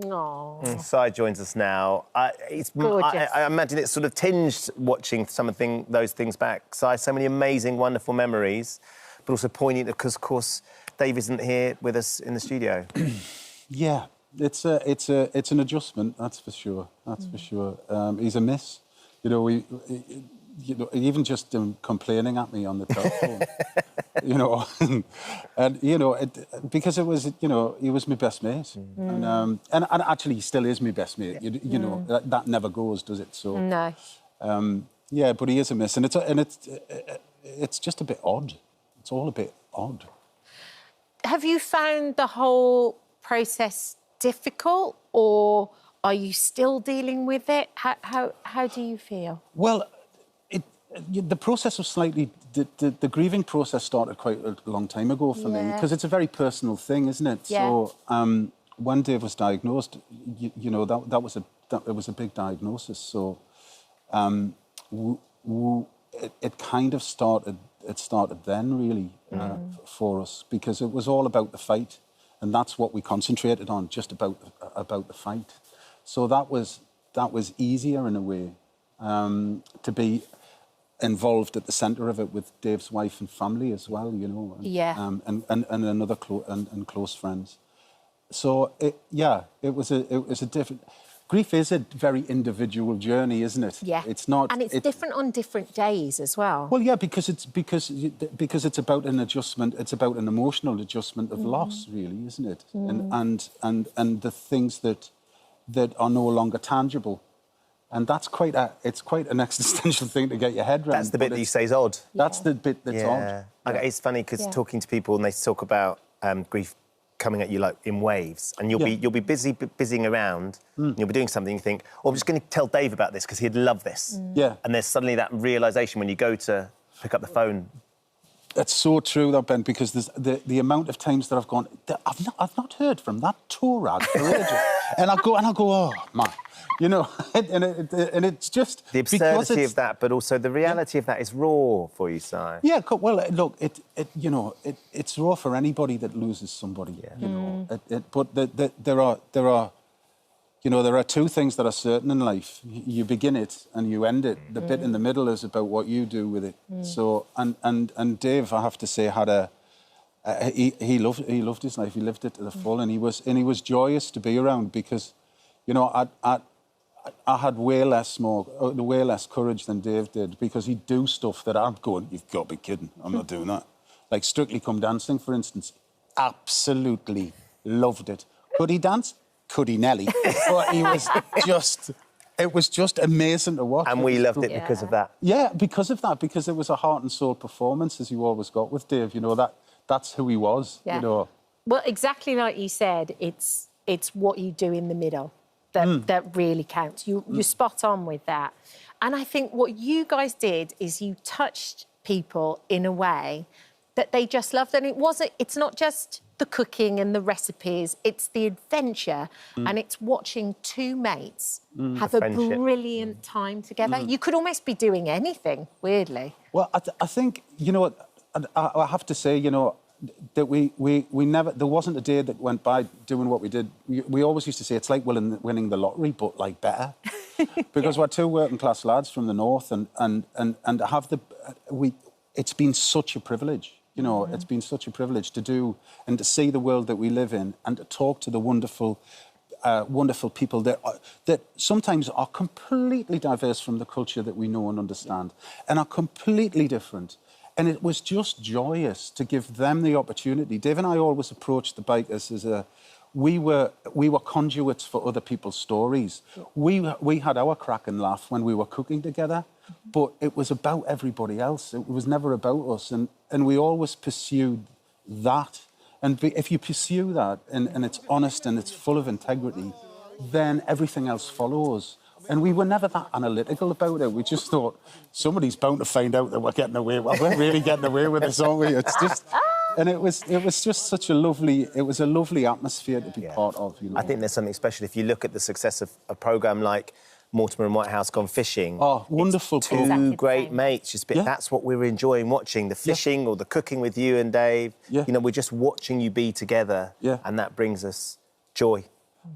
Oh. Si joins us now. Gorgeous. I imagine it's sort of tinged watching those things back. Si, so many amazing, wonderful memories, but also poignant because, of course, Dave isn't here with us in the studio. Yeah, it's an adjustment, that's for sure. That's for sure. He's a miss. You know, even just complaining at me on the telephone, you know, and you know, because it was, you know, he was my best mate, and actually he still is my best mate. You know, that never goes, does it? So No. yeah, but he is a miss, and it's just a bit odd. It's all a bit odd. Have you found the whole process difficult, or are you still dealing with it? How do you feel? Well, the process was slightly... The grieving process started quite a long time ago for me, because it's a very personal thing, isn't it? Yeah. So when Dave was diagnosed, you know, it was a big diagnosis. So it kind of started... It started then, really, for us, because it was all about the fight, and that's what we concentrated on, just about the fight. So that was easier in a way, to be involved at the centre of it with Dave's wife and family as well, you know, and close friends. So it was a different... Grief is a very individual journey, isn't it? Yeah. It's not... And it's different on different days as well. Well, yeah, because it's about an adjustment. It's about an emotional adjustment of loss, really, isn't it? And the things that are no longer tangible. And that's quite an existential thing to get your head around. That's the bit that you say is odd. That's the bit that's odd. Okay, it's funny because talking to people and they talk about grief coming at you like in waves, and you'll be busying around, and you'll be doing something. You think, "Oh, I'm just going to tell Dave about this because he'd love this." Yeah. And there's suddenly that realisation when you go to pick up the phone. That's so true, that, Ben, because there's the amount of times that I've gone, I've not heard from that tour rag for ages. and I go, oh, man. You know, and it's just... The absurdity of that, but also the reality of that is raw for you, Si. Yeah, well, look, it's raw for anybody that loses somebody, you know. But there are two things that are certain in life. You begin it and you end it. The bit in the middle is about what you do with it. So, and Dave, I have to say, had he loved his life. He lived it to the full, and he was joyous to be around because, you know, I had way less courage than Dave did, because he'd do stuff that I'm going, you've got to be kidding, I'm not doing that. Like Strictly Come Dancing, for instance, absolutely loved it. Could he dance? Could he, Nelly? But it was just amazing to watch. And we loved it because of that. Yeah, because of that, because it was a heart and soul performance, as you always got with Dave, you know, that's who he was, you know. Well, exactly like you said, it's what you do in the middle that really counts. You're spot on with that. And I think what you guys did is you touched people in a way that they just loved. And it's not just the cooking and the recipes, it's the adventure, and it's watching two mates have a brilliant time together. You could almost be doing anything, weirdly. Well, I think, you know, I have to say, you know, that we never... There wasn't a day that went by doing what we did. We always used to say it's like winning the lottery, but, like, better. Because we're two working-class lads from the north, and have the... It's been such a privilege, you know, it's been such a privilege to do and to see the world that we live in and to talk to the wonderful people that sometimes are completely diverse from the culture that we know and understand, and are completely different. And it was just joyous to give them the opportunity. Dave and I always approached the bikers as we were conduits for other people's stories. We had our crack and laugh when we were cooking together, but it was about everybody else. It was never about us, and we always pursued that. And if you pursue that, and it's honest and it's full of integrity, then everything else follows. And we were never that analytical about it. We just thought, somebody's bound to find out that we're getting away. Well, we're really getting away with this, aren't we? It's just... And it was just such a lovely... It was a lovely atmosphere to be part of, you know. I think there's something special. If you look at the success of a programme like Mortimer and Whitehouse Gone Fishing... Oh, wonderful. Two great mates. That's what we were enjoying watching, the fishing or the cooking with you and Dave. Yeah. You know, we're just watching you be together, and that brings us joy.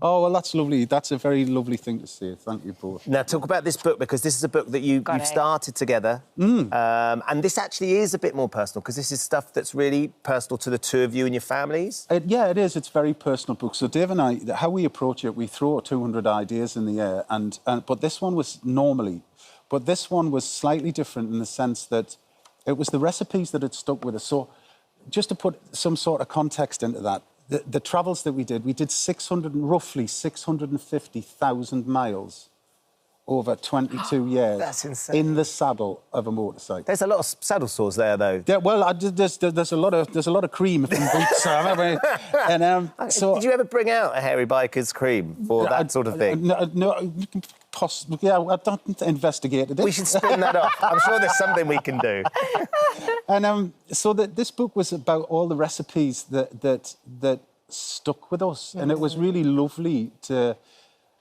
Oh, well, that's lovely. That's a very lovely thing to say. Thank you both. Now, talk about this book, because this is a book that you've started together. And this actually is a bit more personal, because this is stuff that's really personal to the two of you and your families. Yeah, it is. It's a very personal book. So Dave and I, how we approach it, we throw 200 ideas in the air. But this one was But this one was slightly different in the sense that it was the recipes that had stuck with us. So just to put some sort of context into that, the travels that we did roughly 650,000 miles over 22 years. That's insane. In the saddle of a motorcycle. There's a lot of saddle sores there, though. Yeah, well, there's a lot of cream from boots. And so, did you ever bring out a hairy biker's cream for that sort of thing? No, possibly. Yeah, I don't investigate it. We should spin that off. I'm sure there's something we can do. And so this book was about all the recipes that stuck with us, and it was really lovely to.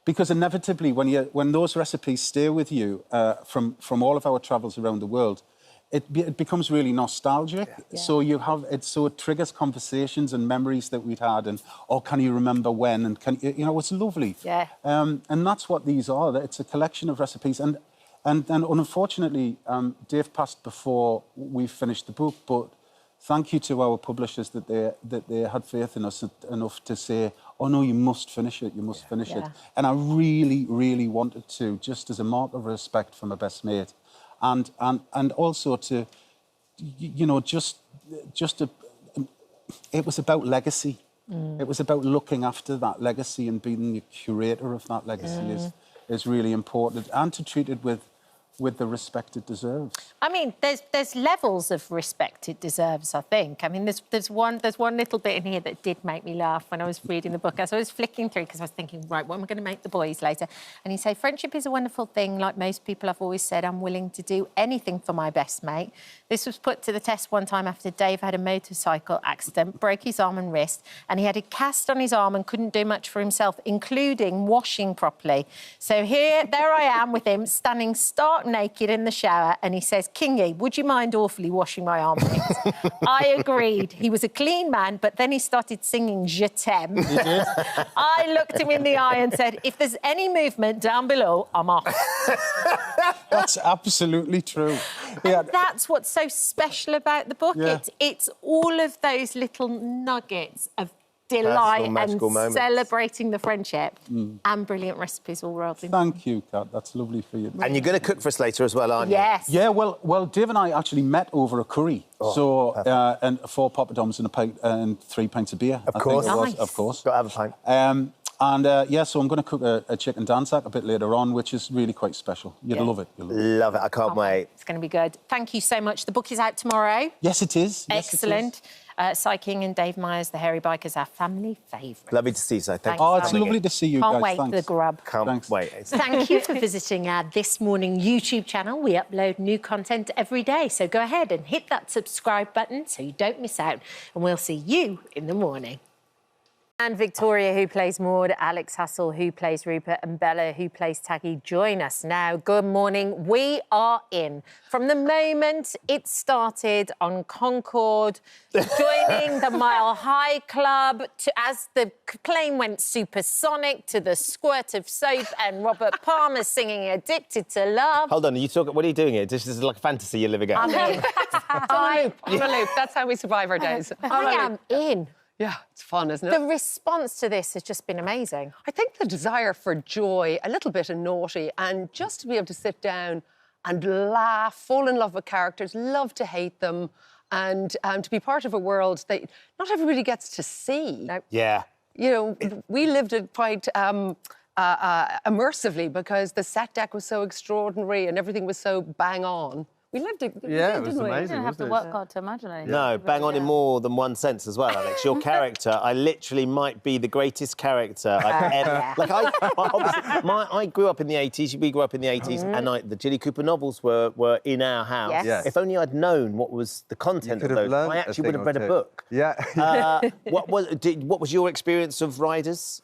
Because inevitably, when those recipes stay with you from all of our travels around the world, it becomes really nostalgic. Yeah. So it triggers conversations and memories that we'd had, and can you remember when? And it's lovely. Yeah. And that's what these are. It's a collection of recipes, and unfortunately, Dave passed before we finished the book, but. Thank you to our publishers that they had faith in us enough to say, oh, no, you must finish it, you must finish it. And I really, really wanted to, just as a mark of respect for my best mate. And also to, it was about legacy. It was about looking after that legacy, and being the curator of that legacy is really important. And to treat it with the respect it deserves. I mean, there's levels of respect it deserves, I think. I mean, there's one little bit in here that did make me laugh when I was reading the book. As I was flicking through, because I was thinking, right, what am I going to make the boys later? And you say, friendship is a wonderful thing. Like most people, I've always said I'm willing to do anything for my best mate. This was put to the test one time after Dave had a motorcycle accident, broke his arm and wrist, and he had a cast on his arm and couldn't do much for himself, including washing properly. So there I am with him, standing stark naked in the shower, and he says, Kingy, would you mind awfully washing my armpits? I agreed. He was a clean man, but then he started singing Je t'aime. He did? I looked him in the eye and said, if there's any movement down below, I'm off. That's absolutely true. And that's what's so special about the book. Yeah. It's all of those little nuggets of delight and moments. Celebrating the friendship and brilliant recipes all rolled in. Thank you, Kat. That's lovely for you. And you're going to cook for us later as well, aren't you? Yes. Yeah, well, Dave and I actually met over a curry. And 4 poppadoms and a pint and 3 pints of beer. Of course. Nice. Of course. Got to have a pint. So I'm going to cook a chicken dansak a bit later on, which is really quite special. You'll love it. Love it. I can't wait. It's going to be good. Thank you so much. The book is out tomorrow. Yes, it is. Excellent. Cy King and Dave Myers, The Hairy Bikers, our family favourite. Lovely to see you, Si. Thank you. Oh, it's lovely to see you guys. Can't wait Thanks. for the grub. Can't wait. Thank you for visiting our This Morning YouTube channel. We upload new content every day, so go ahead and hit that subscribe button so you don't miss out, and we'll see you in the morning. And Victoria, who plays Maud, Alex Hassel, who plays Rupert, and Bella, who plays Taggy, join us now. Good morning. We are in. From the moment it started on Concorde, joining the Mile High Club, as the plane went supersonic, to the squirt of soap and Robert Palmer singing Addicted to Love. Hold on, what are you doing here? This is like a fantasy you're living out. On a loop. That's how we survive our days. I am in. Yeah, it's fun, isn't it? The response to this has just been amazing. I think the desire for joy, a little bit of naughty, and just to be able to sit down and laugh, fall in love with characters, love to hate them, and to be part of a world that not everybody gets to see. Nope. Yeah. You know, we lived it quite immersively because the set deck was so extraordinary and everything was so bang on. We lived it, yeah, didn't it was we? amazing. You don't have to work hard to imagine it. No, bang on in more than one sense as well, Alex. Your character, I literally might be the greatest character I've ever... Like, I grew up in the 80s, we grew up in the 80s, and the Jilly Cooper novels were in our house. Yes. Yes. If only I'd known what was the content of those, I actually would have read a book. Yeah. What was your experience of Riders?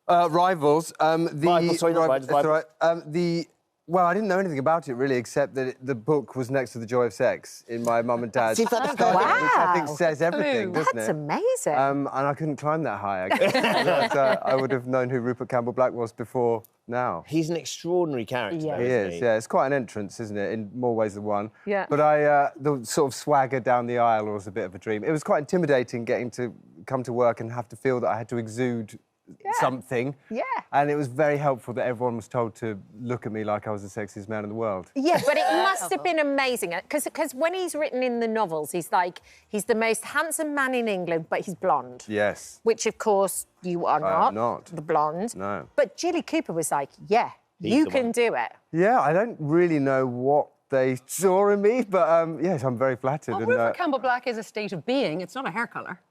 Rivals. Rivals, sorry, not Riders, That's Rivals. right. Well, I didn't know anything about it, really, except that the book was next to The Joy of Sex in my mum and dad's See, that's study, wow. which I think says everything, doesn't That's it? amazing. And I couldn't climb that high, I guess. Otherwise, I would have known who Rupert Campbell-Black was before now. He's an extraordinary character, Yeah. though, He isn't is, yeah. It's quite an entrance, isn't it, in more ways than one. Yeah. But the sort of swagger down the aisle was a bit of a dream. It was quite intimidating getting to come to work and have to feel that I had to exude something. Yeah. And it was very helpful that everyone was told to look at me like I was the sexiest man in the world. Yeah, but it must have been amazing because when he's written in the novels, he's the most handsome man in England, but he's blonde. Yes. Which, of course, you are I not. am not. The blonde. No. But Jilly Cooper was like, yeah, He's you the can one. do it. Yeah, I don't really know what they saw in me, but yes, I'm very flattered. Oh, and, Rupert Campbell-Black is a state of being. It's not a hair colour.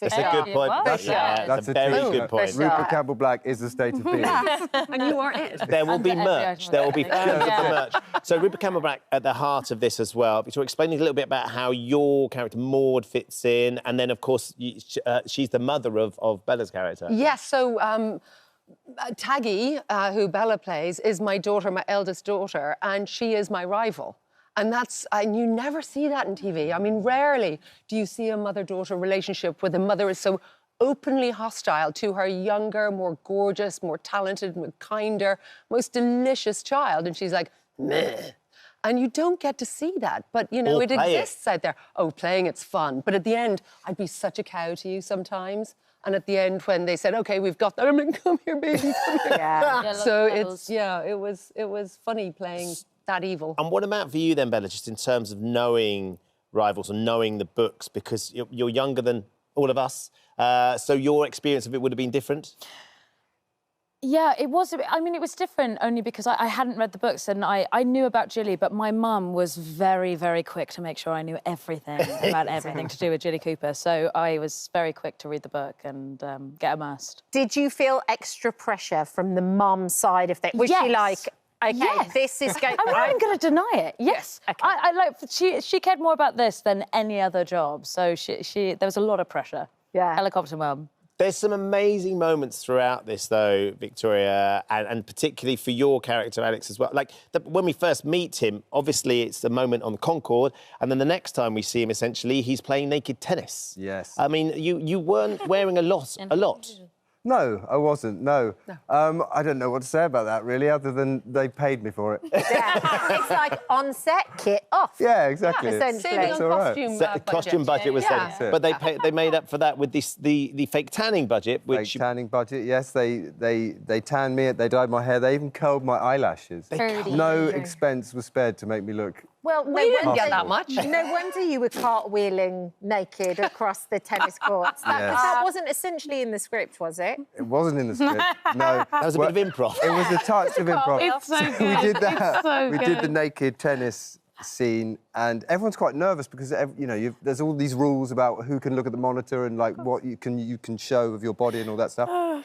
That's a good point. That's That's a very t-shirt. good point. Rupert Campbell-Black is a state of being. And you are it. There will be merch. There will be tons of the merch. So Rupert Campbell-Black at the heart of this as well. So explaining a little bit about how your character Maud fits in, and then of course she's the mother of Bella's character. Yes, so Taggy, who Bella plays, is my daughter, my eldest daughter, and she is my rival. And you never see that in TV. I mean, rarely do you see a mother-daughter relationship where the mother is so openly hostile to her younger, more gorgeous, more talented, more kinder, most delicious child. And she's like, meh. And you don't get to see that. But, you know, Or it play exists out there. Oh, playing it's fun. But at the end, I'd be such a cow to you sometimes. And at the end, when they said, OK, we've got that, I'm like, come here, baby, come here. Yeah. So it was funny playing that evil. And what about for you then, Bella, just in terms of knowing Rivals and knowing the books, because you're younger than all of us, so your experience of it would have been different? Yeah, it was. I mean, it was different only because I hadn't read the books and I knew about Jilly, but my mum was very, very quick to make sure I knew everything about everything to do with Jilly Cooper. So I was very quick to read the book and get immersed. Did you feel extra pressure from the mum side of things? Was she like, OK, this is going... I'm not even going to deny it. Yes. Okay. I like. She cared more about this than any other job. So there was a lot of pressure. Yeah. Helicopter mum. There's some amazing moments throughout this, though, Victoria, and particularly for your character, Alex, as well. Like, when we first meet him, obviously it's the moment on the Concorde, and then the next time we see him, essentially, he's playing naked tennis. Yes. I mean, you weren't wearing a lot. No, I wasn't, no. I don't know what to say about that, really, other than they paid me for it. Yeah. It's like on-set, kit off. Yeah, exactly. Essentially. Saving on all right. costume The costume budget was Yeah. there. But they made up for that with the fake tanning budget, which... Fake tanning budget, yes. They tanned me, they dyed my hair, they even curled my eyelashes. No expense was spared to make me look... Well, We didn't get that much. No wonder you were cartwheeling naked across the tennis courts. That wasn't essentially in the script, was it? It wasn't in the script, no. That was a bit of improv. It was a touch of improv. It's so good. We did that. It's so we did the good. naked tennis scene, and everyone's quite nervous because there's all these rules about who can look at the monitor and like what you can show of your body and all that stuff.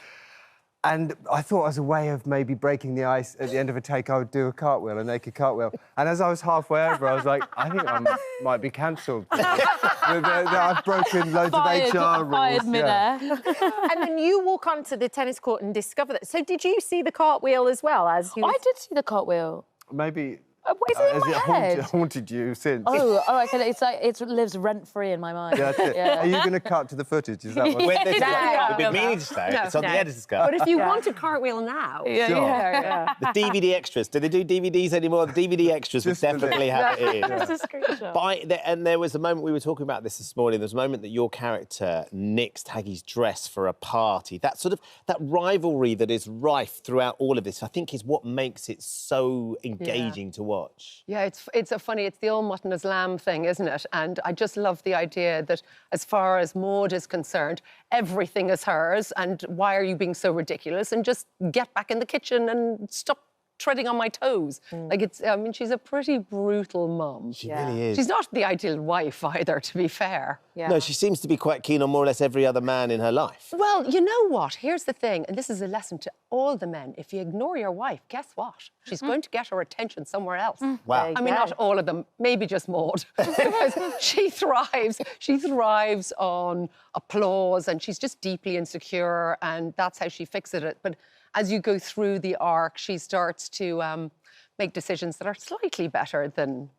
And I thought as a way of maybe breaking the ice at the end of a take, I would do a naked cartwheel. And as I was halfway over, I was like, I think I might be cancelled. I've broken loads of HR rules. Fired midair. And then you walk onto the tennis court and discover that. So did you see the cartwheel as well as you... I did see the cartwheel. Maybe... Is it in my head? haunted you since? Oh, okay. It's like it lives rent-free in my mind. Yeah, that's it. Yeah. Are you going to cut to the footage? Is that what... We've been meaning to say it's on the editor's cut. But if you want a cartwheel now... Yeah. The DVD extras. Do they do DVDs anymore? The DVD extras would Just for definitely have it in. Just a screenshot. But and there was a moment, we were talking about this morning, there was a moment that your character nicks Taggy's dress for a party. That rivalry that is rife throughout all of this, I think is what makes it so engaging to watch. Yeah, it's the old mutton as lamb thing, isn't it? And I just love the idea that as far as Maud is concerned, everything is hers, and why are you being so ridiculous? And just get back in the kitchen and stop treading on my toes. Like she's a pretty brutal mum. She really is. She's not the ideal wife either, to be fair. Yeah. No, she seems to be quite keen on more or less every other man in her life. Well, you know what? Here's the thing, and this is a lesson to all the men. If you ignore your wife, guess what? She's going to get her attention somewhere else. Wow. I mean, not all of them, maybe just Maud. Because she thrives on applause, and she's just deeply insecure, and that's how she fixes it. But as you go through the arc, she starts to make decisions that are slightly better than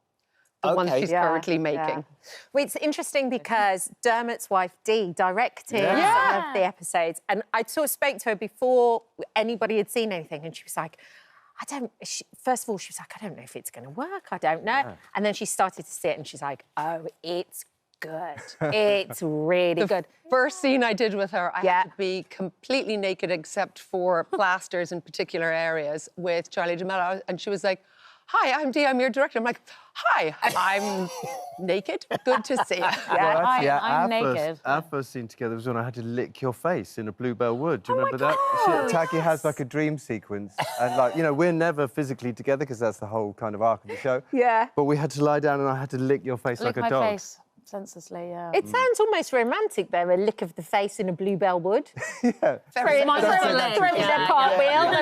the ones she's currently making. Well, it's interesting because Dermot's wife, Dee, directed some of the episodes, and I sort of spoke to her before anybody had seen anything, and she was like, first of all, she was like, I don't know if it's going to work. I don't know. Yeah. And then she started to see it, and she's like, oh, it's good. It's really good. First scene I did with her, I had to be completely naked except for plasters in particular areas with Charlie D'Amelio, and she was like, hi, I'm Dee, I'm your director. I'm like, hi, I'm naked. Good to see you. I'm naked. Our first scene together was when I had to lick your face in a Bluebell Wood. Do you remember that? Taki has like a dream sequence. And like, you know, we're never physically together because that's the whole kind of arc of the show. Yeah. But we had to lie down and I had to lick your face like a dog. Face. Senselessly, yeah. It sounds almost romantic, though, a lick of the face in a Bluebell Wood. Yeah. Throw in a cartwheel.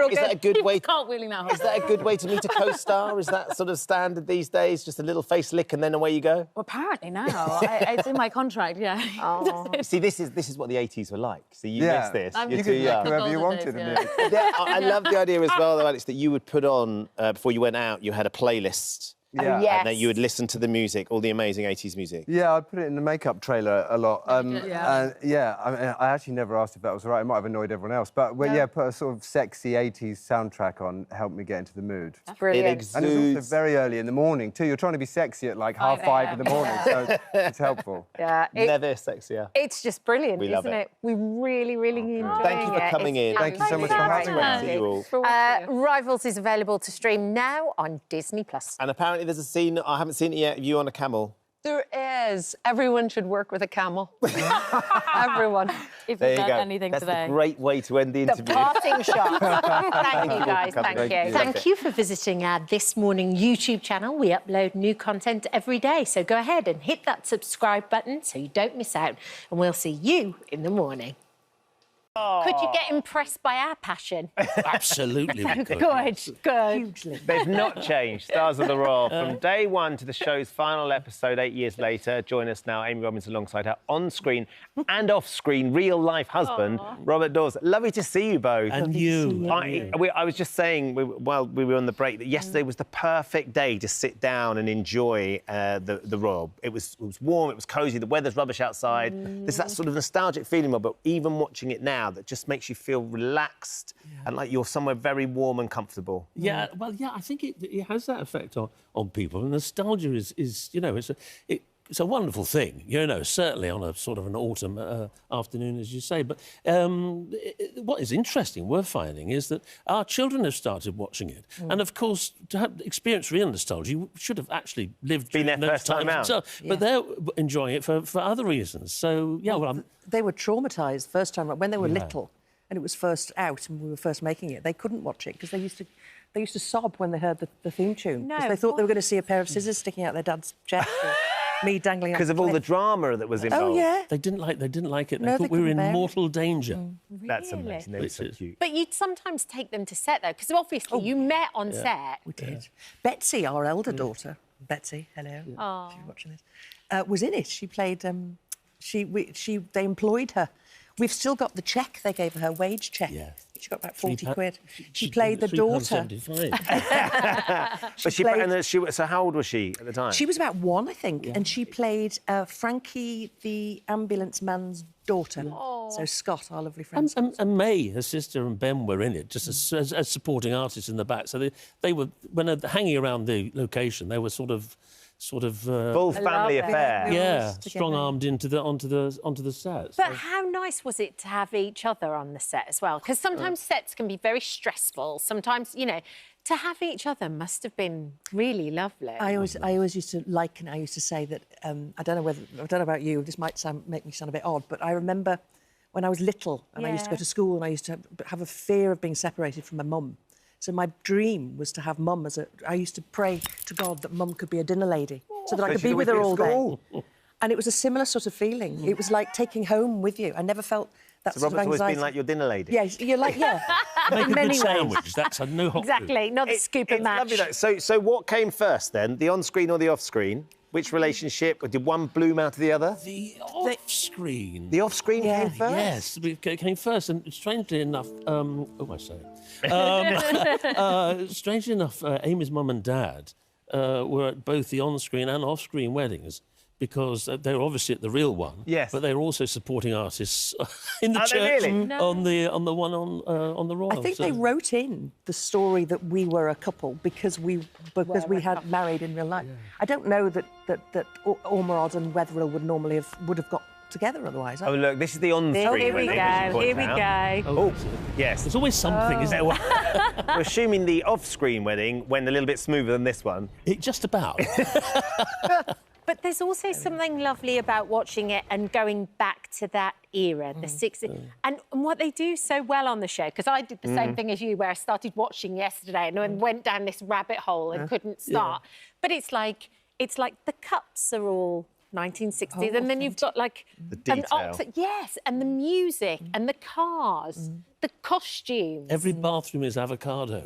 Is that a good way? Cartwheeling that whole Is that a good way to meet a co-star? Is that sort of standard these days? Just a little face lick and then away you go? Well, apparently now. It's in my contract, yeah. Oh. See, this is what the 80s were like. So you missed this. I'm You're too young. Whoever you wanted. I love the idea as well, though, Alex, that you would put on, before you went out, you had a playlist. Yeah. Yes. And then you would listen to the music, all the amazing 80s music. Yeah, I put it in the makeup trailer a lot. I mean, I actually never asked if that was right. It might have annoyed everyone else. But put a sort of sexy 80s soundtrack on, helped me get into the mood. That's brilliant. It exudes... And it's also very early in the morning, too. You're trying to be sexy at like 5:30 in the morning, so it's helpful. Yeah. Never sexier. It's just brilliant, We love isn't it? We really, really enjoy it. Thank you for coming in. Thank you so much for having me. Rivals is available to stream now on Disney+. And apparently there's a scene, I haven't seen it yet, of you on a camel. There is. Everyone should work with a camel. Everyone. If There you've you done go. anything That's today. a great way to end the interview. The parting shot. Thank you, guys. Thank you. Thank you for visiting our This Morning YouTube channel. We upload new content every day, so go ahead and hit that subscribe button so you don't miss out. And we'll see you in the morning. Could you get impressed by our passion? Absolutely. We could. Good. Hugely. They've not changed. Stars of the Royal. From day one to the show's final episode 8 years later, join us now, Amy Robbins, alongside her on-screen and off-screen real-life husband, Robert Dawes. Lovely to see you both. And you. I was just saying, while we were on the break, that yesterday was the perfect day to sit down and enjoy the Royal. It was warm, it was cosy, the weather's rubbish outside. There's that sort of nostalgic feeling, but even watching it now, that just makes you feel relaxed and like you're somewhere very warm and comfortable. Yeah, well, yeah, I think it has that effect on people. And nostalgia is you know, it's a wonderful thing, you know, certainly on a sort of an autumn afternoon, as you say. But what is interesting, we're finding, is that our children have started watching it. And, of course, to have experienced real nostalgia, you should have actually lived... Been there first time out. But they're enjoying it for other reasons. So, yeah, well... They were traumatised first time, when they were little, and it was first out and we were first making it. They couldn't watch it because they used to sob when they heard the theme tune. Because they thought they were going to see a pair of scissors sticking out their dad's chest. Me dangling because of all the drama that was involved. Oh, yeah. They didn't like it. They thought we were in mortal danger. Really? That's amazing. They were so cute. But you'd sometimes take them to set, though, because obviously you met on set. We did. Betsy, our elder daughter, Betsy, hello, if you're watching this, was in it. She played... they employed her. We've still got the cheque they gave her wage cheque. Yeah. She got about 40 quid. She played the daughter. So how old was she at the time? She was about 1, I think, and she played Frankie, the ambulance man's daughter. So Scott, our lovely friend. And May, her sister, and Ben were in it, just as supporting artists in the back. So they were, when they're hanging around the location, they were sort of full family affair. Yeah, strong-armed onto the set. But how nice was it to have each other on the set as well? Because sometimes sets can be very stressful. Sometimes, you know, to have each other must have been really lovely. I always used to liken. I used to say that I don't know about you. This might make me sound a bit odd, but I remember when I was little and I used to go to school and I used to have a fear of being separated from my mum. So my dream was to have mum I used to pray to God that mum could be a dinner lady so that I could be with her all day. And it was a similar sort of feeling. It was like taking home with you. I never felt that sort of anxiety. Robert's always been like your dinner lady. Yeah, you're like, Make a good sandwich. That's a no hot Exactly, not a scoop and match. Lovely, so what came first then, the on-screen or the off-screen? Which relationship? Did one bloom out of the other? The off-screen. The off-screen came first? Yes, it came first, and strangely enough, strangely enough, Amy's mum and dad were at both the on-screen and off-screen weddings, because they were obviously at the real one. Yes. But they were also supporting artists in the Are they church really? on the one on the Royal. I think they wrote in the story that we were a couple because we had married in real life. Yeah. I don't know that Ormerod and Wetherill would have got together otherwise. Oh, look, this is the on-screen. Here we go. Here we go. Oh, yes. There's always something, isn't there? We're assuming the off-screen wedding went a little bit smoother than this one. Just about. But there's also something lovely about watching it and going back to that era, the 60s. And what they do so well on the show, because I did the same thing as you, where I started watching yesterday and then went down this rabbit hole and couldn't start. But it's like the cups are all 1960s, and then you've got like the detail. Yes, and the music and the cars, the costumes. Every bathroom is avocado.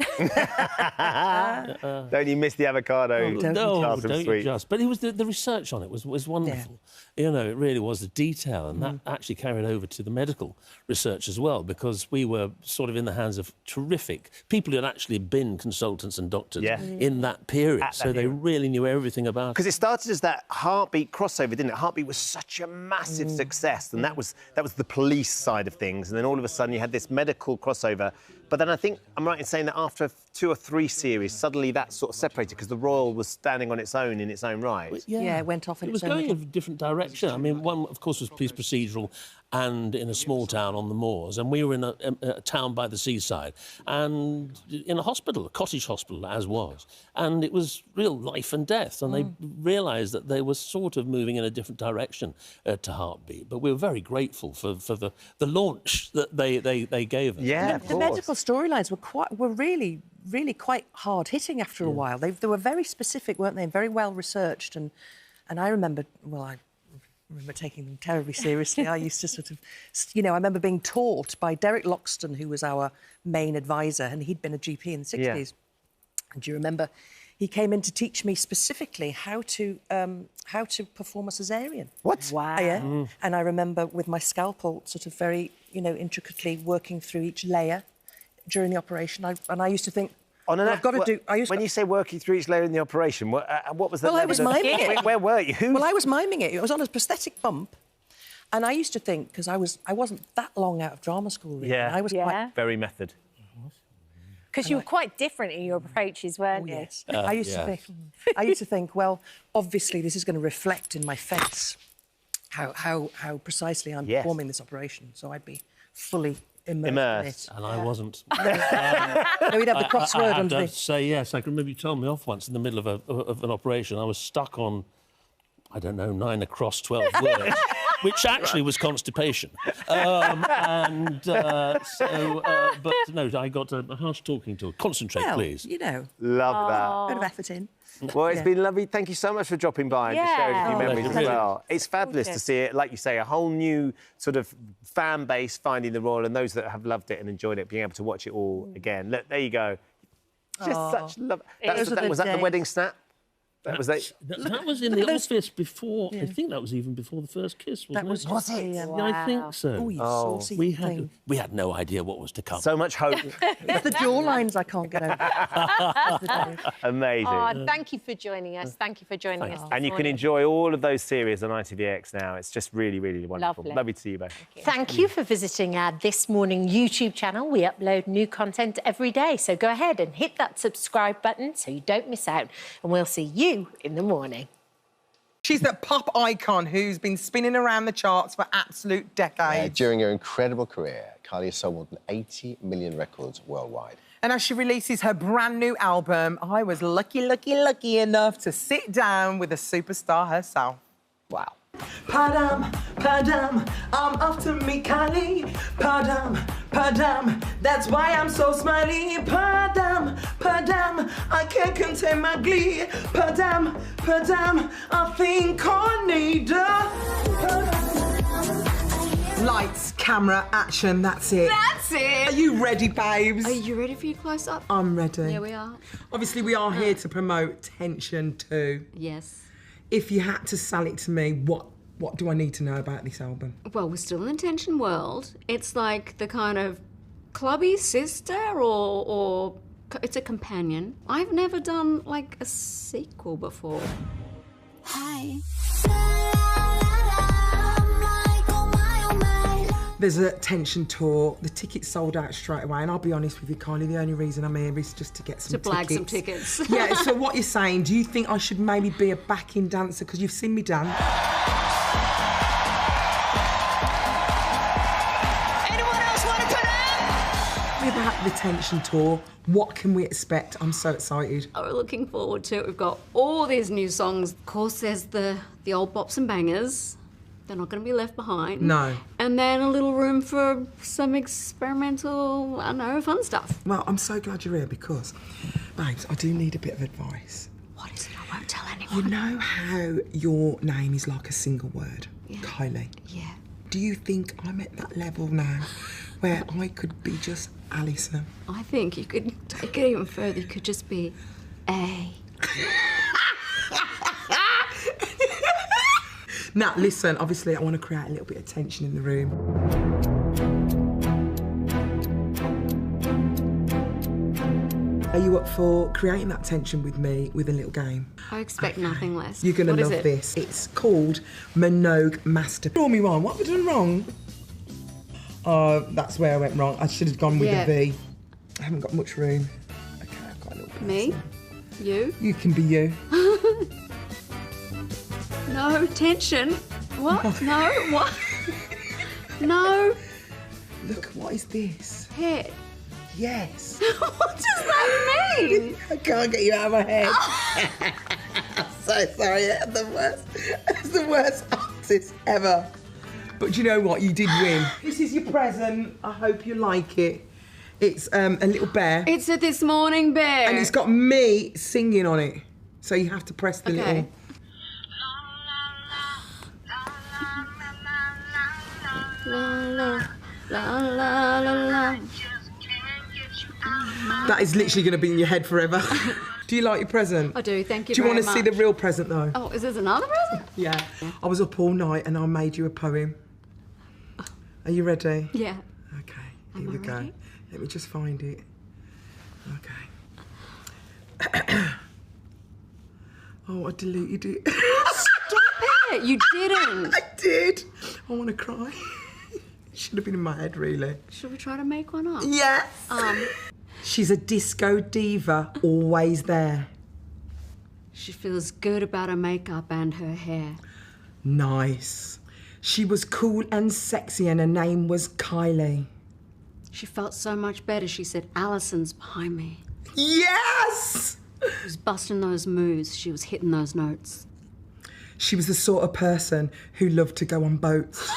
Don't you miss the avocado? Don't you just? But it was the research on it was wonderful. Yeah. You know, it really was the detail, and that actually carried over to the medical research as well, because we were sort of in the hands of terrific people who had actually been consultants and doctors in that period. So they really knew everything about it. Because it started as that Heartbeat crossover, didn't it? Heartbeat was such a massive success, and that was the police side of things, and then all of a sudden you had this medical crossover. But then I think I'm right in saying that after 2 or 3 series, suddenly that sort of separated because the Royal was standing on its own in its own right. Yeah, it went off in its own. It was going in a different direction. I mean, one, of course, was police procedural and in a small town on the moors, and we were in a town by the seaside and in a hospital, a cottage hospital, as was. And it was real life and death, and they realised that they were sort of moving in a different direction to Heartbeat. But we were very grateful for the launch that they gave us. Yeah, the medical storylines were really quite hard hitting after a while. They were very specific, weren't they? Very well researched, and I remember I remember taking them terribly seriously. I used to sort of, I remember being taught by Derek Loxton, who was our main advisor, and he'd been a GP in the 60s. Yeah. And do you remember? He came in to teach me specifically how to perform a cesarean. What? Wow. Yeah. And I remember with my scalpel sort of very, intricately working through each layer during the operation. I used to think, When you say working through each layer in the operation, what was that? Well, I was miming it. Where were you? Well, I was miming it. It was on a prosthetic bump. And I used to think, because I wasn't that long out of drama school, really. Yeah. I was quite... Very method. Because you were quite different in your approaches, weren't you? Yes. I used to think, well, obviously this is going to reflect in my face how precisely I'm performing this operation. So I'd be fully immersed in it. And I wasn't. No, we'd have the crossword I underneath. have to say yes. I can remember you told me off once in the middle of an operation. I was stuck on, I don't know, 9 across 12 words, which actually was constipation. But no, I got a harsh talking to. Concentrate, please. Love that. Bit of effort in. Well, it's been lovely. Thank you so much for dropping by and just sharing a few memories as well. It's fabulous to see it, like you say, a whole new sort of fan base finding the Royal, and those that have loved it and enjoyed it, being able to watch it all again. Look, there you go. Just such love. Was that the wedding snap? That was in the office before. I think that was even before the first kiss, wasn't it? Was it? Yeah, I think so. Oh, you saucy thing. We had no idea what was to come. So much hope. It's the jaw lines I can't get over. Amazing. Oh, thank you for joining us. Thank you for joining us. And you can enjoy all of those series on ITVX now. It's just really, really wonderful. Lovely to see you both. Thank you for visiting our This Morning YouTube channel. We upload new content every day, so go ahead and hit that subscribe button so you don't miss out. And we'll see you in the morning. She's that pop icon who's been spinning around the charts for absolute decades. During her incredible career, Kylie has sold more than 80 million records worldwide. And as she releases her brand new album, I was lucky enough to sit down with the superstar herself. Wow. Padam, padam, I'm off to meet Kylie. Padam, padam, that's why I'm so smiley. Padam, padam, I can't contain my glee. Padam, padam, I think I need lights, camera, action, that's it. That's it! Are you ready, babes? Are you ready for your close-up? I'm ready. Yeah, we are. Obviously, we are here to promote Tension 2. Yes. if you had to sell it to me, what do I need to know about this album? Well, we're still in the tension world. It's like the kind of clubby sister or it's a companion. I've never done, like, a sequel before. Hi. There's a tension tour. The tickets sold out straight away, and I'll be honest with you, Kylie, the only reason I'm here is just to get some To blag some tickets. Yeah, so what you're saying, do you think I should maybe be a backing dancer? Because you've seen me dance. Anyone else want to come in? About the tension tour, what can we expect? I'm so excited. Oh, we're looking forward to it. We've got all these new songs. Of course, there's the old bops and bangers. They're not going to be left behind. No. And then a little room for some experimental, I don't know, fun stuff. Well, I'm so glad you're here because, babes, I do need a bit of advice. What is it? I won't tell anyone. You know how your name is like a single word? Yeah. Kylie. Yeah. Do you think I'm at that level now where I could be just Alison? I think you could take it even further. You could just be A. Now, listen, obviously I want to create a little bit of tension in the room. Are you up for creating that tension with me with a little game? I expect nothing less. You're going to What is love it? this. It's called Minogue Master. Draw me wrong. What have I done wrong? Oh, that's where I went wrong. I should have gone with Yeah. a V. I haven't got much room. Okay, I've got a little bit. Me? You? You can be you. No, tension. What? No, what? No. Look, what is this? Head. Yes. What does that mean? I can't get you out of my head. I'm so sorry. I'm the worst artist ever. But do you know what? You did win. This is your present. I hope you like it. It's a little bear. It's a This Morning Bear. And it's got me singing on it. So you have to press the Okay. little... La la la la la la. That is literally going to be in your head forever. Do you like your present? I do, thank you Do you very want to see the much. real present, though? Oh, is this another present? Yeah. I was up all night and I made you a poem. Are you ready? Yeah. Okay, here Am we I go. ready? Let me just find it. Okay. Oh, I deleted it. Stop it! You didn't. I did. I want to cry. Should have been in my head, really. Should we try to make one up? Yes. She's a disco diva, always there. She feels good about her makeup and her hair. Nice. She was cool and sexy and her name was Kylie. She felt so much better. She said, Alison's behind me. Yes! She was busting those moves. She was hitting those notes. She was the sort of person who loved to go on boats.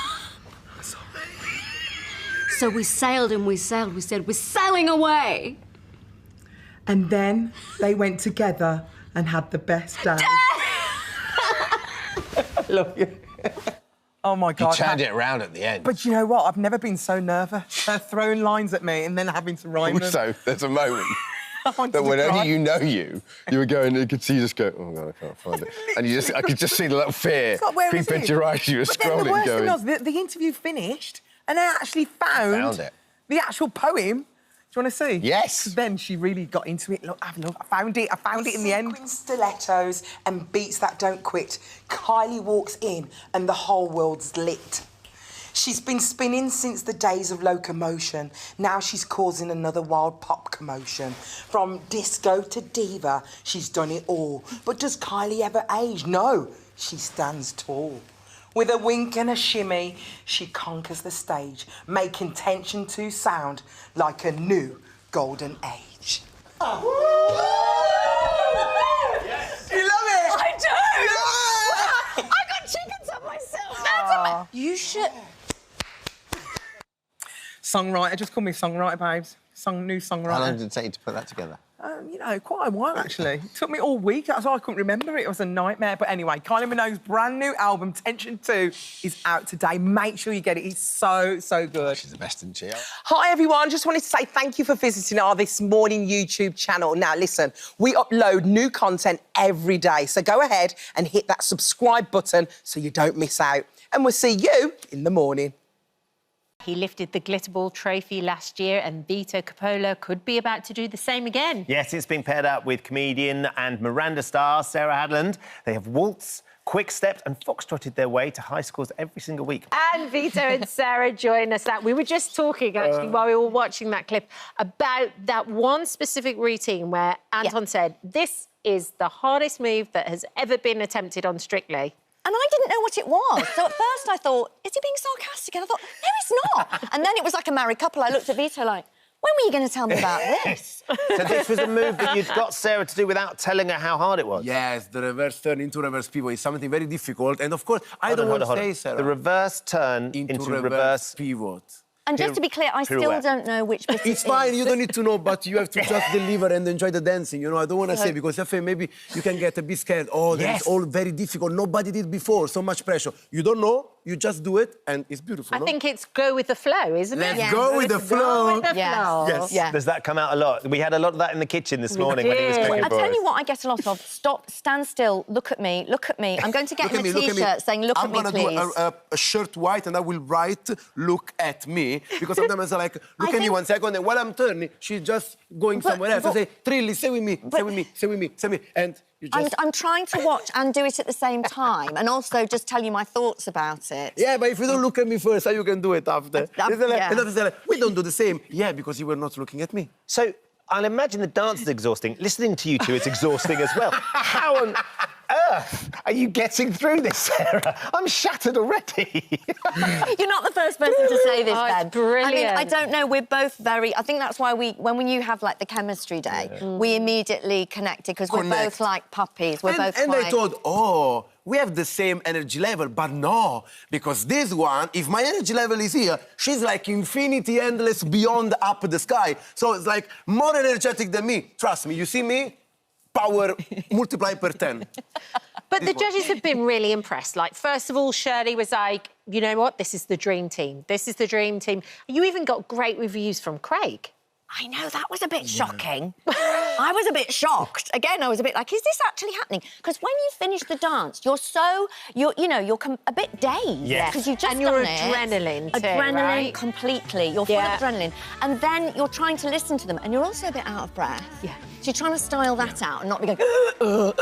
So we sailed and we sailed. We said, we're sailing away. And then they went together and had the best day. I love you. Oh my God. You turned it around at the end. But you know what? I've never been so nervous. They're throwing lines at me and then having to write them. Also, there's a moment I wanted that to when cry. only you were going, you could see you just go, oh God, I can't find it. And I could just see the little fear It's like, where is creep into it? your eyes. You were But then the scrolling, worst going. thing was, the interview finished and I actually found it. the actual poem. Do you want to see? Yes. Then she really got into it. Look, I found it. I found it in the end. Stilettos and beats that don't quit. Kylie walks in and the whole world's lit. She's been spinning since the days of locomotion. Now she's causing another wild pop commotion. From disco to diva, she's done it all. But does Kylie ever age? No, she stands tall. With a wink and a shimmy, she conquers the stage, making tension to sound like a new golden age. Oh. Yes. You love it? I do! Yeah. I got chickens up myself. That's amazing. You should... Songwriter, just call me songwriter, babes. New songwriter. How long did it take you to put that together? You know, quite a while, actually. It took me all week. That's why I couldn't remember it. It was a nightmare. But anyway, Kylie Minogue's brand new album, Tension 2, is out today. Make sure you get it. It's so, so good. She's the best, isn't she? Hi, everyone. Just wanted to say thank you for visiting our This Morning YouTube channel. Now, listen, we upload new content every day. So go ahead and hit that subscribe button so you don't miss out. And we'll see you in the morning. He lifted the Glitterball trophy last year, and Vito Coppola could be about to do the same again. Yes, it's being paired up with comedian and Miranda star Sarah Hadland. They have waltzed, quick-stepped and foxtrotted their way to high scores every single week. And Vito and Sarah join us. We were just talking, actually, while we were watching that clip, about that one specific routine where Anton said, this is the hardest move that has ever been attempted on Strictly. And I didn't know what it was. So at first I thought, is he being sarcastic? And I thought, no, it's not. And then it was like a married couple. I looked at Vito like, when were you going to tell me about this? So this was a move that you'd got Sarah to do without telling her how hard it was? Yes, the reverse turn into reverse pivot is something very difficult. And of course, I don't want to say, Sarah. The reverse turn into reverse pivot. And just to be clear, I still don't know which bit It's fine, you don't need to know, but you have to just deliver and enjoy the dancing. You know, I don't want to say, because if maybe you can get a bit scared. Oh, that's all very difficult. Nobody did before, so much pressure. You don't know, you just do it, and it's beautiful. I think it's go with the flow, isn't it? Let's go with the flow. Yes. Does that come out a lot? We had a lot of that in the kitchen this morning when he was cooking I for us. tell you what I get a lot of. Stop, stand still, look at me, look at me. I'm going to get him a T-shirt saying, look at me, please. I'm going to do a shirt white, and I will write, look at me, because sometimes I like, look at me 1 second, and while I'm turning, she's just going somewhere else. I say, Trilly, stay with me, stay with me, stay with me, stay with me, and you just... I'm trying to watch and do it at the same time, and also just tell you my thoughts about it. Yeah, but if you don't look at me first, how you can do it after? We don't do the same. Yeah, because you were not looking at me. So, I'll imagine the dance is exhausting. Listening to you two is exhausting as well. How on earth are you getting through this, Sarah? I'm shattered already. You're not the first person to say this, Ben. It's brilliant. I mean, I don't know, we're both very... I think that's why when you have, like, the chemistry day, we immediately connected, because we're both like puppies. We're both And I thought, oh, we have the same energy level, but no, because this one, if my energy level is here, she's like infinity, endless, beyond, up the sky. So it's like more energetic than me. Trust me, you see me? Power multiplied per 10. But the judges have been really impressed. Like, first of all, Shirley was like, you know what, this is the dream team. This is the dream team. You even got great reviews from Craig. I know, that was a bit shocking. I was a bit shocked. Again, I was a bit like, is this actually happening? Because when you finish the dance, you're a bit dazed. Yes. Because you've just and you're done adrenaline it. too, Adrenaline, right? completely. You're full of adrenaline. And then you're trying to listen to them, and you're also a bit out of breath. Yeah. So you're trying to style that out and not be going...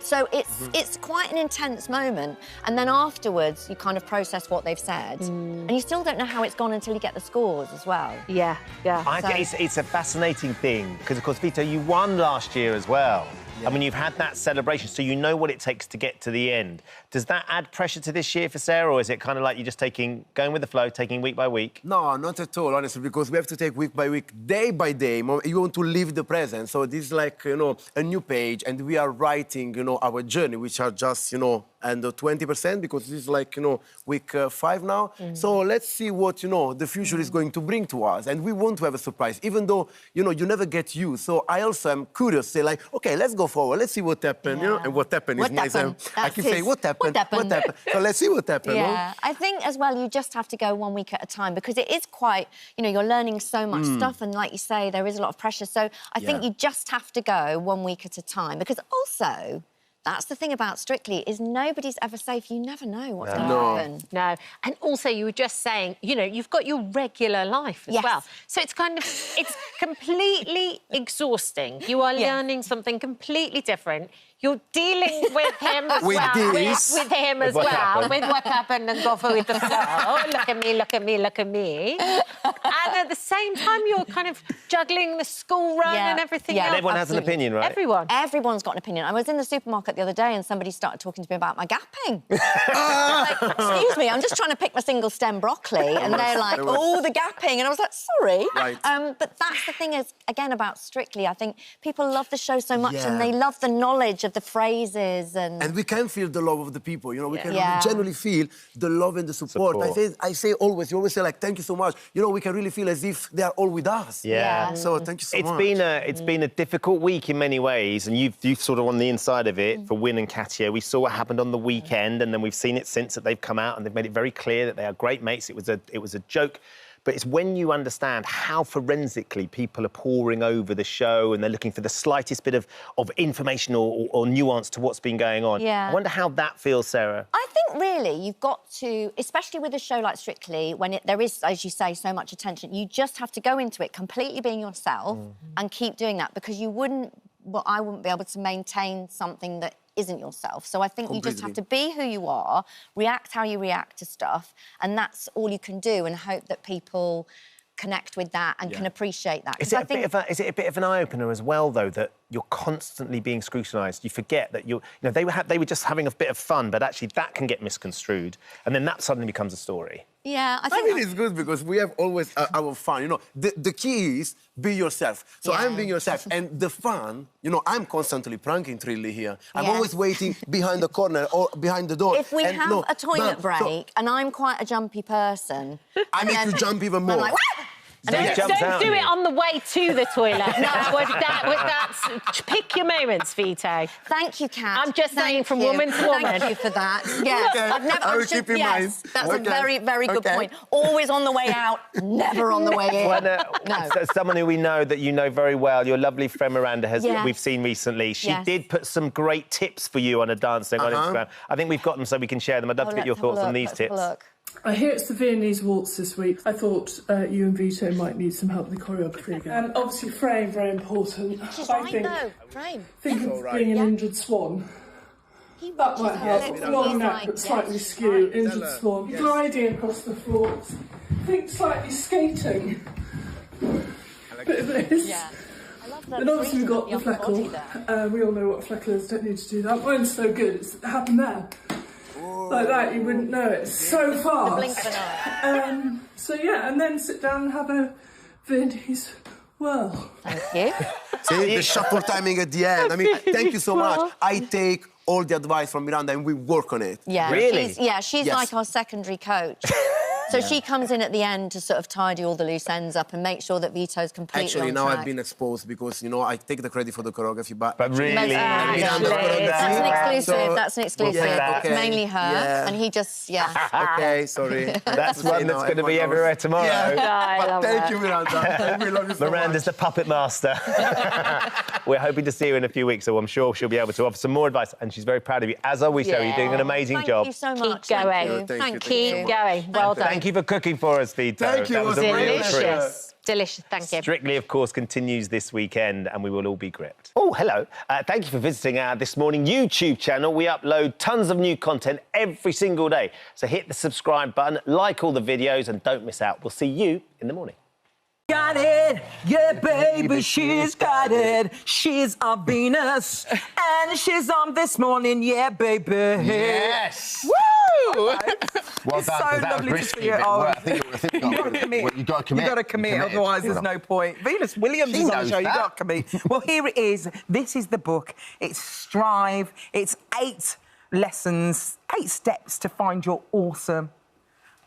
So it's quite an intense moment. And then afterwards, you kind of process what they've said. And you still don't know how it's gone until you get the scores as well. Yeah, yeah. I think it's a fascinating thing, because, of course, Vito, you won last year as well. I mean, you've had that celebration, so you know what it takes to get to the end. Does that add pressure to this year for Sarah, or is it kind of like you're just going with the flow, taking week by week? No, not at all, honestly, because we have to take week by week, day by day. You want to live the present. So this is like, you know, a new page, and we are writing, you know, our journey, which are just, you know, and 20%, because this is like, you know, week 5 now. So let's see what, you know, the future is going to bring to us. And we want to have a surprise, even though, you know, you never get used. So I also am curious, say like, OK, let's go forward, let's see what happened, you know, and what happened is nice. I keep saying, what happened? What happened? So let's see what happened. Yeah, I think as well, you just have to go 1 week at a time, because it is quite, you know, you're learning so much stuff, and like you say, there is a lot of pressure. So I think you just have to go 1 week at a time, because also... That's the thing about Strictly, is nobody's ever safe. You never know what's going to happen. No. And also, you were just saying, you know, you've got your regular life as well. So it's kind of, it's completely exhausting. You are learning something completely different. You're dealing with him as well. With him as well. With what happened and go for with the flow. Look at me, look at me, look at me. And at the same time, you're kind of juggling the school run and everything else. And everyone has an opinion, right? Everyone. Everyone's got an opinion. I was in the supermarket the other day and somebody started talking to me about my gapping. Like, excuse me, I'm just trying to pick my single stem broccoli. And they're like, oh, the gapping. And I was like, sorry. Right. But that's the thing is, again, about Strictly. I think people love the show so much and they love the knowledge of of the phrases and we can feel the love of the people, you know, we can Yeah. genuinely feel the love and the support. I say always, you always say, like, thank you so much. You know, we can really feel as if they are all with us. Yeah. So thank you so much. It's been a difficult week in many ways, and you've sort of on the inside of it for Win and Katia. We saw what happened on the weekend, and then we've seen it since that they've come out and they've made it very clear that they are great mates. It was a joke. But it's when you understand how forensically people are poring over the show and they're looking for the slightest bit of information or nuance to what's been going on. Yeah. I wonder how that feels, Sarah. I think really you've got to, especially with a show like Strictly, when there is, as you say, so much attention, you just have to go into it completely being yourself and keep doing that, because I wouldn't be able to maintain something that isn't yourself. So I think you just have to be who you are, react how you react to stuff, and that's all you can do, and hope that people connect with that and can appreciate that. Is it a bit of an eye-opener as well, though, that you're constantly being scrutinised? You forget that they were just having a bit of fun, but actually that can get misconstrued, and then that suddenly becomes a story. Yeah, I think it's good because we have always our fun. You know, the key is be yourself. So I'm being yourself, and the fun. You know, I'm constantly pranking Trilly here. I'm always waiting behind the corner or behind the door. If we have a toilet break, and I'm quite a jumpy person, I make you jump even more. I'm like, "Wah!" Don't do it on the way to the toilet. That's pick your moments, Vito. Thank you, Kat. I'm just saying from woman to woman. Thank you for that. Yes, I've never. I will keep in mind. That's a very, very good point. Always on the way out, never on the way in. No. Someone who we know that you know very well, your lovely friend Miranda, we've seen recently. She did put some great tips for you on a dancing on Instagram. I think we've got them so we can share them. I'd love to get your thoughts on these tips. I hear it's the Viennese waltz this week. I thought you and Vito might need some help with the choreography again. And obviously frame, very important. She's I right, think, though. Frame. Think of being an injured swan. That might help. Long neck, but slightly skew. Injured swan. Gliding across the floor. Think slightly skating. Bit of this. Yeah. And obviously we've got the fleckle. We all know what a fleckle is, don't need to do that. Mine's so good, it happened there. Like that, you wouldn't know it. It's so fast. The blink of an eye. So yeah, and then sit down and have a Viennese whirl. Thank you. See, the shuffle timing at the end. I mean, thank you so much. I take all the advice from Miranda and we work on it. Yeah, really? She's like our secondary coach. So she comes in at the end to sort of tidy all the loose ends up and make sure that Vito's completely Actually, on now track. I've been exposed because, you know, I take the credit for the choreography, but really? That's an exclusive. That's an exclusive. Yeah, It's mainly her, and he just, Okay, sorry. That's one that's going to be everywhere tomorrow. Yeah. Thank you, Miranda. We love you so Miranda's the puppet master. We're hoping to see her in a few weeks, so I'm sure she'll be able to offer some more advice, and she's very proud of you. As always, Sherry, you're doing an amazing job. Thank you so much. Keep going. Thank you. Going. Well done. Thank you for cooking for us, Vito. Thank you. That was a real treat. Delicious, thank you. Strictly, of course, continues this weekend and we will all be gripped. Oh, hello. Thank you for visiting our This Morning YouTube channel. We upload tons of new content every single day. So hit the subscribe button, like all the videos and don't miss out. We'll see you in the morning. Got it, yeah, baby, she's got it. She's on Venus, and she's on This Morning, yeah, baby. Yes. Woo! Well It's done, so 'cause that lovely was to see risky. you. Well, I think you got to commit. Well, you got to commit. You got to commit, otherwise there's no point. Venus Williams She is on the knows show. You that. got to commit. Well, here it is. This is the book. It's Strive. It's 8 lessons, 8 steps to find your awesome.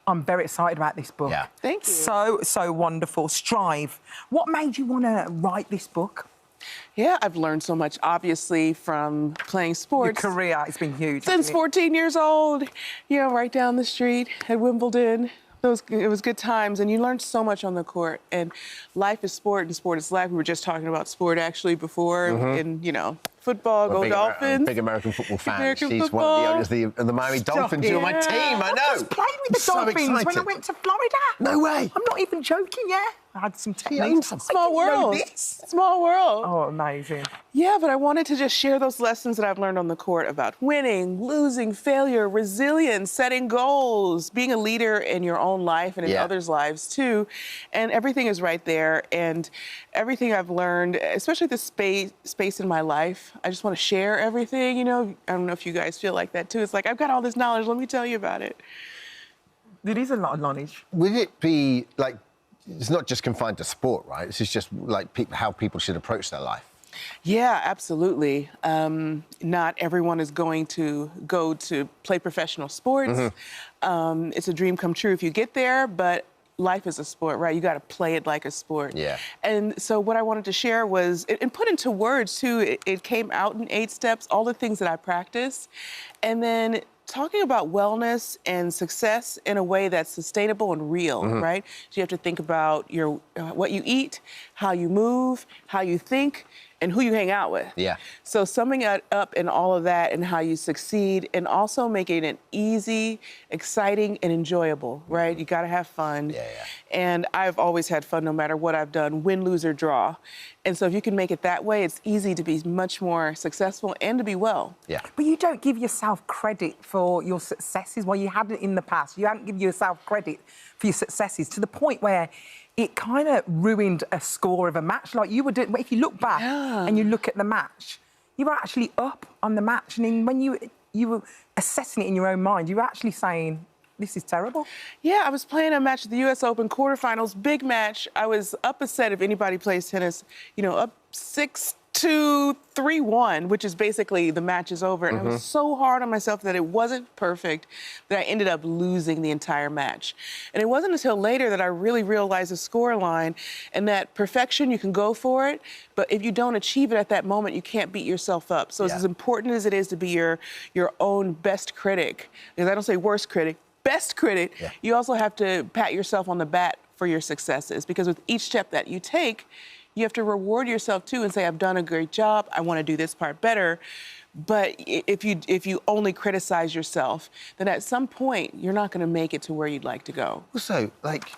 I'm very excited about this book. Yeah. Thank you. So wonderful. Strive. What made you want to write this book? Yeah, I've learned so much, obviously, from playing sports. Your career, it's been huge. Since 14 years old, you know, right down the street at Wimbledon. It was good times, and you learned so much on the court. And life is sport, and sport is life. We were just talking about sport, actually, before, and, you know, football, go Dolphins. Big American football fan. American She's football. one of the owners of the Miami Dolphins. You're my team, I know. I just played with the So Dolphins when I excited. went to Florida. No way. I'm not even joking, yeah. I had some techniques. Small world. Small world. Oh, amazing. Yeah, but I wanted to just share those lessons that I've learned on the court about winning, losing, failure, resilience, setting goals, being a leader in your own life and in others' lives too. And everything is right there. And everything I've learned, especially the space in my life, I just want to share everything, you know. I don't know if you guys feel like that too. It's like, I've got all this knowledge, let me tell you about it. There is a lot of knowledge. Would it be like, it's not just confined to sport, right? This is just like how people should approach their life. Yeah, absolutely. Not everyone is going to go to play professional sports. It's a dream come true if you get there, but life is a sport, right? You got to play it like a sport. Yeah. And so what I wanted to share was, and put into words too, it came out in 8 steps, all the things that I practice. And then talking about wellness and success in a way that's sustainable and real, right? So you have to think about your what you eat, how you move, how you think, and who you hang out with. Yeah. So summing it up in all of that and how you succeed, and also making it easy, exciting, and enjoyable, right? You gotta have fun. Yeah. And I've always had fun no matter what I've done, win, lose, or draw. And so if you can make it that way, it's easy to be much more successful and to be well. Yeah. But you don't give yourself credit for your successes. Well, you hadn't in the past. You hadn't given yourself credit for your successes to the point where it kind of ruined a score of a match. Like you were doing, if you look back and you look at the match, you were actually up on the match. And then when you were assessing it in your own mind, you were actually saying, this is terrible. Yeah, I was playing a match at the US Open quarterfinals, big match. I was up a set if anybody plays tennis, you know, up 6-2, 3-1, which is basically the match is over. And I was so hard on myself that it wasn't perfect that I ended up losing the entire match. And it wasn't until later that I really realized the score line and that perfection, you can go for it, but if you don't achieve it at that moment, you can't beat yourself up. So it's as important as it is to be your own best critic, because I don't say worst critic, best critic, you also have to pat yourself on the back for your successes, because with each step that you take, you have to reward yourself too and say, I've done a great job, I want to do this part better. But if you only criticize yourself, then at some point you're not going to make it to where you'd like to go. Also, like,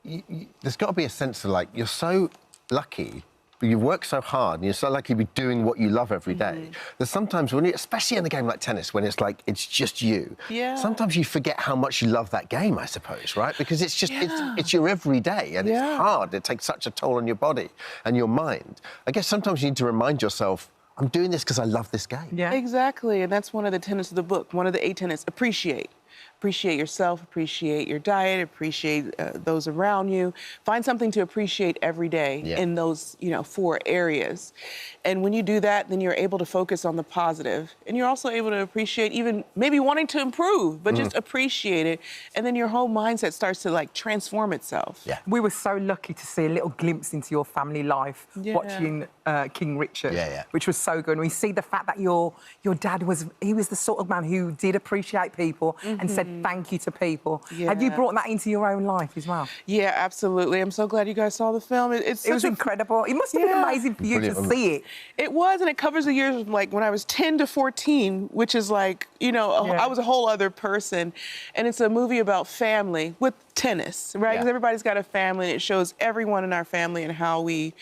there's got to be a sense of, like, you're so lucky, but you work so hard and you're so lucky to be doing what you love every day. There's sometimes when you, especially in a game like tennis, when it's like, it's just you. Yeah. Sometimes you forget how much you love that game, I suppose, right? Because it's just, it's your everyday and it's hard. It takes such a toll on your body and your mind. I guess sometimes you need to remind yourself, I'm doing this because I love this game. Yeah, exactly. And that's one of the tenets of the book, one of the 8 tenets, appreciate. Appreciate yourself, appreciate your diet, appreciate those around you. Find something to appreciate every day in those, 4 areas. And when you do that, then you're able to focus on the positive. And you're also able to appreciate even maybe wanting to improve, but just appreciate it. And then your whole mindset starts to, like, transform itself. Yeah. We were so lucky to see a little glimpse into your family life watching King Richard, which was so good. And we see the fact that your dad was the sort of man who did appreciate people and said thank you to people. Have you brought that into your own life as well? Yeah, absolutely. I'm so glad you guys saw the film. It was incredible. It must have been amazing for you to see it. It was, and it covers the years of, like, when I was 10 to 14, which is like, I was a whole other person. And it's a movie about family with tennis, right? Because everybody's got a family, and it shows everyone in our family and how we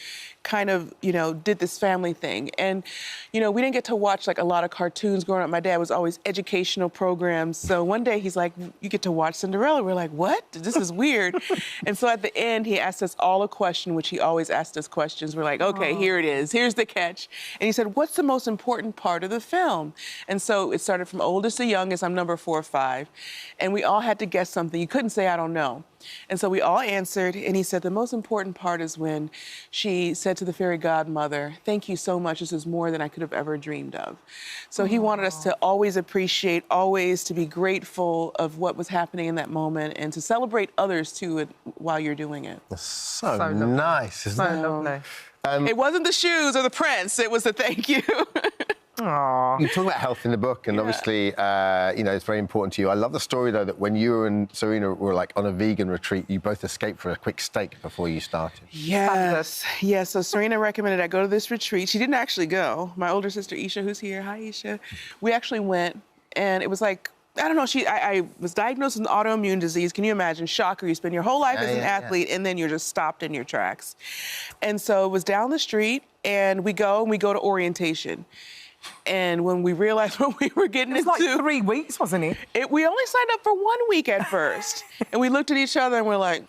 kind of, did this family thing. And, we didn't get to watch, like, a lot of cartoons growing up. My dad was always educational programs. So one day he's like, you get to watch Cinderella. We're like, what? This is weird. And so at the end, he asked us all a question, which he always asked us questions. We're like, okay, here it is. Here's the catch. And he said, what's the most important part of the film? And so it started from oldest to youngest. I'm number 4 or 5. And we all had to guess something. You couldn't say, I don't know. And so we all answered, and he said, the most important part is when she said to the fairy godmother, thank you so much, this is more than I could have ever dreamed of. So he wanted us to always appreciate, always to be grateful of what was happening in that moment, and to celebrate others too while you're doing it. That's so nice, isn't it? Lovely. It wasn't the shoes or the prince, it was the thank you. Aww. You talk about health in the book, and obviously, it's very important to you. I love the story, though, that when you and Serena were, like, on a vegan retreat, you both escaped for a quick steak before you started. Yes. Yes, so Serena recommended I go to this retreat. She didn't actually go. My older sister, Isha, who's here. Hi, Isha. We actually went, and it was like, I don't know, I was diagnosed with an autoimmune disease. Can you imagine? Shocker. You spend your whole life as an athlete, and then you're just stopped in your tracks. And so it was down the street, and we go to orientation. And when we realized what we were getting into... It was like 3 weeks, wasn't it? We only signed up for 1 week at first. And we looked at each other and we're like,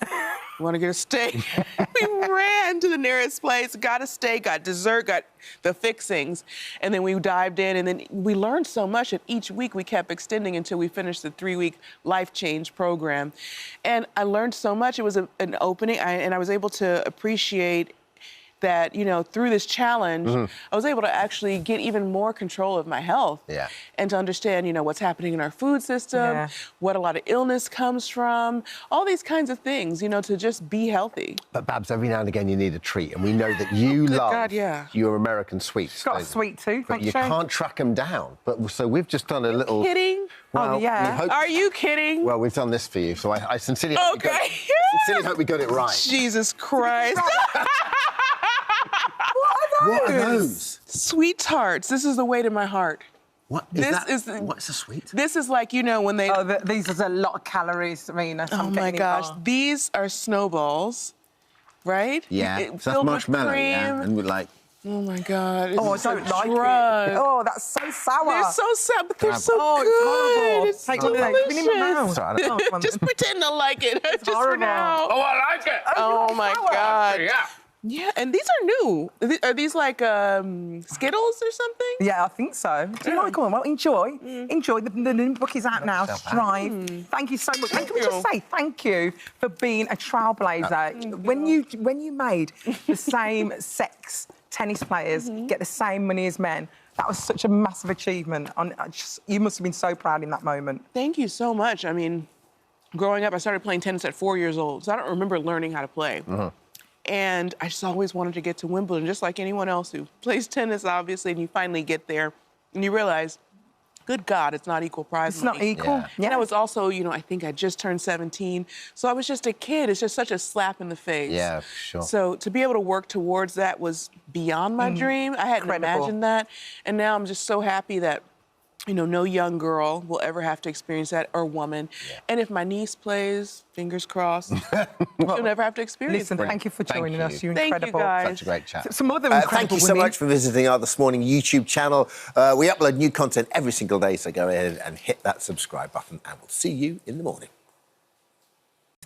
want to get a steak? We ran to the nearest place, got a steak, got dessert, got the fixings. And then we dived in, and then we learned so much that each week we kept extending until we finished the 3-week life change program. And I learned so much. It was an opening, and I was able to appreciate that, you know, through this challenge, I was able to actually get even more control of my health. Yeah. And to understand, you know, what's happening in our food system, what a lot of illness comes from, all these kinds of things, you know, to just be healthy. But Babs, every now and again you need a treat, and we know that you love your American sweets. Got a sweet tooth, but you can't track them down. But so we've just done a little. Kidding? Well, Are you kidding? Well, we've done this for you, so I sincerely hope sincerely hope we got it right. Jesus Christ. What are those? Sweet tarts. This is the way to my heart. What what's a sweet? This is like, you know, when they... Oh, these are a lot of calories, Serena. Oh, my gosh. These are snowballs, right? Yeah, so that's filled with marshmallow, cream. yeah, and we're like... Oh, my God. Oh, I don't like it. Oh, that's so sour. They're so sour, but they're so good. It's Take delicious. Just pretend to like it. Just for now. Oh, I like it. Oh, my God. Yeah. Yeah, and these are new. Are these like Skittles or something? Yeah, I think so. Do you like them? Well, enjoy. Enjoy. The new book is out now. Strive. Thank you so much. And can we just say thank you for being a trailblazer? When you made the same sex tennis players get the same money as men, that was such a massive achievement. You must have been so proud in that moment. Thank you so much. I mean, growing up, I started playing tennis at 4 years old, so I don't remember learning how to play. And I just always wanted to get to Wimbledon, just like anyone else who plays tennis, obviously, and you finally get there, and you realize, good God, it's not equal prize It's money. not equal. And I was also, you know, I think I just turned 17, so I was just a kid. It's just such a slap in the face. Yeah, sure. So to be able to work towards that was beyond my dream. I hadn't imagined that, and now I'm just so happy that, you know, no young girl will ever have to experience that, or woman. And if my niece plays, fingers crossed, she'll never have to experience Listen, that. thank you for joining us. You're Thank incredible. you, guys. Such a great chat. Some other incredible Thank you so women. much for visiting our This Morning YouTube channel. We upload new content every single day, so go ahead and hit that subscribe button, and we'll see you in the morning.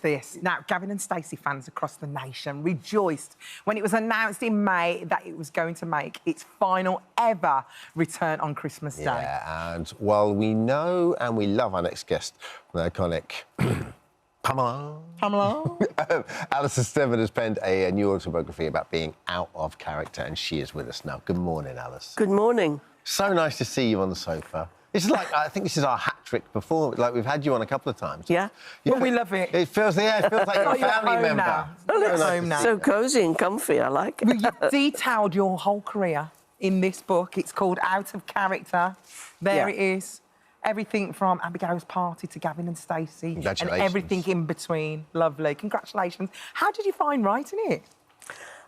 This. Now, Gavin and Stacey fans across the nation rejoiced when it was announced in May that it was going to make its final ever return on Christmas Day. Yeah, and while we know and we love our next guest, the iconic Pamela. Alison Hammond has penned a new autobiography about being out of character, and she is with us now. Good morning, Alice. Good morning. So nice to see you on the sofa. It's like, I think this is our hat-trick performance. Like, we've had you on a couple of times. Yeah. Well, we love it. It feels like you're a family member. Now. Oh, look, so cosy and comfy, I like it. You've detailed your whole career in this book. It's called Out of Character. There it is. Everything from Abigail's party to Gavin and Stacey. And everything in between. Lovely. Congratulations. How did you find writing it?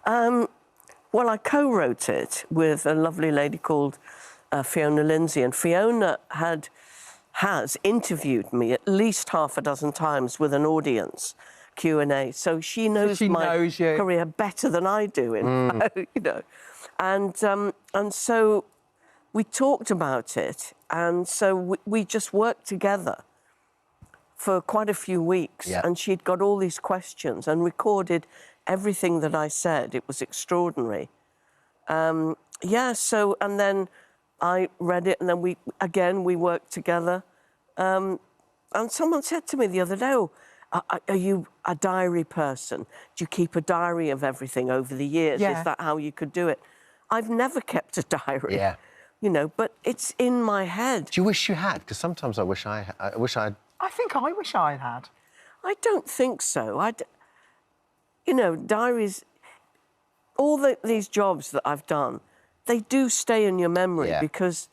Well, I co-wrote it with a lovely lady called Fiona Lindsay, and Fiona has interviewed me at least half a dozen times with an audience Q&A, so she knows my career better than I do, in fact, you know. And so we talked about it, and so we just worked together for quite a few weeks, and she'd got all these questions and recorded everything that I said. It was extraordinary. And then I read it, and then we worked together. And someone said to me the other day, "Oh, are you a diary person? Do you keep a diary of everything over the years? Yeah. Is that how you could do it?" I've never kept a diary. Yeah. You know, but it's in my head. Do you wish you had? Because sometimes I wish I had. I think I wish I had. I don't think so. You know, diaries, all these jobs that I've done, they do stay in your memory because,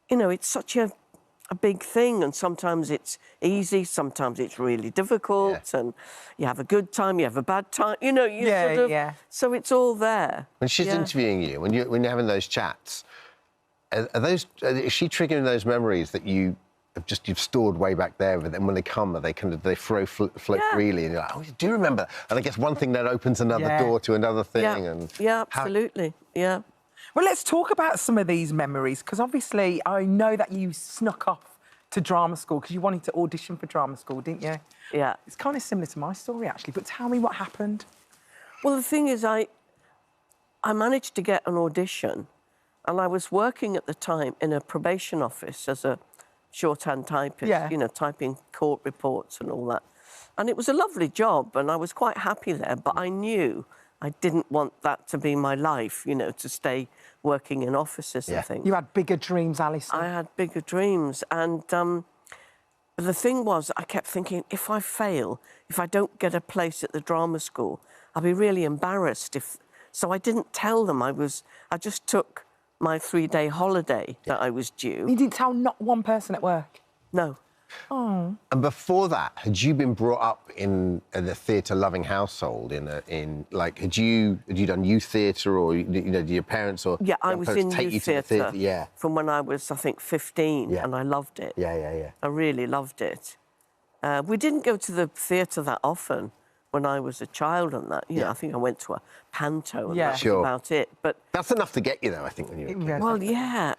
you know, it's such a big thing, and sometimes it's easy, sometimes it's really difficult, and you have a good time, you have a bad time, you know, so it's all there. When she's interviewing you, when you're having those chats, is she triggering those memories that you've stored way back there, but then when they come, they float freely, and you're like, oh, do you remember? And I guess one thing that opens another door to another thing. Yeah, absolutely, yeah. Well, let's talk about some of these memories, because obviously I know that you snuck off to drama school because you wanted to audition for drama school, didn't you? Yeah. It's kind of similar to my story, actually, but tell me what happened. Well, the thing is, I managed to get an audition, and I was working at the time in a probation office as a shorthand typist, you know, typing court reports and all that. And it was a lovely job, and I was quite happy there, but I knew I didn't want that to be my life, you know, to stay working in offices and things. You had bigger dreams, Alison. I had bigger dreams. And the thing was, I kept thinking, if I fail, if I don't get a place at the drama school, I'll be really embarrassed. So I didn't tell them I just took my 3-day holiday that I was due. You didn't tell not one person at work? No. Oh. And before that, had you been brought up in the theatre-loving household? Had you done youth theatre, or did your parents or yeah, I was in take youth you to the theatre theatre? from when I was, I think, 15, and I loved it. Yeah. I really loved it. We didn't go to the theatre that often when I was a child, and that. You know, I think I went to a panto, and that's about it. But that's enough to get you, though. I think when you were a kid. Well, yeah.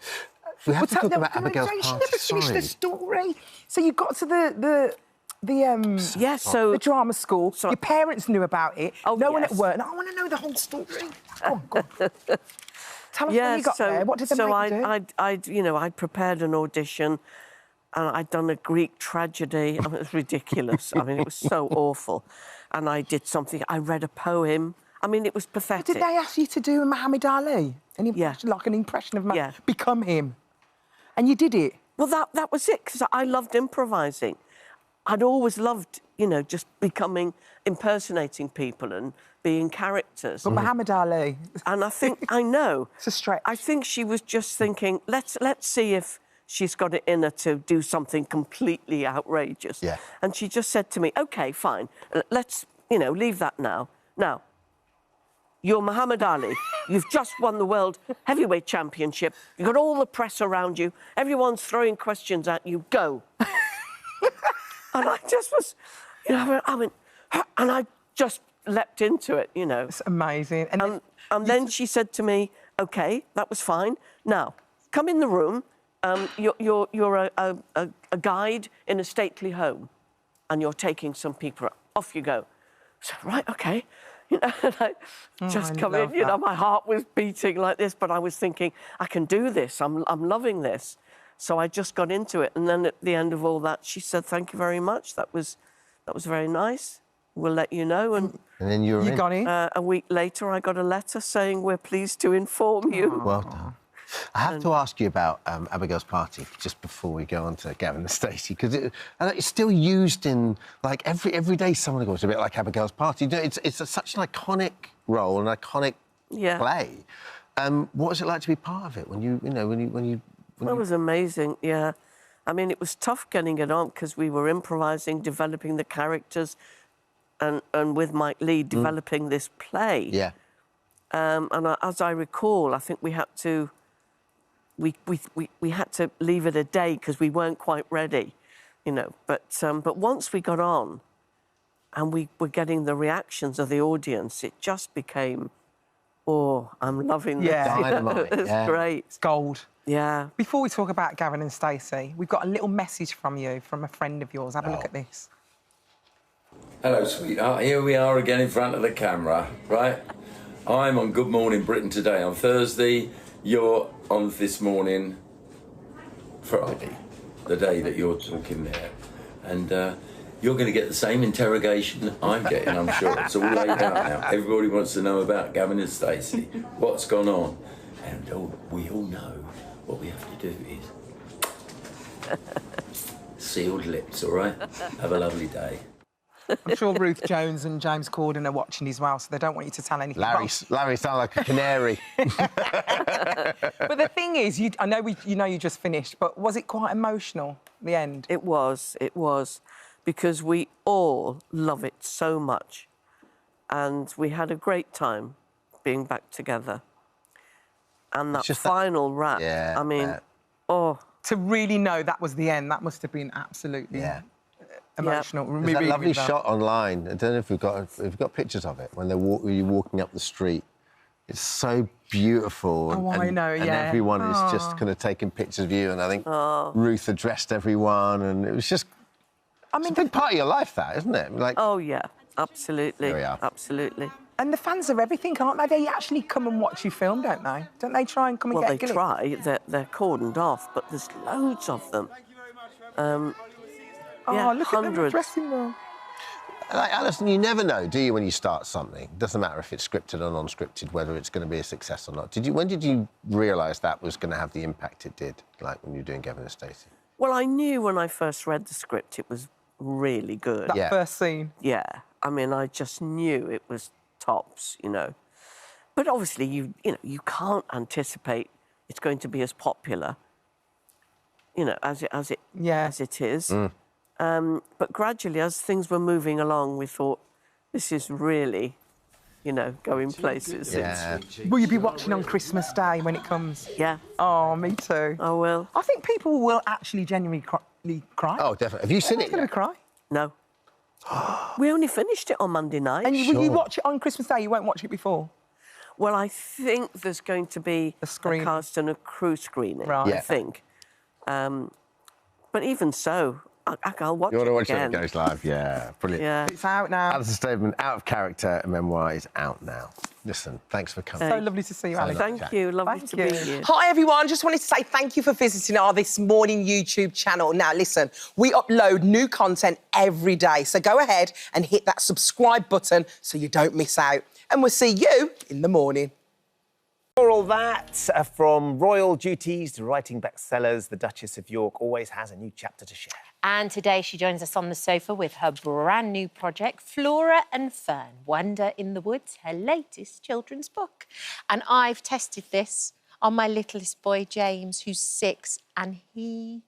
We have to talk about Abigail's She party. never finished the story. So you got to the drama school. Your parents knew about it. No one at work. No, I want to know the whole story. Oh, God. Tell us when you got there. What did they make you do? I'd prepared an audition, and I'd done a Greek tragedy. I mean, it was ridiculous. I mean, it was so awful. And I did something. I read a poem. I mean, it was pathetic. Did they ask you to do Muhammad Ali? Like an impression of become him? And you did it? Well, that was it, because I loved improvising. I'd always loved, just impersonating people and being characters. But Muhammad Ali... And I think, I know. It's a stretch. I think she was just thinking, let's see if she's got it in her to do something completely outrageous. Yeah. And she just said to me, OK, fine, let's, leave that now. Now, you're Muhammad Ali. You've just won the World Heavyweight Championship. You've got all the press around you. Everyone's throwing questions at you. Go. And I just was, I went, and I just leapt into it, It's amazing. And then she said to me, OK, that was fine. Now, come in the room. You're a guide in a stately home, and you're taking some people. Off you go. So, right, OK. And I just come in, my heart was beating like this, but I was thinking, I can do this, I'm loving this. So I just got into it, and then at the end of all that, she said, thank you very much, that was very nice, we'll let you know. And then you got in? A week later, I got a letter saying, we're pleased to inform you. Well done. I have to ask you about Abigail's party just before we go on to Gavin and Stacey, because it's still used in, like, every day someone goes a bit like Abigail's party. It's such an iconic role, an iconic play. What was it like to be part of it when you It was amazing, yeah. I mean, it was tough getting it on because we were improvising, developing the characters, and with Mike Lee developing this play. Yeah. And as I recall, I think we had to... We had to leave it a day because we weren't quite ready, But once we got on and we were getting the reactions of the audience, it just became, I'm loving this. Yeah. Dynamite. It's great. It's gold. Yeah. Before we talk about Gavin and Stacey, we've got a little message from you, from a friend of yours. Have a look at this. Hello, sweetheart. Here we are again in front of the camera, right? I'm on Good Morning Britain today on Thursday. You're on this morning, Friday, the day that you're talking there. And you're going to get the same interrogation I'm getting, I'm sure. It's all laid out now. Everybody wants to know about Gavin and Stacey, what's gone on. And we all know what we have to do is sealed lips, all right? Have a lovely day. I'm sure Ruth Jones and James Corden are watching as well, so they don't want you to tell anything. Larry sounded like a canary. But the thing is, I know you just finished, but was it quite emotional, the end? It was, because we all love it so much. And we had a great time being back together. And that final wrap, I mean, To really know that was the end, that must have been absolutely... emotional. There's that lovely shot online. I don't know if we've got pictures of it when you're walking up the street. It's so beautiful. I know, and everyone is just kind of taking pictures of you. And I think Ruth addressed everyone, and it was just. It's a big part of your life, that, isn't it? Like. Oh yeah, absolutely. There we are. Absolutely. And the fans are everything, aren't they? They actually come and watch you film, don't they? Don't they try and come and get Well, they try. They're cordoned off, but there's loads of them. Look hundreds. at them dressing well. Like, Alison, you never know, do you, when you start something? Doesn't matter if it's scripted or non-scripted, whether it's going to be a success or not. When did you realise that was going to have the impact it did, like when you were doing Gavin and Stacey? Well, I knew when I first read the script it was really good. That first scene. Yeah. I mean, I just knew it was tops, you know. But obviously, you can't anticipate it's going to be as popular, you know, as it is. But gradually, as things were moving along, we thought, this is really, you know, going places. Yeah. Will you be watching on Christmas Day when it comes? Yeah. Oh, me too. I will. I think people will actually genuinely cry. Oh, definitely. Have you seen it? Going to cry? No. We only finished it on Monday night. And will you watch it on Christmas Day? You won't watch it before? Well, I think there's going to be a cast and a crew screening, I think. But even so, I'll watch it again. You want to watch it when it goes live? Yeah, brilliant. Yeah. It's out now. Alison Hammond, Out of Character memoir is out now. Listen, thanks for coming. So lovely to see you, Alex. Thank you. Lovely to be here. Hi, everyone. Just wanted to say thank you for visiting our This Morning YouTube channel. Now, listen, we upload new content every day, so go ahead and hit that subscribe button so you don't miss out. And we'll see you in the morning. For all that, from royal duties to writing bestsellers, the Duchess of York always has a new chapter to share. And today she joins us on the sofa with her brand new project, Flora and Fern, Wonder in the Woods, her latest children's book. And I've tested this on my littlest boy, James, who's 6, and he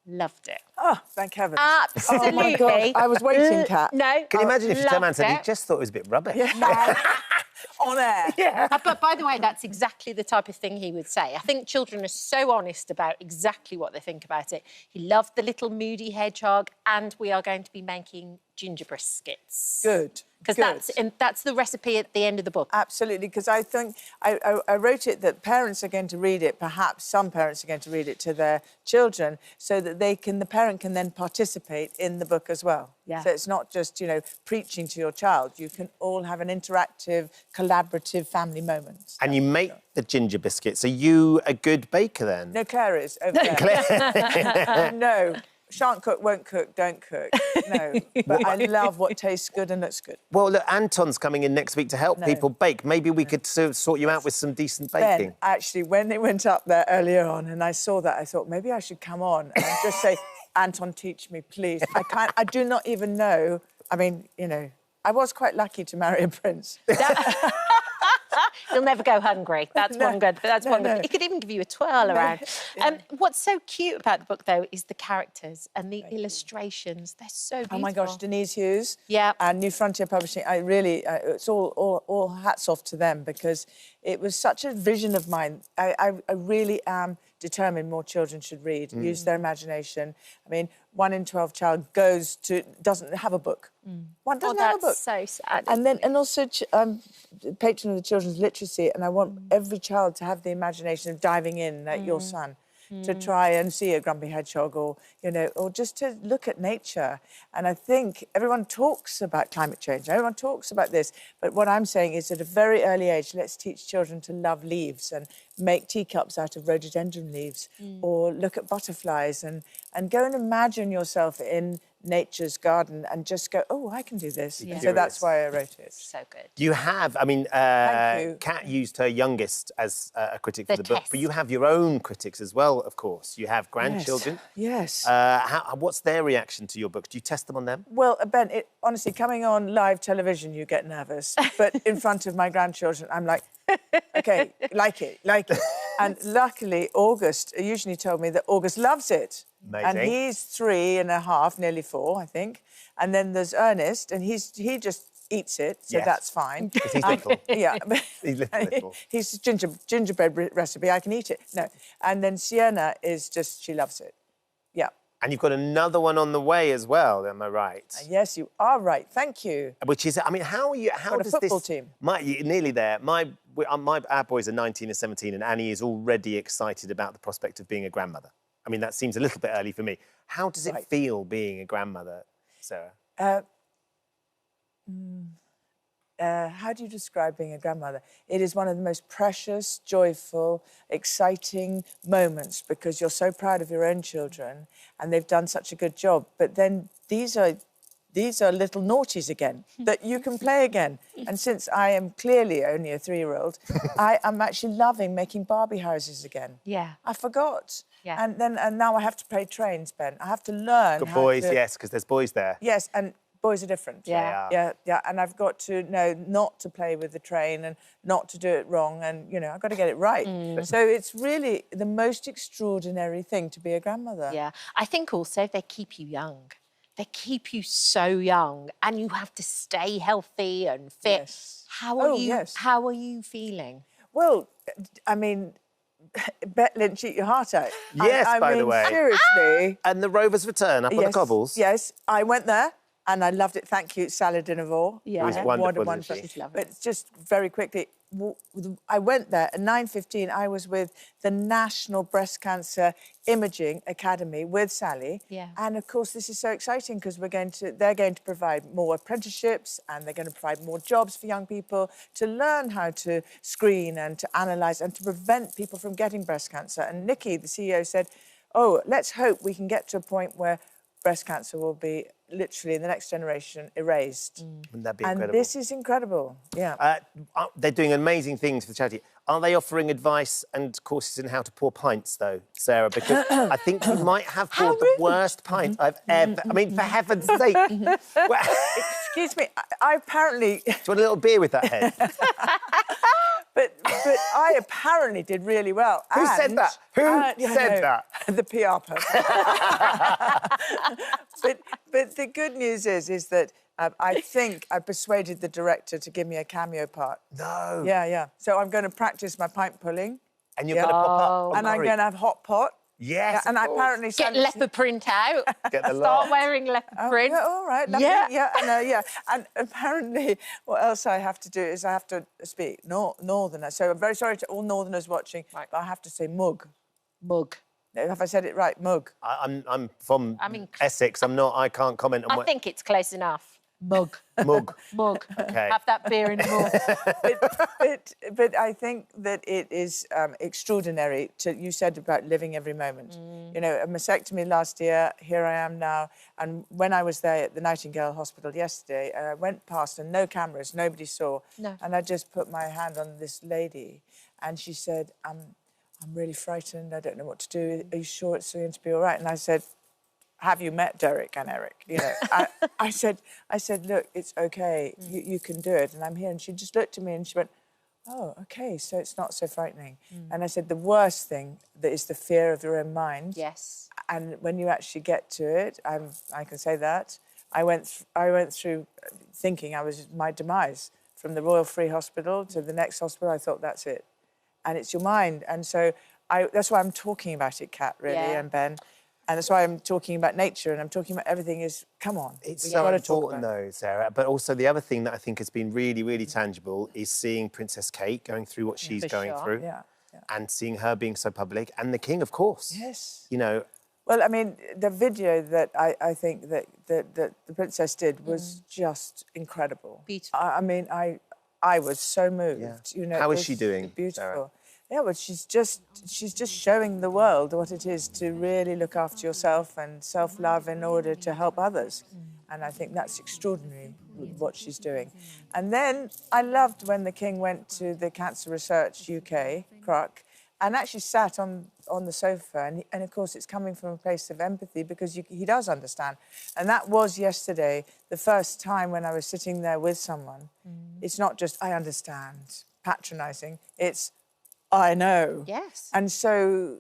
loved it. Oh, thank heaven. Absolutely. Oh, my God. I was waiting, Kat. No. Can you imagine if you turned around and said he loved it. just thought it was a bit rubbish? Yeah. On air. Yeah. But by the way, that's exactly the type of thing he would say. I think children are so honest about exactly what they think about it. He loved the little moody hedgehog, and we are going to be making ginger biscuits. Good. Because that's the recipe at the end of the book. Absolutely, because I think I wrote it that parents are going to read it, perhaps some parents are going to read it to their children, so that the parent can then participate in the book as well. Yeah. So it's not just, you know, preaching to your child. You can all have an interactive, collaborative family moment. And you make the ginger biscuits. Are you a good baker then? No, Claire is over there. No. Shan't cook, won't cook, don't cook. No. But I love what tastes good and looks good. Well, look, Anton's coming in next week to help people bake. Maybe we could sort you out with some decent baking. Ben, actually, when they went up there earlier on and I saw that, I thought maybe I should come on and just say, Anton, teach me, please. I do not even know. I mean, you know, I was quite lucky to marry a prince. You'll never go hungry. That's one good. That's one good. He could even give you a twirl around. What's so cute about the book, though, is the characters and the illustrations. They're so beautiful. Oh my gosh, Denise Hughes. Yeah. And New Frontier Publishing. I really, it's all hats off to them because it was such a vision of mine. I really am determined more children should read, use their imagination. I mean, 1 in 12 child doesn't have a book. One doesn't have a book. So sad. And also patron of the children's literacy, and I want every child to have the imagination of diving in, like your son, to try and see a grumpy hedgehog, or you know, or just to look at nature. And I think everyone talks about climate change. Everyone talks about this, but what I'm saying is, at a very early age, let's teach children to love leaves and make teacups out of rhododendron leaves, or look at butterflies and go and imagine yourself in nature's garden and just go, oh, I can do this. Yeah. So that's why I wrote it. So good. You have, I mean, Thank you. Kat used her youngest as a critic for the book, but you have your own critics as well, of course. You have grandchildren. Yes. What's their reaction to your book? Do you test them on them? Well, Ben, honestly, coming on live television, you get nervous. But in front of my grandchildren, I'm like, OK, like it. And luckily, August usually told me that August loves it. Amazing. And he's 3.5, nearly 4, I think. And then there's Ernest, and he just eats it, so that's fine. Because he's little. Yeah. He's little. He's gingerbread recipe, I can eat it. No. And then Sienna is just, she loves it. Yeah. And you've got another one on the way as well, am I right? Yes, you are right. Thank you. Which is, I mean, how got does a football this... team. You're nearly there. Our boys are 19 and 17, and Annie is already excited about the prospect of being a grandmother. I mean, that seems a little bit early for me. How does it feel being a grandmother, Sarah? How do you describe being a grandmother? It is one of the most precious, joyful, exciting moments because you're so proud of your own children and they've done such a good job. But then these are these are little naughties again that you can play again. And since I am clearly only a 3-year-old, I am actually loving making Barbie houses again. Yeah. I forgot. Yeah. And now I have to play trains, Ben. I have to learn Good how boys, to... yes, because there's boys there. Yes, and boys are different. Yeah. Yeah. And I've got to know not to play with the train and not to do it wrong, and, you know, I've got to get it right. So it's really the most extraordinary thing to be a grandmother. Yeah. I think also they keep you young. They keep you so young, and you have to stay healthy and fit. Yes. How are you feeling? Well, I mean, Bet Lynch, eat your heart out. Yes, I the mean, way. seriously. And the Rovers return up on the cobbles. Yes, I went there and I loved it. Thank you, Salad Dinavore. Yeah. It was wonderful, isn't she? She's lovely. But just very quickly, I went there at 9:15. I was with the National Breast Cancer Imaging Academy with Sally. Yeah. And of course, this is so exciting because they're going to provide more apprenticeships and they're going to provide more jobs for young people to learn how to screen and to analyse and to prevent people from getting breast cancer. And Nikki, the CEO, said, oh, let's hope we can get to a point where breast cancer will be literally in the next generation erased. Wouldn't that be And incredible? this is incredible, yeah. They're doing amazing things for the charity. Are they offering advice and courses in how to pour pints, though, Sarah? Because I think you might have poured the worst pint I've ever... I mean, for heaven's sake. Excuse me, I apparently... Do you want a little beer with that head? But I apparently did really well. Who said that? Who said that? The PR person. but the good news is that I think I persuaded the director to give me a cameo part. No. Yeah. So I'm going to practice my pint pulling. And you're going to pop up. And I'm going to have hot pot. Yes. And I apparently get leopard print out. Get the Start wearing leopard print. Yeah, all right. Yeah. And apparently, what else I have to do is I have to speak Northerner. So I'm very sorry to all Northerners watching, but I have to say mug. Mug. Have I said it right? Mug. I'm from Essex. I can't comment on I think it's close enough. Mug. Mug. Mug. Okay. Have that beer in the mug. But I think that it is extraordinary. You said about living every moment. You know, a mastectomy last year, here I am now. And when I was there at the Nightingale Hospital yesterday, I went past and no cameras, nobody saw. No. And I just put my hand on this lady and she said, I'm really frightened. I don't know what to do. Are you sure it's going to be all right? And I said, have you met Derek and Eric? You know, I said, look, it's okay. You can do it. And I'm here. And she just looked at me and she went, oh, okay, so it's not so frightening. And I said, the worst thing that is the fear of your own mind. Yes. And when you actually get to it, I can say that. I went through thinking I was my demise. From the Royal Free Hospital to the next hospital, I thought, that's it. And it's your mind. And so that's why I'm talking about it, Kat, really, and Ben. And that's why I'm talking about nature and I'm talking about everything is, come on. It's so important, though, Sarah. But also the other thing that I think has been really, really tangible is seeing Princess Kate going through what she's going through. Yeah. And seeing her being so public. And the King, of course. Yes. You know... Well, I mean, the video that I think that the Princess did was just incredible. Beautiful. I mean, I was so moved. Yeah. You know, How is she doing, Beautiful. Sarah? Yeah, well, she's just showing the world what it is to really look after yourself and self-love in order to help others. And I think that's extraordinary, what she's doing. And then I loved when the King went to the Cancer Research UK, CRUC, and actually sat on the sofa. And of course, it's coming from a place of empathy because he does understand. And that was yesterday, the first time when I was sitting there with someone. It's not just, I understand, patronising. It's, I know. Yes. And so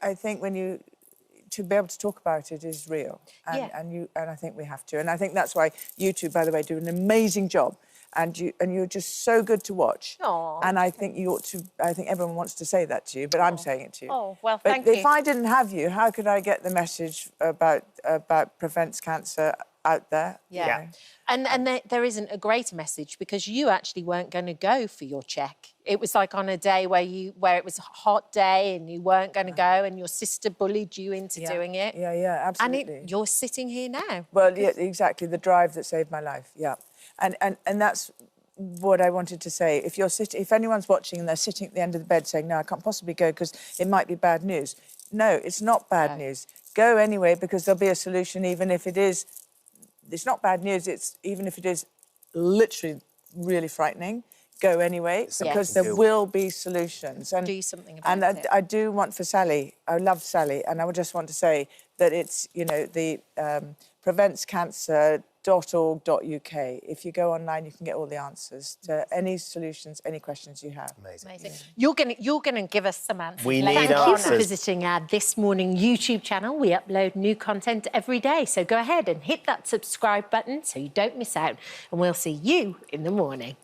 I think to be able to talk about it is real. And I think we have to. And I think that's why you two, by the way, do an amazing job. And you're just so good to watch. Aww. And I think you ought to, I think everyone wants to say that to you, but I'm saying it to you. Oh, well, but thank you. If I didn't have you, how could I get the message about prevents cancer out there? Yeah. And there isn't a greater message because you actually weren't going to go for your check. It was like on a day where it was a hot day and you weren't going to go and your sister bullied you into doing it. Yeah, absolutely. And you're sitting here now. Well, yeah, exactly. The drive that saved my life, yeah. And that's what I wanted to say. If anyone's watching and they're sitting at the end of the bed saying, no, I can't possibly go because it might be bad news. No, it's not bad news. Go anyway because there'll be a solution even if it is it's not bad news. It's even if it is literally really frightening, go anyway, because there will be solutions. And do something about it. And I do want for Sally, I love Sally, and I would just want to say that it's, you know, the preventscancer.org.uk. If you go online, you can get all the answers to any solutions, any questions you have. Amazing. You're gonna give us some answers. We Thank need you answers. for visiting our This Morning YouTube channel. We upload new content every day, so go ahead and hit that subscribe button so you don't miss out. And we'll see you in the morning.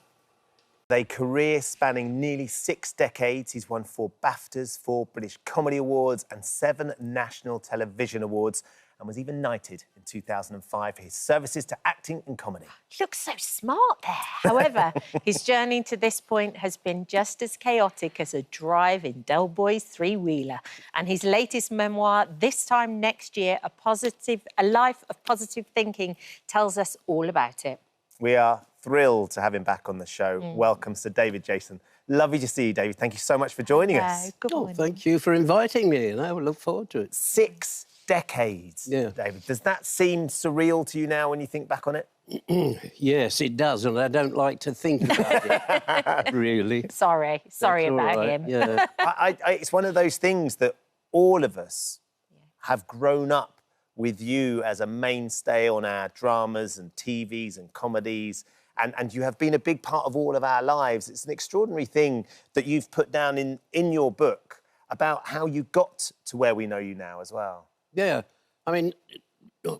A career spanning nearly 6 decades, he's won 4 BAFTAs, 4 British Comedy Awards and 7 National Television Awards, and was even knighted in 2005 for his services to acting and comedy. He looks so smart there. However, his journey to this point has been just as chaotic as a drive in Del Boy's three-wheeler. And his latest memoir, This Time Next Year, A Life of Positive Thinking, tells us all about it. We are thrilled to have him back on the show. Welcome, Sir David Jason. Lovely to see you, David. Thank you so much for joining us. Good morning. Thank you for inviting me, and I will look forward to it. 6 decades, David. Does that seem surreal to you now when you think back on it? Yes, it does, and I don't like to think about it, really. Sorry about him. Yeah. It's one of those things that all of us have grown up with you as a mainstay on our dramas and TVs and comedies, and you have been a big part of all of our lives. It's an extraordinary thing that you've put down in your book about how you got to where we know you now as well. Yeah, I mean,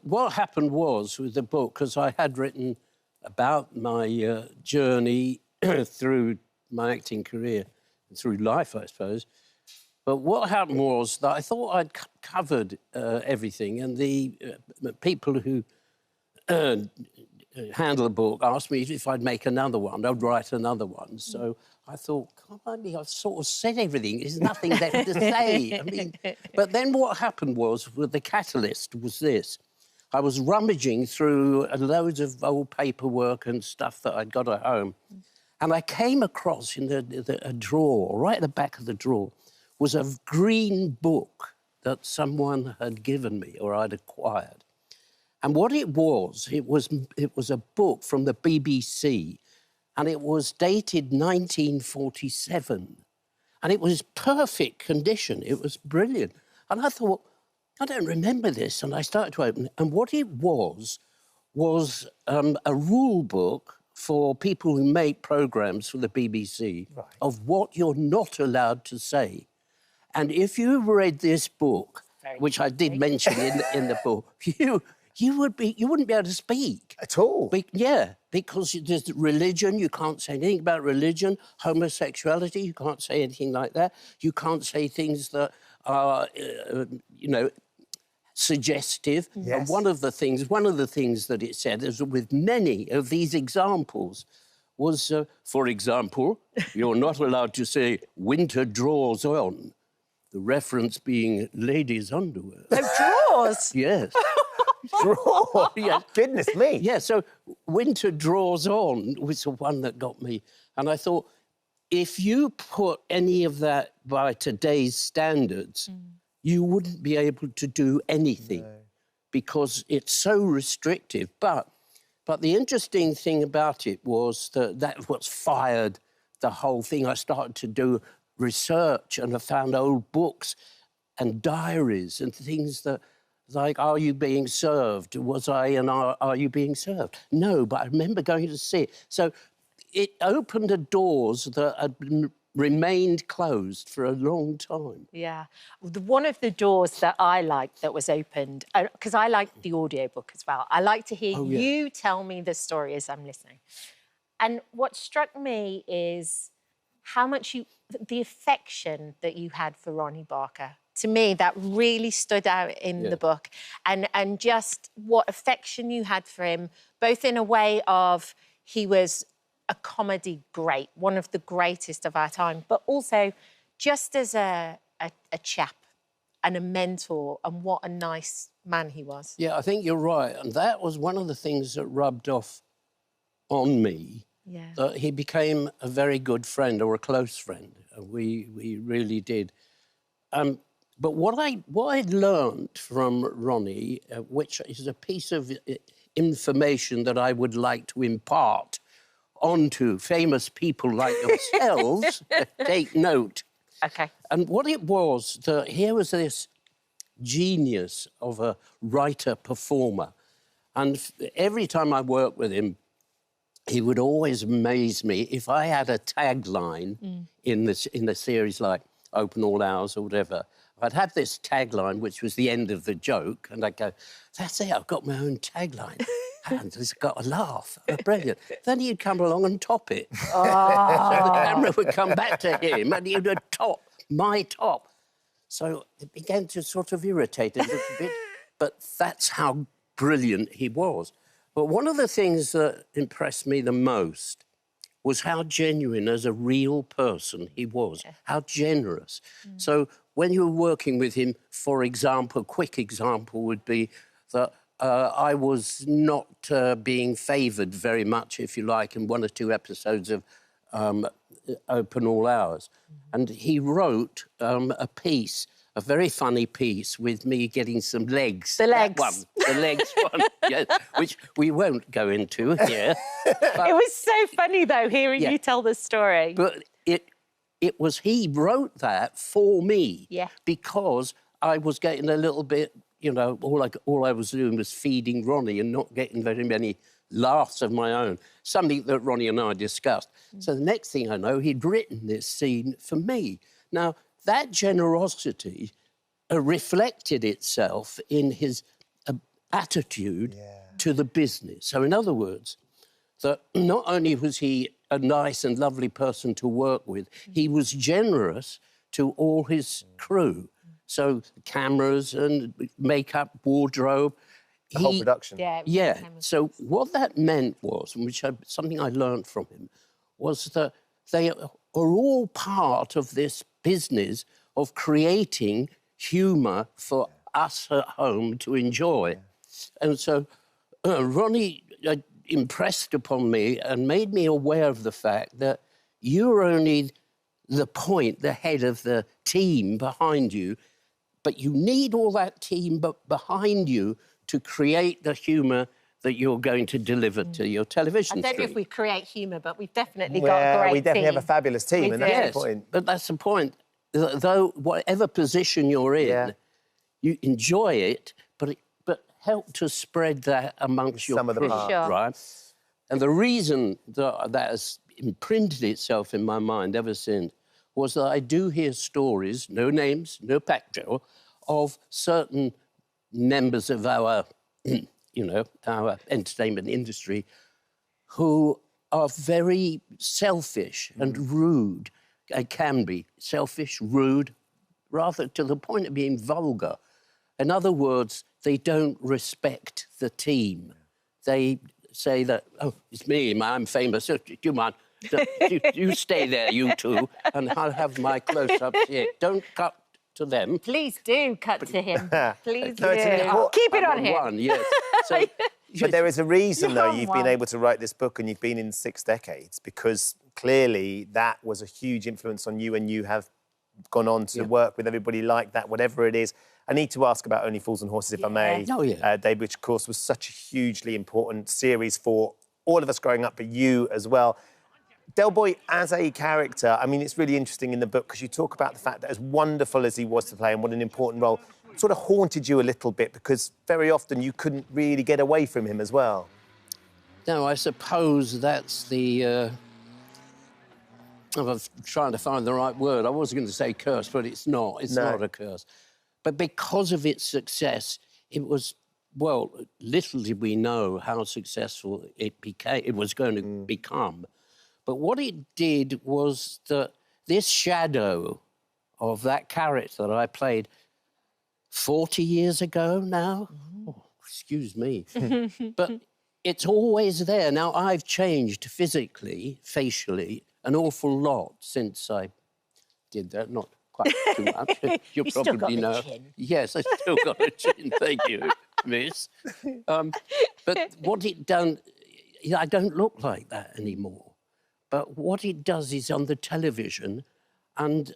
what happened was with the book, because I had written about my journey through my acting career, through life, I suppose. But what happened was that I thought I'd covered everything, and the people who handle the book asked me if I'd make another one, I'd write another one. So I thought, God, I've sort of said everything. There's nothing left to say. I mean, but then what happened was, the catalyst was this. I was rummaging through loads of old paperwork and stuff that I'd got at home, and I came across in a drawer, right at the back of the drawer, was a green book that someone had given me or I'd acquired. And what it was a book from the BBC, and it was dated 1947. And it was perfect condition. It was brilliant. And I thought, I don't remember this. And I started to open it. And what it was a rule book for people who make programmes for the BBC of what you're not allowed to say. And if you read this book, which I did mention in the book, you wouldn't be able to speak at all. Because there's religion. You can't say anything about religion. Homosexuality. You can't say anything like that. You can't say things that are, suggestive. Yes. And one of the things that it said, is with many of these examples, was, for example, you're not allowed to say winter draws on. The reference being ladies' underwear. Oh, drawers? Yes. Draw? Yes. Goodness me. Yeah, so winter draws on was the one that got me. And I thought, if you put any of that by today's standards, you wouldn't be able to do anything because it's so restrictive. But the interesting thing about it was that what fired the whole thing. I started to do research, and I found old books and diaries and things that, like, are you being served? Was I in Are You Being Served? No, but I remember going to see it. So it opened the doors that had remained closed for a long time. Yeah. One of the doors that I liked that was opened, because I liked the audiobook as well. I like to hear you tell me the story as I'm listening. And what struck me is how much the affection that you had for Ronnie Barker. To me, that really stood out in the book. And just what affection you had for him, both in a way of he was a comedy great, one of the greatest of our time, but also just as a chap and a mentor, and what a nice man he was. Yeah, I think you're right. And that was one of the things that rubbed off on me. Yeah. That he became a very good friend, or a close friend. We really did. But what I learned from Ronnie, which is a piece of information that I would like to impart onto famous people like yourselves. Take note. OK. And what it was, here was this genius of a writer-performer. And every time I worked with him, he would always amaze me if I had a tagline in the series like Open All Hours or whatever. I'd have this tagline, which was the end of the joke, and I'd go, that's it, I've got my own tagline. And it's got a laugh. Oh, brilliant. Then he'd come along and top it. So the camera would come back to him and he would top my top. So it began to sort of irritate a little bit, but that's how brilliant he was. But one of the things that impressed me the most was how genuine as a real person he was, how generous. So when you were working with him, for example, a quick example would be that I was not being favoured very much, if you like, in one or two episodes of Open All Hours. And he wrote a piece, a very funny piece, with me getting some legs. The legs. That one, the legs one, yes, which we won't go into here. It was so funny, though, hearing you tell the story. But it was, he wrote that for me because I was getting a little bit, you know, all I was doing was feeding Ronnie and not getting very many laughs of my own, something that Ronnie and I discussed. So the next thing I know, he'd written this scene for me. Now, that generosity reflected itself in his attitude to the business. So in other words, that not only was he a nice and lovely person to work with, he was generous to all his crew. So cameras and makeup, wardrobe. The whole production. Yeah. So what that meant was, and something I learned from him, was that they are all part of this business of creating humour for us at home to enjoy. And so Ronnie impressed upon me and made me aware of the fact that you're only the head of the team behind you, but you need all that team behind you to create the humour that you're going to deliver to your television I don't know screen. if we create humour, but we've definitely got a great we definitely team. have a fabulous team, and that's the point. But that's the point. Though whatever position you're in, you enjoy it, but help to spread that amongst your crew, right? And the reason that has imprinted itself in my mind ever since was that I do hear stories, no names, no pacto, of certain members of our, you know, our entertainment industry who are very selfish and rude. Can be selfish, rude, rather to the point of being vulgar. In other words, they don't respect the team. They say that, oh, it's me, I'm famous, you mind, you stay there, you two, and I'll have my close-ups here. Don't cut to them. Please do cut to him. Please do. No, Keep it on him. One, yes. So, but there is a reason, though, you've been able to write this book and you've been in 6 decades, because clearly that was a huge influence on you and you have gone on to work with everybody like that, whatever it is. I need to ask about Only Fools and Horses, if I may, Dave, which, of course, was such a hugely important series for all of us growing up, but you as well. Del Boy, as a character, I mean, it's really interesting in the book because you talk about the fact that as wonderful as he was to play and what an important role, it sort of haunted you a little bit because very often you couldn't really get away from him as well. No, I suppose that's the... I was trying to find the right word. I was going to say curse, but it's not. It's not a curse. But because of its success, it was, well, little did we know how successful it became. It was going to become. But what it did was that this shadow of that character that I played 40 years ago now, oh, excuse me, but it's always there. Now, I've changed physically, facially, an awful lot since I did that. Not quite too much. You'll probably know. Chin. Yes, I still got a chin. Thank you, miss. But what it done, I don't look like that anymore. But what it does is on the television, and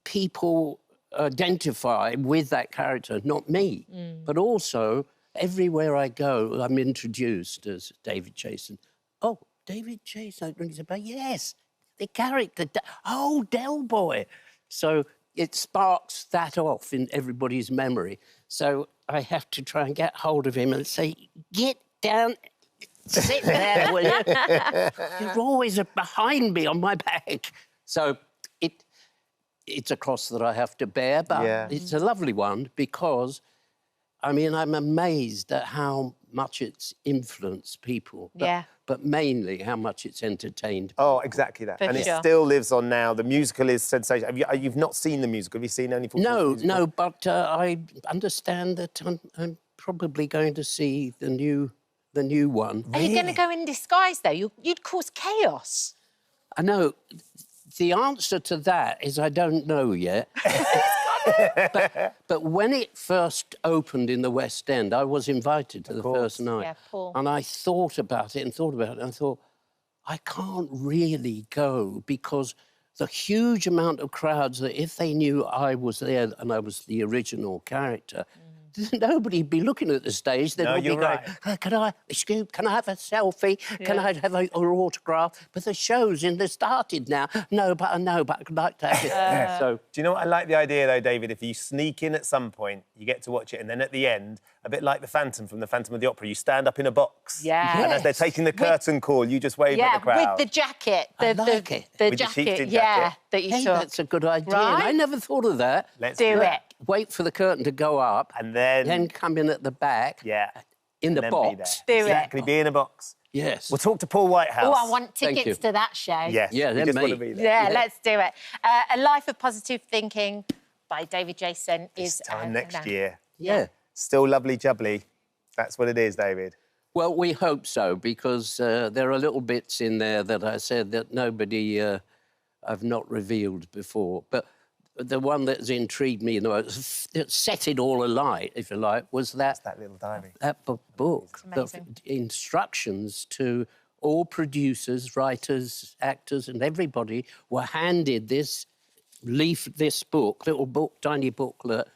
people identify with that character, not me, but also everywhere I go, I'm introduced as David Jason. Oh, David Jason. And he's about, yes, the character. Oh, Del Boy. So it sparks that off in everybody's memory. So I have to try and get hold of him and say, get down, sit there, will you? You're always behind me on my back. So it's a cross that I have to bear, but it's a lovely one because, I mean, I'm amazed at how much it's influenced people. But mainly how much it's entertained. Oh, exactly that. And it still lives on now. The musical is sensational. You've not seen the musical? Have you seen any? No, but I understand that I'm probably going to see the new one. Are you going to go in disguise, though? You'd cause chaos. I know. The answer to that is I don't know yet. but when it first opened in the West End, I was invited to the first night. Yeah, Paul. And I thought about it and I thought, I can't really go because the huge amount of crowds that if they knew I was there and I was the original character, nobody'd be looking at the stage. They'd all be going, can I have a selfie? Can I have an autograph? But the show's started now. No, but I'd like to have it. So, do you know what I like the idea, though, David? If you sneak in at some point, you get to watch it, and then at the end, a bit like the Phantom from the Phantom of the Opera, you stand up in a box. Yeah. And as they're taking the curtain call, you just wave at the crowd. Yeah, with the jacket. The With the sheepskin jacket. that you hey, took. that's a good idea. Right? I never thought of that. Let's do it. Wait for the curtain to go up. And then come in at the back. Yeah. In the And then box. be there. Exactly, be in a box. Yes. We'll talk to Paul Whitehouse. Oh, I want tickets to that show. Yes, Yeah, we then just me. want to be there. Yeah, let's do it. A Life of Positive Thinking by David Jason is Time next year. Yeah. Still lovely jubbly. That's what it is, David. Well, we hope so, because there are little bits in there that I said that nobody I've not revealed before. But the one that's intrigued me, that set it all alight, if you like, was that little diary. That book. The amazing. instructions to all producers, writers, actors, and everybody were handed this little book, tiny booklet.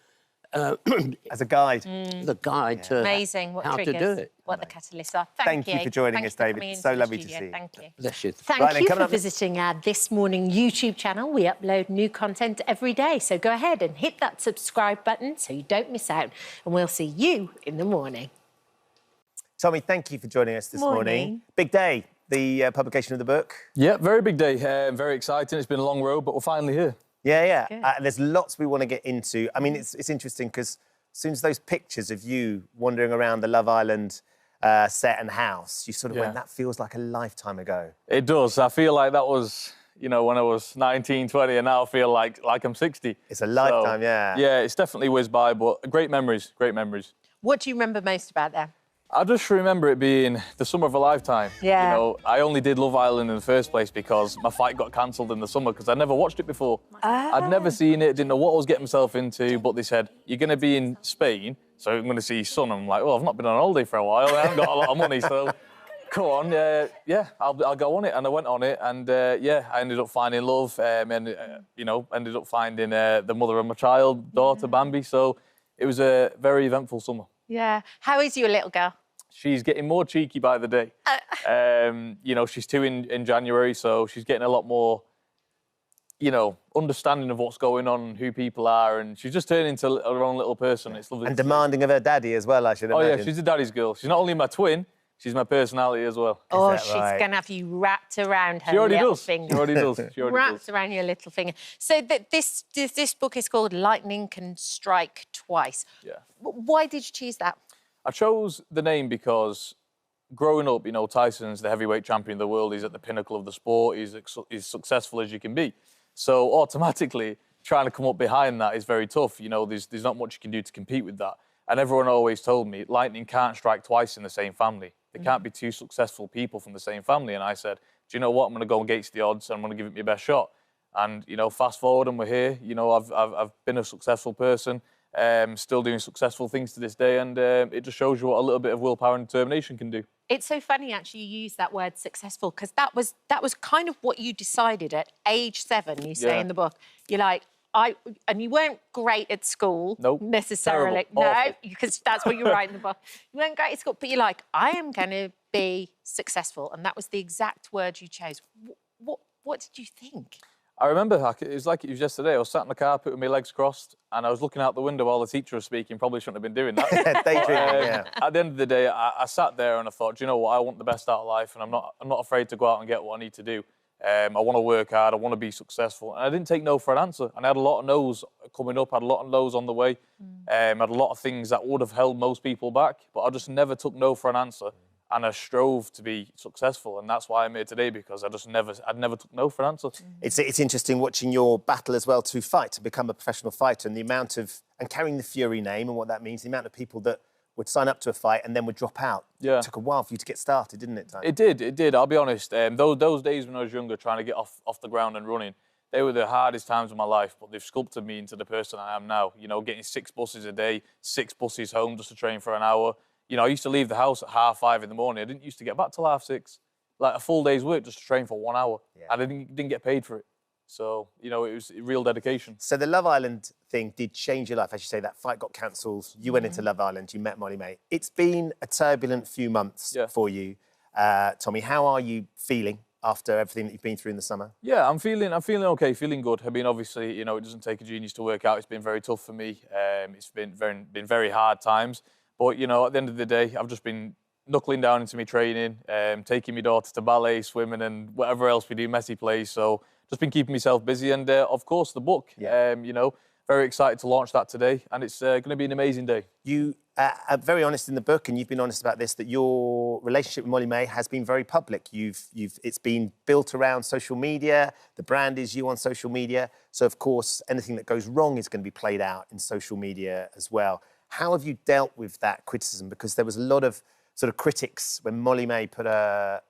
As a guide. The guide to Amazing. What how triggers, to do it. what the catalysts are. Thank you for joining us, David. Coming into So the lovely to studio. see you. Thank you. Bless you. Thank you for visiting our This Morning YouTube channel. We upload new content every day, so go ahead and hit that subscribe button so you don't miss out, and we'll see you in the morning. Tommy, thank you for joining us this morning. Big day, the publication of the book. Yeah, very big day. Very exciting. It's been a long road, but we're finally here. Yeah. There's lots we want to get into. I mean, it's interesting because as soon as those pictures of you wandering around the Love Island set and house, you sort of went, that feels like a lifetime ago. It does. I feel like that was, when I was 19, 20, and now I feel like I'm 60. It's a lifetime, yeah. Yeah, it's definitely whizzed by, but great memories, great memories. What do you remember most about that? I just remember it being the summer of a lifetime. Yeah. I only did Love Island in the first place because my flight got cancelled in the summer because I'd never watched it before. I'd never seen it, didn't know what I was getting myself into, but they said, you're going to be in Spain, so I'm going to see your son. I'm like, I've not been on holiday for a while. I haven't got a lot of money, so come on, I'll go on it. And I went on it, and I ended up finding love, and, ended up finding the mother of my child, daughter, Bambi. So it was a very eventful summer. Yeah. How is your little girl? She's getting more cheeky by the day. She's 2 in January, so she's getting a lot more, understanding of what's going on, who people are, and she's just turning into her own little person. It's lovely. And demanding of her daddy as well, I should imagine. Oh, yeah, she's a daddy's girl. She's not only my twin, she's my personality as well. Oh, she's going to have you wrapped around her little finger. She already does. She already wrapped does. around your little finger. So this book is called Lightning Can Strike Twice. Yeah. Why did you choose that? I chose the name because growing up, Tyson's the heavyweight champion of the world. He's at the pinnacle of the sport. He's successful as you can be. So automatically, trying to come up behind that is very tough. There's not much you can do to compete with that. And everyone always told me, lightning can't strike twice in the same family. There can't be 2 successful people from the same family. And I said, do you know what? I'm going to go against the odds and I'm going to give it my best shot. And, fast forward and we're here. I've been a successful person. Still doing successful things to this day, and it just shows you what a little bit of willpower and determination can do. It's so funny, actually, you use that word successful, because that was kind of what you decided at age 7, you say in the book. You're like, and you weren't great at school necessarily. Terrible. Awful. No, because that's what you write in the book. You weren't great at school, but you're like, I am going to be successful. And that was the exact word you chose. What did you think? I remember, it was like it was yesterday. I was sat on the carpet with my legs crossed and I was looking out the window while the teacher was speaking. Probably shouldn't have been doing that. Daydreaming, yeah. At the end of the day, I sat there and I thought, do you know what? I want the best out of life and I'm not afraid to go out and get what I need to do. I want to work hard. I want to be successful. And I didn't take no for an answer. And I had a lot of no's coming up. I had a lot of no's on the way. I had a lot of things that would have held most people back. But I just never took no for an answer. And I strove to be successful, and that's why I'm here today, because I'd never took no for an answer. It's interesting watching your battle as well to fight, to become a professional fighter, and the amount of, and carrying the Fury name and what that means, the amount of people that would sign up to a fight and then would drop out. Yeah. It took a while for you to get started, didn't it, Tony? It did, I'll be honest. Those days when I was younger, trying to get off the ground and running, they were the hardest times of my life, but they've sculpted me into the person I am now. You know, getting 6 buses a day, 6 buses home just to train for an hour. You know, I used to leave the house at 5:30 in the morning. I didn't used to get back till 6:30. Like a full day's work just to train for 1 hour. Yeah. I didn't get paid for it. So, you know, it was real dedication. So the Love Island thing did change your life. As you say, that fight got cancelled. You went into Love Island. You met Molly May. It's been a turbulent few months for you. Tommy, how are you feeling after everything that you've been through in the summer? Yeah, I'm feeling okay, feeling good. I mean, obviously, you know, it doesn't take a genius to work out. It's been very tough for me. It's been very hard times. But, you know, at the end of the day, I've just been knuckling down into my training, taking my daughter to ballet, swimming and whatever else we do, messy plays. So just been keeping myself busy. And, of course, the book, you know, very excited to launch that today. And it's going to be an amazing day. You are very honest in the book, and you've been honest about this, that your relationship with Molly May has been very public. It's been built around social media. The brand is you on social media. So, of course, anything that goes wrong is going to be played out in social media as well. How have you dealt with that criticism? Because there was a lot of sort of critics when Molly May put a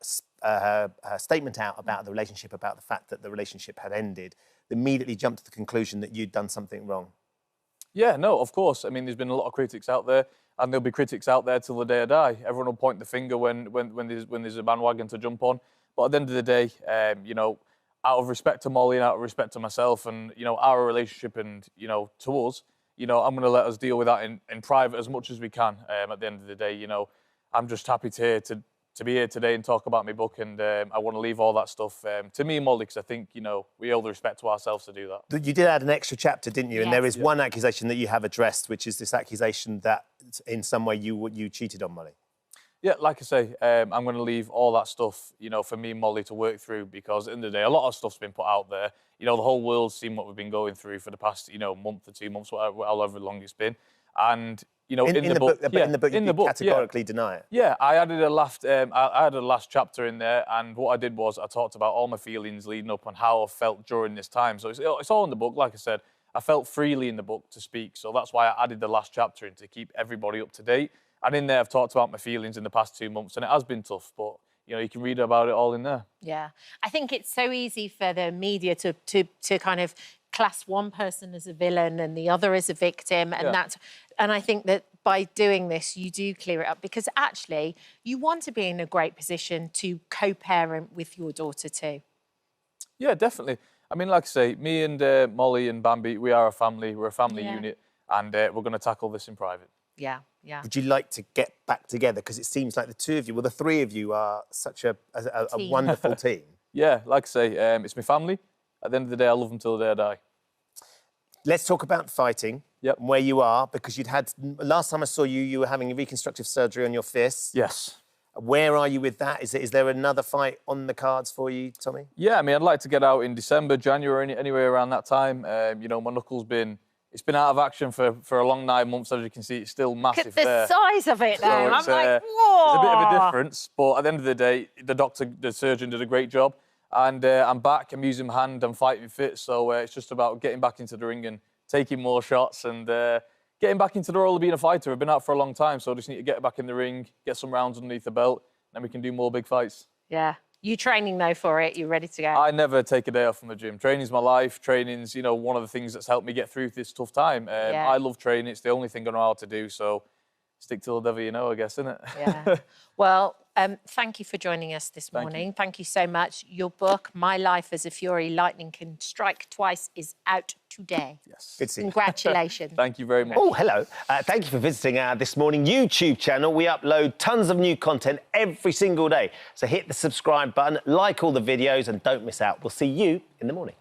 statement out about the relationship, about the fact that the relationship had ended, immediately jumped to the conclusion that you'd done something wrong. Yeah, no, of course. I mean, there's been a lot of critics out there, and there'll be critics out there till the day I die. Everyone will point the finger when there's a bandwagon to jump on. But at the end of the day, you know, out of respect to Molly and out of respect to myself and, you know, our relationship and, you know, to us, you know, I'm going to let us deal with that in private as much as we can. At the end of the day, you know, I'm just happy to be here today and talk about my book, and I want to leave all that stuff to me and Molly, because I think, you know, we owe the respect to ourselves to do that. You did add an extra chapter, didn't you? Yes. And there is one accusation that you have addressed, which is this accusation that in some way you cheated on Molly. Yeah, like I say, I'm going to leave all that stuff, you know, for me and Molly to work through, because at the end of the day, a lot of stuff's been put out there. You know, the whole world's seen what we've been going through for the past, you know, month or 2 months, however long it's been. And, you know, in the book, you categorically deny it. Yeah, I added a last chapter in there, and what I did was I talked about all my feelings leading up and how I felt during this time. So it's all in the book. Like I said, I felt freely in the book to speak, so that's why I added the last chapter in, to keep everybody up to date. And in there, I've talked about my feelings in the past 2 months, and it has been tough, but, you know, you can read about it all in there. Yeah. I think it's so easy for the media to kind of class one person as a villain and the other as a victim, and and I think that by doing this, you do clear it up, because actually you want to be in a great position to co-parent with your daughter too. Yeah, definitely. I mean, like I say, me and Molly and Bambi, we are a family. We're a family unit, and we're going to tackle this in private. Yeah, yeah. Would you like to get back together? Because it seems like the two of you, well, the three of you are such a wonderful team. Yeah, like I say, it's my family. At the end of the day, I love them till the day I die. Let's talk about fighting and where you are, because you'd had, last time I saw you, you were having a reconstructive surgery on your fist. Yes. Where are you with that? Is there another fight on the cards for you, Tommy? Yeah, I mean, I'd like to get out in December, January, anywhere around that time. You know, my knuckle's been out of action for a long 9 months. As you can see, it's still massive. Look at the size of it, though. So I'm like, whoa! There's a bit of a difference, but at the end of the day, the surgeon did a great job. And I'm back, I'm using my hand, I'm fighting fit. So it's just about getting back into the ring and taking more shots and getting back into the role of being a fighter. I've been out for a long time, so I just need to get back in the ring, get some rounds underneath the belt, and then we can do more big fights. Yeah. You training, though, for it? You ready to go? I never take a day off from the gym. Training's my life. Training's, you know, one of the things that's helped me get through this tough time. I love training. It's the only thing I know how to do, so stick till the devil you know, I guess, isn't it? Yeah. Well, thank you for joining us this morning. Thank you so much. Your book, My Life as a Fury, Lightning Can Strike Twice, is out today. Yes. Good to see you. Congratulations. Thank you very much. Oh, hello. Thank you for visiting our This Morning YouTube channel. We upload tons of new content every single day. So hit the subscribe button, like all the videos, and don't miss out. We'll see you in the morning.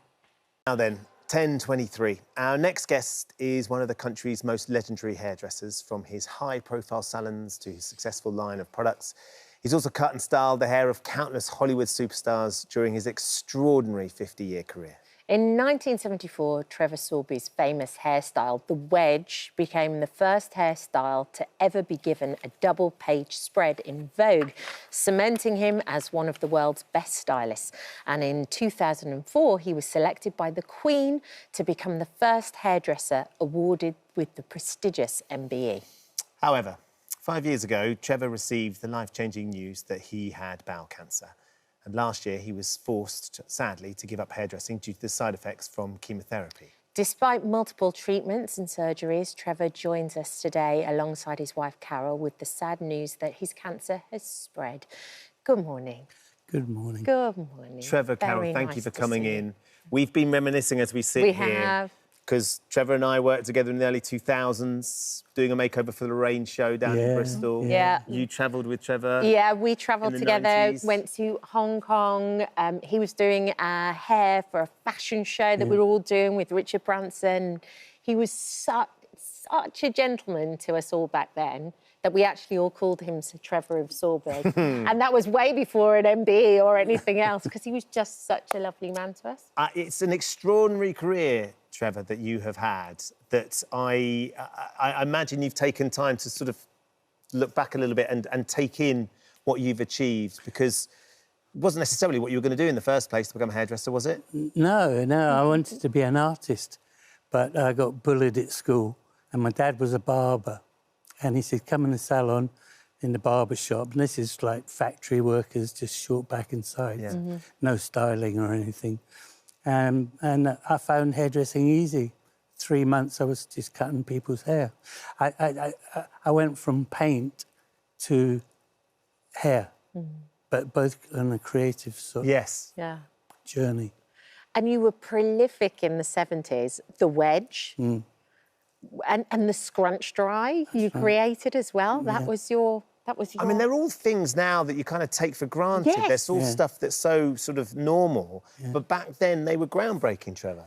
Now then, 10:23. Our next guest is one of the country's most legendary hairdressers, from his high-profile salons to his successful line of products. He's also cut and styled the hair of countless Hollywood superstars during his extraordinary 50-year career. In 1974, Trevor Sorby's famous hairstyle, the wedge, became the first hairstyle to ever be given a double-page spread in Vogue, cementing him as one of the world's best stylists. And in 2004, he was selected by the Queen to become the first hairdresser awarded with the prestigious MBE. However, 5 years ago, Trevor received the life-changing news that he had bowel cancer. And last year, he was forced, sadly, to give up hairdressing due to the side effects from chemotherapy. Despite multiple treatments and surgeries, Trevor joins us today alongside his wife, Carol, with the sad news that his cancer has spread. Good morning. Good morning. Good morning. Trevor, Carol, thank you for coming in. We've been reminiscing as we sit here. We have. Because Trevor and I worked together in the early 2000s, doing a makeover for the Rain show down in Bristol. Yeah. You travelled with Trevor. Yeah, we travelled together, 90s. went to Hong Kong. He was doing our hair for a fashion show that we were all doing with Richard Branson. He was such a gentleman to us all back then that we actually all called him Sir Trevor of Sawbridge. And that was way before an MBE or anything else, because he was just such a lovely man to us. It's an extraordinary career, Trevor, that you have had, that I imagine you've taken time to sort of look back a little bit and take in what you've achieved, because it wasn't necessarily what you were going to do in the first place to become a hairdresser, was it? No, I wanted to be an artist, but I got bullied at school, and my dad was a barber, and he said, come in the salon in the barber shop, and this is like factory workers, just short back and sides, no styling or anything. And I found hairdressing easy. 3 months I was just cutting people's hair. I went from paint to hair, but both on a creative sort of journey. And you were prolific in the 70s. The wedge and the scrunch dry you created as well. That was your... I mean, they're all things now that you kind of take for granted. Yes. There's all stuff that's so sort of normal. But back then, they were groundbreaking, Trevor.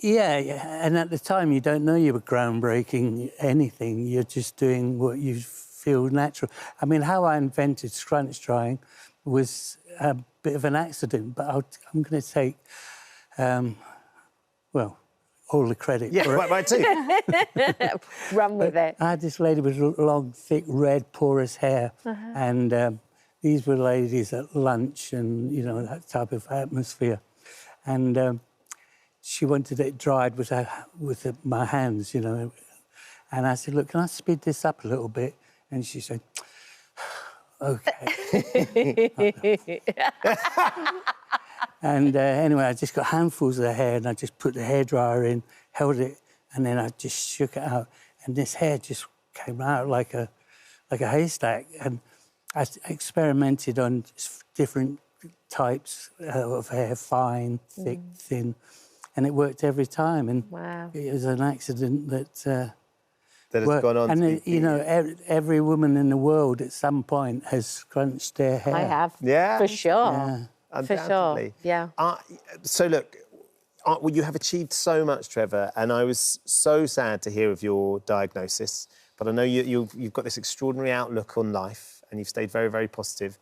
Yeah, and at the time, you don't know you were groundbreaking anything. You're just doing what you feel natural. I mean, how I invented scrunch drying was a bit of an accident, but I'm going to take, well, all the credit for it. Right too. Run with it. I had this lady with long, thick, red, porous hair, and these were ladies at lunch and, you know, that type of atmosphere. And she wanted it dried with my hands, you know. And I said, look, can I speed this up a little bit? And she said, OK. And anyway, I just got handfuls of the hair and I just put the hairdryer in, held it, and then I just shook it out. And this hair just came out like a haystack. And I experimented on different types of hair, fine, thick, thin, and it worked every time. And it was an accident that has gone on. And you know, every woman in the world at some point has scrunched their hair. I have. Yeah. For sure. Yeah. Undoubtedly. For sure, yeah. So, look, well, you have achieved so much, Trevor, and I was so sad to hear of your diagnosis, but I know you've got this extraordinary outlook on life and you've stayed very, very positive.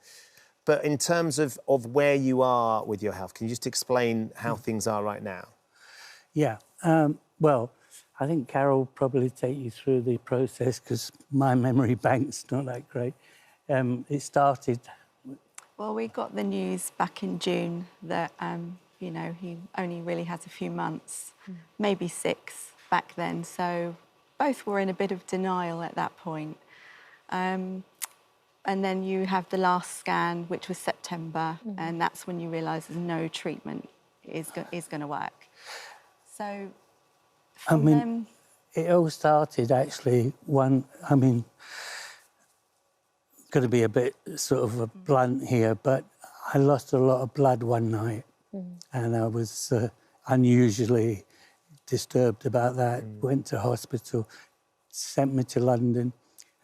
But in terms of where you are with your health, can you just explain how things are right now? Yeah. Well, I think Carol will probably take you through the process because my memory bank's not that great. It started... Well, we got the news back in June that, you know, he only really had a few months, maybe 6 back then. So both were in a bit of denial at that point. And then you have the last scan, which was September, and that's when you realise there's no treatment is going to work. So, it all started actually going to be a bit sort of blunt here, but I lost a lot of blood one night, and I was unusually disturbed about that. Went to hospital, sent me to London,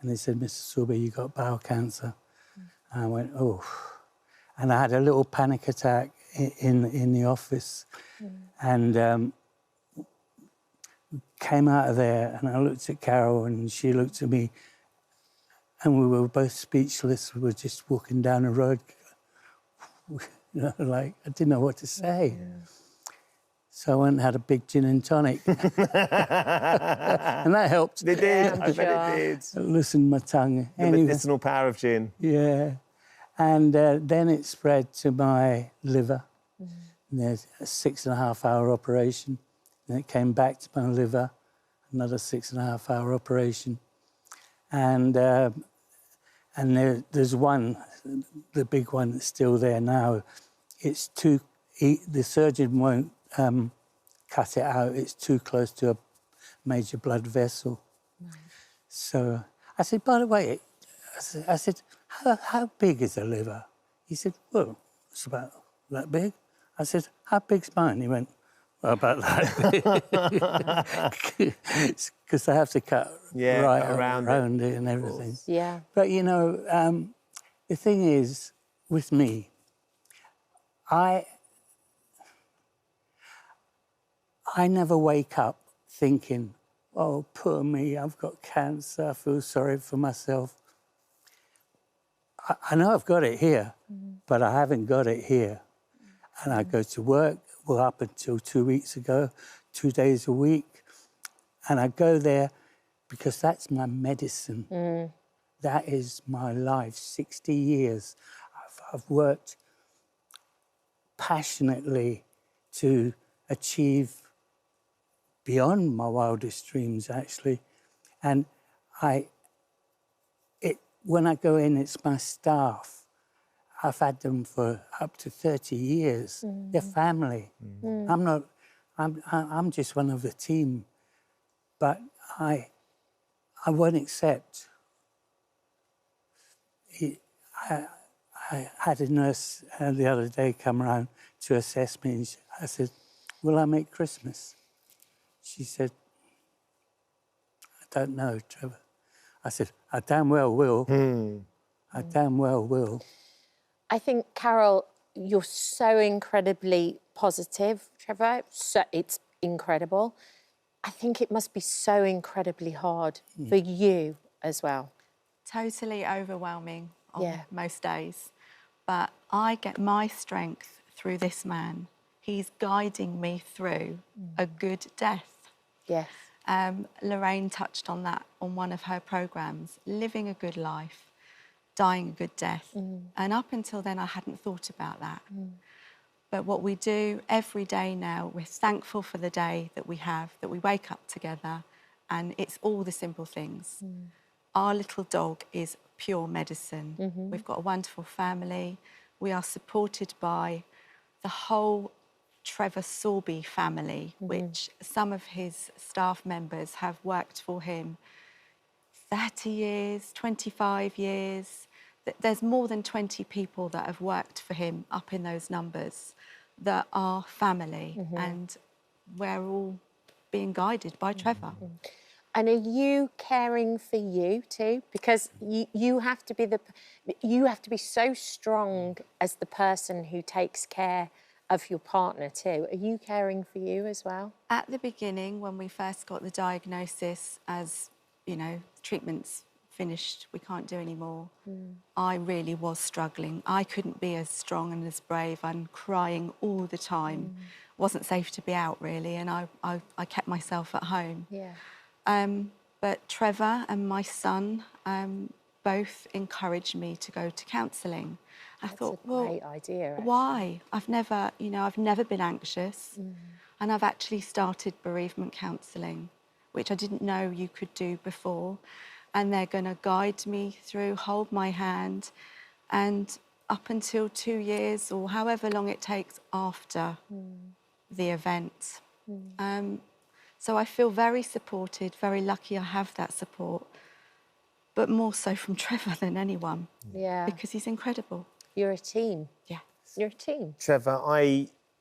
and they said, Mr. Sorby, you got bowel cancer. And I went, oh. And I had a little panic attack in the office, and came out of there, and I looked at Carol, and she looked at me, and we were both speechless. We were just walking down the road, you know, like, I didn't know what to say. So I went and had a big gin and tonic. And that helped. It did, I bet it did. It loosened my tongue. The medicinal power of gin. Yeah. And then it spread to my liver. And there's a 6.5-hour operation. And it came back to my liver, another 6.5-hour operation. And there's one, the big one that's still there now. It's too, the surgeon won't cut it out. It's too close to a major blood vessel. So I said, by the way, I said, how big is the liver? He said, well, it's about that big. I said, how big's mine? He went, well, about that big. Because I have to cut right around it and everything. Yeah. But, you know, the thing is, with me, I never wake up thinking, oh, poor me, I've got cancer, I feel sorry for myself. I know I've got it here, but I haven't got it here. And I go to work, well, up until 2 weeks ago, 2 days a week. And I go there because that's my medicine. That is my life, 60 years. I've worked passionately to achieve beyond my wildest dreams, actually. And when I go in, it's my staff. I've had them for up to 30 years. They're family. I'm just one of the team. But I won't accept. I had a nurse the other day come around to assess me, and I said, will I make Christmas? She said, I don't know, Trevor. I said, I damn well will. I damn well will. I think, Carol, you're so incredibly positive, Trevor. So it's incredible. I think it must be so incredibly hard for you as well. Totally overwhelming on most days. But I get my strength through this man. He's guiding me through a good death. Yes. Lorraine touched on that on one of her programmes, living a good life, dying a good death. And up until then, I hadn't thought about that. But what we do every day now, we're thankful for the day that we have, that we wake up together, and it's all the simple things. Our little dog is pure medicine. We've got a wonderful family. We are supported by the whole Trevor Sorby family, which some of his staff members have worked for him 30 years, 25 years. There's more than 20 people that have worked for him up in those numbers that are family, and we're all being guided by Trevor. And are you caring for you too? Because you have to be so strong as the person who takes care of your partner too. Are you caring for you as well? At the beginning, when we first got the diagnosis as, you know, treatment's finished, we can't do any more, I really was struggling. I couldn't be as strong and as brave. I'm crying all the time. Wasn't safe to be out, really, and I kept myself at home. But Trevor and my son both encouraged me to go to counselling. I thought, well, great idea. Actually. Why? I've never been anxious, and I've actually started bereavement counselling, which I didn't know you could do before. And they're going to guide me through, hold my hand, and up until 2 years or however long it takes after the event. So I feel very supported, very lucky I have that support. but more so from Trevor than anyone. Yeah. Because he's incredible. You're a team. Yeah. You're a team. Trevor,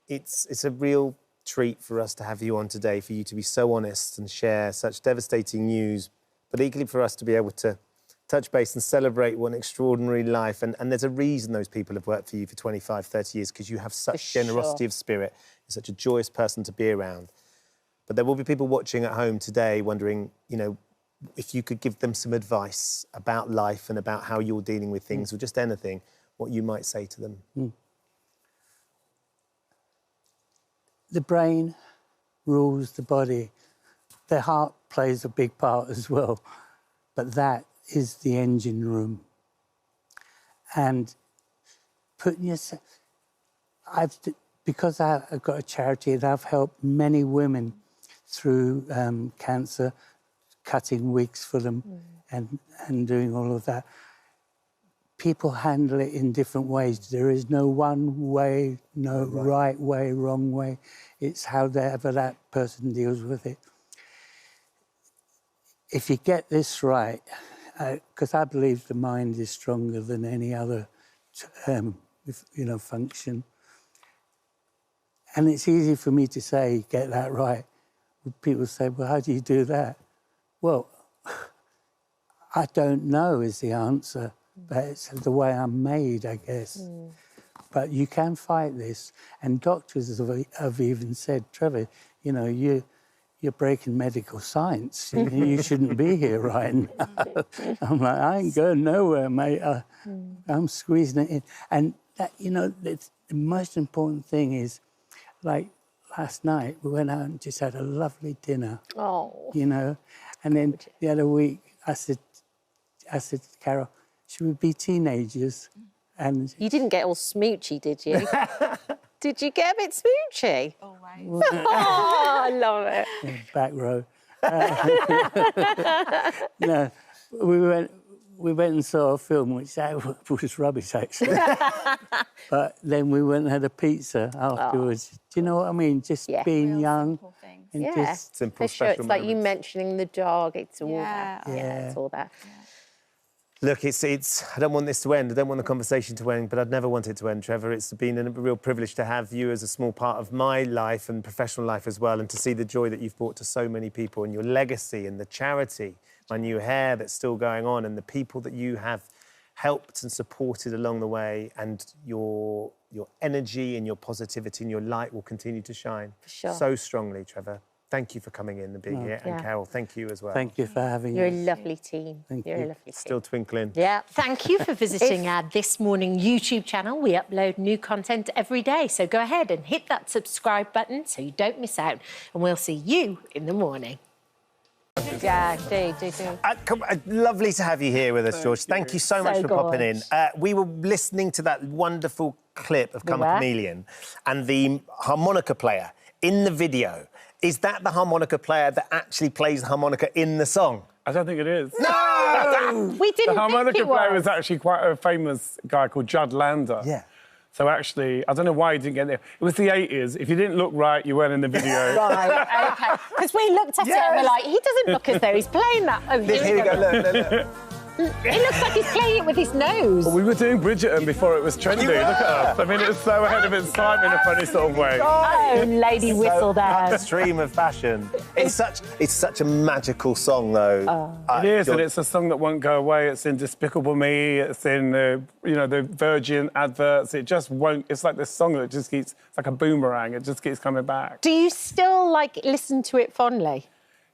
it's a real treat for us to have you on today, for you to be so honest and share such devastating news, but equally for us to be able to touch base and celebrate what an extraordinary life. And there's a reason those people have worked for you for 25, 30 years, because you have such generosity of spirit. You're such a joyous person to be around. But there will be people watching at home today wondering, you know, if you could give them some advice about life and about how you're dealing with things, or just anything, what you might say to them. The brain rules the body. The heart plays a big part as well, but that is the engine room. And putting yourself... Because I've got a charity and I've helped many women through cancer, cutting wigs for them and doing all of that. People handle it in different ways. There is no one way, no right way, wrong way. It's however that person deals with it. If you get this right, because I believe the mind is stronger than any other, function. And it's easy for me to say, get that right. People say, well, how do you do that? Well, I don't know is the answer, but it's the way I'm made, I guess. But you can fight this. And doctors have even said, Trevor, you know, you're breaking medical science. You shouldn't be here right now. I'm like, I ain't going nowhere, mate. I'm squeezing it in. And, that, you know, the most important thing is, like, last night, we went out and just had a lovely dinner. Oh. You know? And then the other week, I said to Carol, should we be teenagers? And you didn't get all smoochy, did you? Did you get a bit smoochy? Always. Oh, I love it. Yeah, back row. No, we went and saw a film, which was rubbish, actually. But then we went and had a pizza afterwards. Oh. Do you know what I mean? Just being young. And just simple, for sure. It's like you mentioning the dog. It's all that. Yeah. It's all that. Look, it's. I don't want this to end. I don't want the conversation to end, but I'd never want it to end, Trevor. It's been a real privilege to have you as a small part of my life and professional life as well, and to see the joy that you've brought to so many people, and your legacy and the charity, My New Hair that's still going on, and the people that you have helped and supported along the way, and your energy and your positivity and your light will continue to shine so strongly, Trevor. Thank you for coming in and being here. And Carol, thank you as well. Thank you for having You're us. a lovely team. Thank You're you. a lovely team. Still twinkling. Yeah. Thank you for visiting our This Morning YouTube channel. We upload new content every day. So go ahead and hit that subscribe button so you don't miss out. And we'll see you in the morning. Yeah, do. Lovely to have you here with us, George. Thank you so much for popping in. We were listening to that wonderful clip of Come a Chameleon and the harmonica player in the video. Is that the harmonica player that actually plays the harmonica in the song? I don't think it is. No! We didn't The harmonica think it player was. was actually quite a famous guy called Judd Lander. Yeah. So actually, I don't know why he didn't get there. It was the 80s. If you didn't look right, you weren't in the video. Right, OK. Because we looked at it and we're like, he doesn't look as though he's playing that. Oh, Here we go, look. It looks like he's playing it with his nose. Well, we were doing Bridgerton before it was trendy. Look at us. I mean, it's so ahead of its time in a funny sort of way. Oh, lady whistle there. Upstream of fashion. It's such a magical song, though. It is, and it's a song that won't go away. It's in Despicable Me. It's in the Virgin adverts. It just won't. It's like this song that just keeps. It's like a boomerang. It just keeps coming back. Do you still listen to it fondly?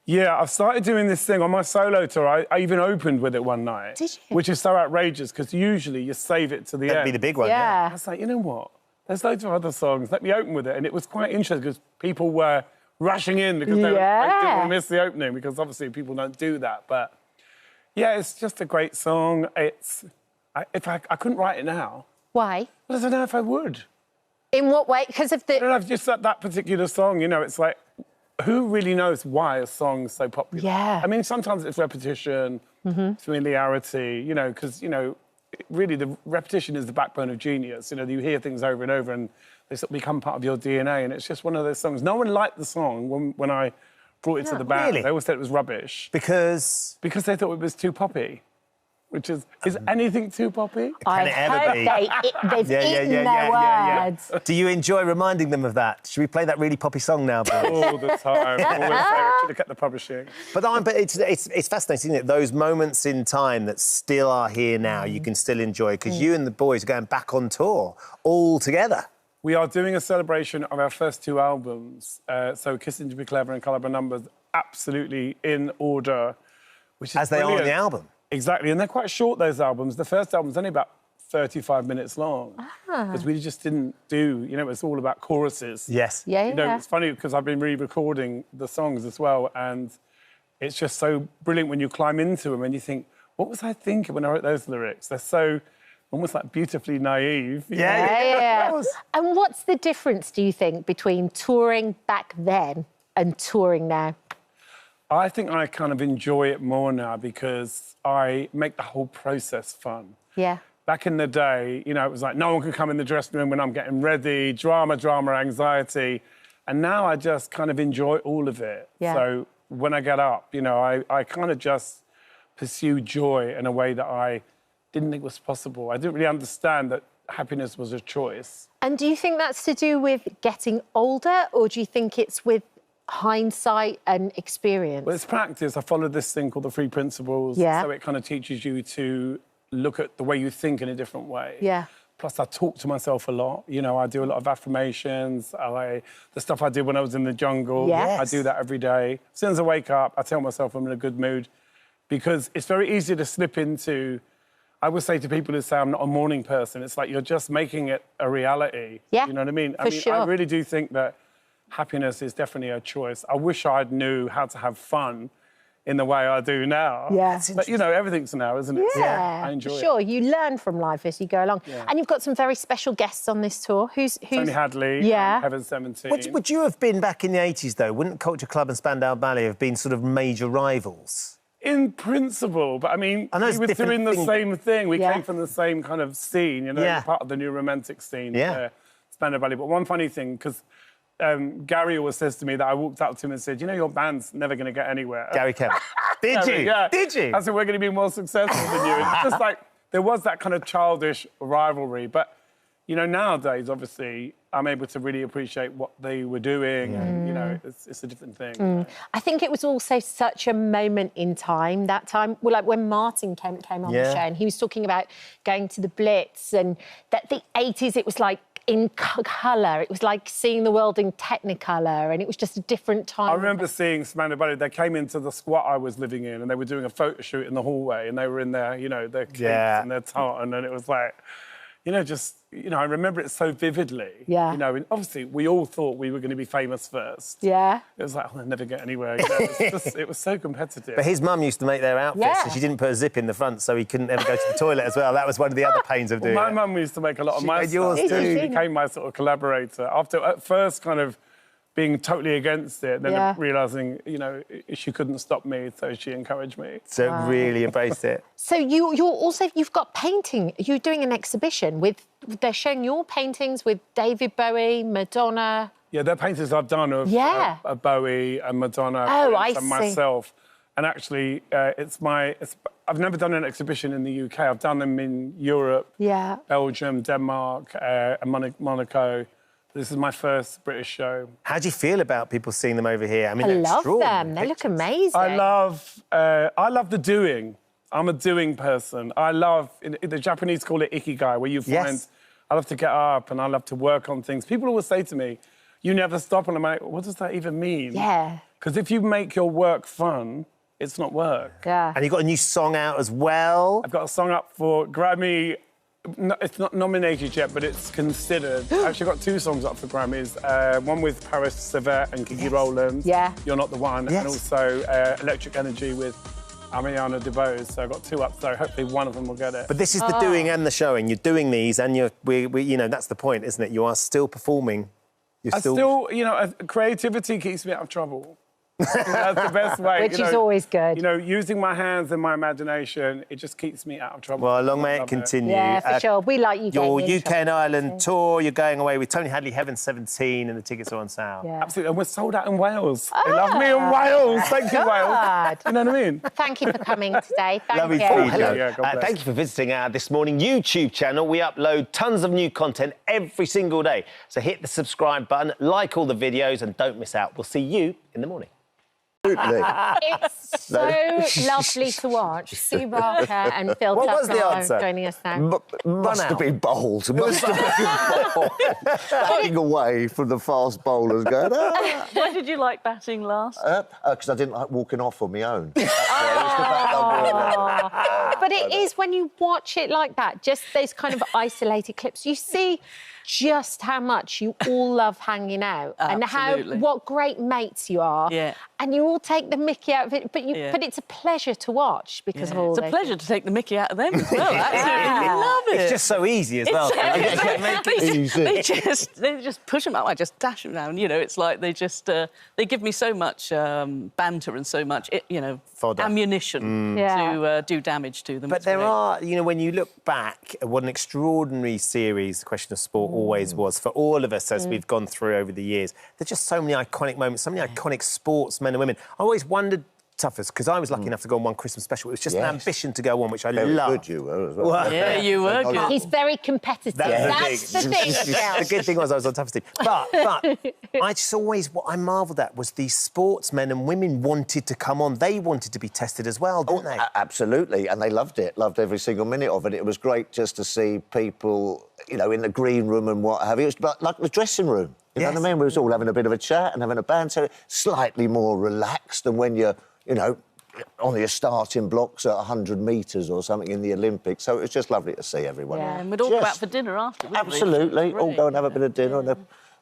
Yeah, I've started doing this thing on my solo tour. I even opened with it one night. Did you? Which is so outrageous, because usually you save it to the end. That'd be the big one. Yeah. I was like, you know what? There's loads of other songs. Let me open with it. And it was quite interesting, because people were rushing in because they didn't want to miss the opening, because obviously people don't do that. But, yeah, it's just a great song. I couldn't write it now. Why? Well, I don't know if I would. In what way? Because of the... I don't know, just that particular song, it's like... Who really knows why a song's so popular? Yeah. I mean, sometimes it's repetition, familiarity, because, really the repetition is the backbone of genius. You hear things over and over and they sort of become part of your DNA, and it's just one of those songs. No one liked the song when I brought it to the band. Really? They always said it was rubbish. Because they thought it was too poppy. which is anything too poppy? I've heard they've eaten their words. Do you enjoy reminding them of that? Should we play that really poppy song now, boys? All the time. Always say, I should have kept the publishing. But it's fascinating, isn't it? Those moments in time that still are here now, you can still enjoy, because you and the boys are going back on tour all together. We are doing a celebration of our first 2 albums. So Kissing to Be Clever and Colour by Numbers, absolutely in order. Which is as they are on the album. Exactly, and they're quite short, those albums. The first album's only about 35 minutes long. Because we just didn't do, you know, it's all about choruses. Yes. Yeah, You know, it's funny because I've been re-recording the songs as well, and it's just so brilliant when you climb into them and you think, what was I thinking when I wrote those lyrics? They're so almost like beautifully naive. Yeah. And what's the difference, do you think, between touring back then and touring now? I think I kind of enjoy it more now because I make the whole process fun. Yeah. Back in the day, you know, it was like no one could come in the dressing room when I'm getting ready, drama, anxiety. And now I just kind of enjoy all of it. Yeah. So when I get up, you know, I kind of just pursue joy in a way that I didn't think was possible. I didn't really understand that happiness was a choice. And do you think that's to do with getting older, or do you think it's with hindsight and experience? Well, it's practice. I followed this thing called the 3 principles. Yeah. So it kind of teaches you to look at the way you think in a different way. Yeah. Plus, I talk to myself a lot. You know, I do a lot of affirmations. The stuff I did when I was in the jungle, Yes. I do that every day. As soon as I wake up, I tell myself I'm in a good mood, because it's very easy to slip into... I would say to people who say I'm not a morning person, it's like you're just making it a reality. Yeah, You know what I mean? for sure. I really do think that happiness is definitely a choice. I wish I knew how to have fun in the way I do now. Yeah. But, you know, everything's now, isn't it? Yeah, I enjoy for it. sure. You learn from life as you go along. Yeah. And you've got some very special guests on this tour. Who's Tony Hadley, Yeah. Heaven 17. Would you have been back in the 80s, though? Wouldn't Culture Club and Spandau Ballet have been sort of major rivals? In principle, but I mean, I know it's we were different doing the thing. same thing. We Yeah. came from the same kind of scene, you know, Yeah. part of the new romantic scene. Yeah. Spandau Ballet. But one funny thing, because Gary always says to me that I walked up to him and said, you know, your band's never going to get anywhere. Gary Kemp. Did you? Yeah. Did you? I said, we're going to be more successful than you. It's just like, there was that kind of childish rivalry. But, you know, nowadays, obviously, I'm able to really appreciate what they were doing. And, you know, it's a different thing. I think it was also such a moment in time, that time. Well, like when Martin came on the show, and he was talking about going to the Blitz, and that the 80s, it was like in colour. It was like seeing the world in Technicolor, and it was just a different time. I remember seeing Spandau Ballet. They came into the squat I was living in, and they were doing a photo shoot in the hallway, and they were in their, you know, their capes and their tartan, and it was like, you know, just, you know, I remember it so vividly. Yeah. You know, and obviously we all thought we were going to be famous first. Yeah. It was like, I'll never get anywhere. You know, it was so competitive. But his mum used to make their outfits, Yeah. and she didn't put a zip in the front, so he couldn't ever go to the toilet as well. That was one of the other pains of doing My it. mum used to make a lot of my and yours stuff. too. She became my sort of collaborator. After, at first, kind of being totally against it, then Yeah. realising, you know, she couldn't stop me, so she encouraged me. So really embraced it. So you've got painting. You're doing an exhibition with. They're showing your paintings with David Bowie, Madonna. Yeah, they're paintings I've done of Bowie and Madonna I and see. myself. And actually, I've never done an exhibition in the UK. I've done them in Europe, Yeah. Belgium, Denmark, and Monaco. This is my first British show. How do you feel about people seeing them over here? I mean, I they're love extraordinary them. They look pictures. amazing. I love the doing. I'm a doing person. I love, the Japanese call it ikigai, where you find, I love to get up and I love to work on things. People always say to me, you never stop, and I'm like, what does that even mean? Yeah. Because if you make your work fun, it's not work. Yeah. And you've got a new song out as well. I've got a song up for Grammy. No, it's not nominated yet, but it's considered. I've actually got 2 songs up for Grammys. One with Paris Savette and Kiki Rowland. Yeah. You're Not the One. Yes. And also Electric Energy with Ariana DeBose. So I've got 2 up, so hopefully one of them will get it. But this is the doing and the showing. You're doing these, and you know, that's the point, isn't it? You are still performing. You're you know, creativity keeps me out of trouble. That's the best way. Which is always good. You know, using my hands and my imagination, it just keeps me out of trouble. Well, long may it continue. Yeah, for sure. We like you Your getting in UK and trouble, Ireland too. tour, you're going away with Tony Hadley, Heaven 17, and the tickets are on sale. Yeah. Absolutely, and we're sold out in Wales. They love me in Wales. Thank you, Wales. You know what I mean? Thank you for coming today. Thank Lovely you. to meet you. Yeah, God bless. Thank you for visiting our This Morning YouTube channel. We upload tons of new content every single day. So hit the subscribe button, like all the videos, and don't miss out. We'll see you in the morning. It's so lovely to watch Sue Barker and Phil What was the Tucker answer? joining us now. Must have been bold. Must have been bold. Batting away from the fast bowlers going, ah. Why did you like batting last? Because I didn't like walking off on my own. But it is when you watch it like that, just those kind of isolated clips, you see just how much you all love hanging out and what great mates you are. Yeah. And you all take the mickey out of it, but it's a pleasure to watch because of all It's a those pleasure things. to take the mickey out of them as well. Absolutely love it. It's just so easy as well. They just push them out. I just dash them down. You know, it's like they just they give me so much banter and so much Fodder. ammunition to do damage to them. But It's there great. are, you know, when you look back at what an extraordinary series The Question of Sport always was for all of us as we've gone through over the years. There's just so many iconic moments, so many iconic sportsmen and women. I always wondered, Tuffers, because I was lucky enough to go on one Christmas special. It was just an ambition to go on, which I love. Good you were as well. Yeah, you were good. He's very competitive. That's the thing. The good thing was I was on Tuffers' team. But I just always, what I marvelled at was these sportsmen and women wanted to come on. They wanted to be tested as well, didn't they? Absolutely, and they loved it. Loved every single minute of it. It was great just to see people, you know, in the green room and what have you. It was like the dressing room. You know what I mean? We was all having a bit of a chat and having a banter, slightly more relaxed than when you're, you know, on your starting blocks at 100 metres or something in the Olympics. So it was just lovely to see everyone. Yeah, and we'd all go out for dinner after, wouldn't we? Absolutely. All go and have a bit of dinner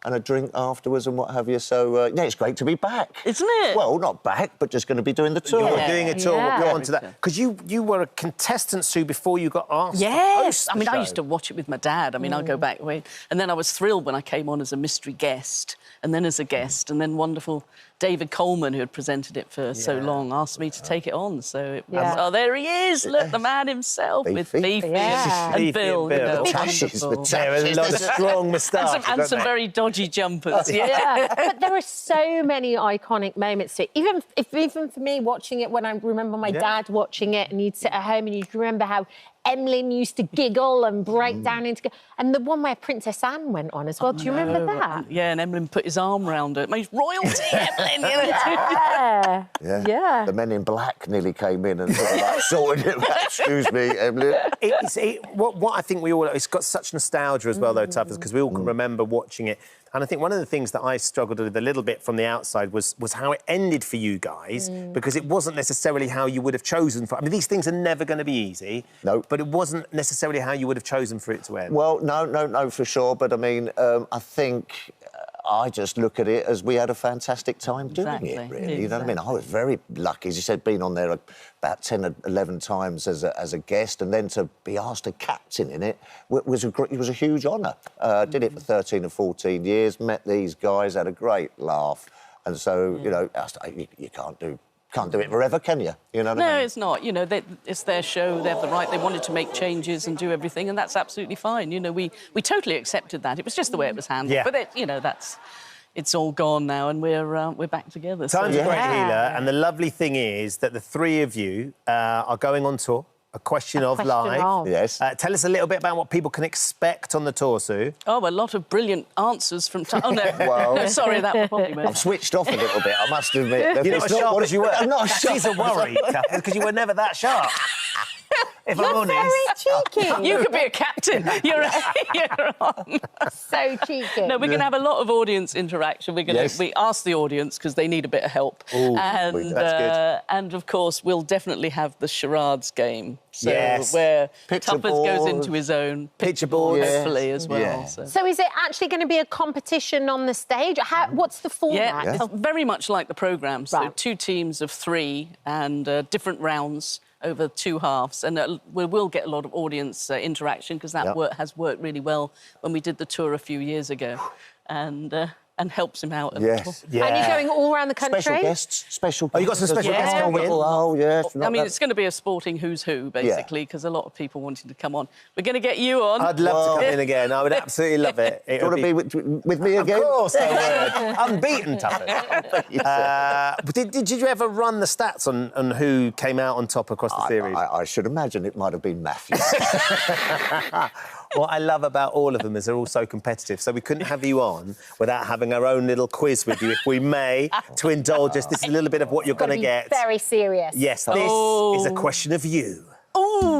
and a drink afterwards and what have you. So, yeah, it's great to be back. Isn't it? Well, not back, but just going to be doing the tour. You're doing a tour. We'll go on to that. Because you were a contestant, Sue, before you got asked to Yes. host the I mean, I show. used to watch it with my dad. I mean, I'll go back way. And then I was thrilled when I came on as a mystery guest and then as a guest. And then wonderful David Coleman, who had presented it for so long, asked me to take it on. So it was, oh, there he is. Look, the man himself with Fifi and Bill. You know, wonderful. There are a lot of strong moustaches. And some very dodgy jumpers. Yeah, but there are so many iconic moments to it. Even for me watching it, when I remember my dad watching it, and you'd sit at home and you'd remember how Emlyn used to giggle and break down into... And the one where Princess Anne went on as well. Do you remember that? Yeah, and Emlyn put his arm round her. He's royalty, Emlyn! Yeah. The Men in Black nearly came in and sort of like sorted it out. Excuse me, Emily. What I think we all... It's got such nostalgia as well, though, Tuffers, because we all can remember watching it. And I think one of the things that I struggled with a little bit from the outside was how it ended for you guys, because it wasn't necessarily how you would have chosen for... I mean, these things are never going to be easy. No. But it wasn't necessarily how you would have chosen for it to end. Well, no, for sure. But, I mean, I think... I just look at it as we had a fantastic time doing it, really. You know what I mean? I was very lucky, as you said, being on there about 10 or 11 times as a guest, and then to be asked to captain in it was a huge honour. Did it for 13 or 14 years, met these guys, had a great laugh. And so, you know, you can't do it forever, can you? You know what I mean? No, it's not. You know, it's their show. They have the right. They wanted to make changes and do everything, and that's absolutely fine. You know, we totally accepted that. It was just the way it was handled. Yeah. But you know, it's all gone now, and we're back together. Time's a great healer, and the lovely thing is that the three of you are going on tour. A Question of Live. Yes. Tell us a little bit about what people can expect on the tour, Sue. Oh, a lot of brilliant answers from... Oh, no. Well, sorry, that probably meant... I've switched off a little bit, I must admit. You're not as sharp as you were. I'm not That sharp. is a worry, because you were never that sharp. If I'm honest. Very cheeky. You could be a captain. You're on. So cheeky. No, we're going to have a lot of audience interaction. We're going to we ask the audience because they need a bit of help. Ooh, and that's good. And of course, we'll definitely have the charades game. So Yes. where Picture Tuppers goes board. into his own Picture board. hopefully as well. Yeah. So is it actually going to be a competition on the stage? What's the format? Yeah, it's very much like the programme. So Right. 2 teams of 3 and different rounds over 2 halves. And we will get a lot of audience interaction because that has worked really well when we did the tour a few years ago. And and helps him out. Yes. Yeah. And you're going all around the country? Special guests. Special. Oh, you got some special guests coming in? Oh, yes. I mean, it's going to be a sporting who's who, basically, because a lot of people wanting to come on. We're going to get you on. I'd love to come in again. I would absolutely love it. Do you want to be with me again? Of course I would. Unbeaten, Tuffers. Did you ever run the stats on who came out on top across the series? I should imagine it might have been Matthew. What I love about all of them is they're all so competitive, so we couldn't have you on without having our own little quiz with you, if we may, to indulge us. This is a little bit of what you're going to get. Very serious. Yes, this is a question of you. Ooh.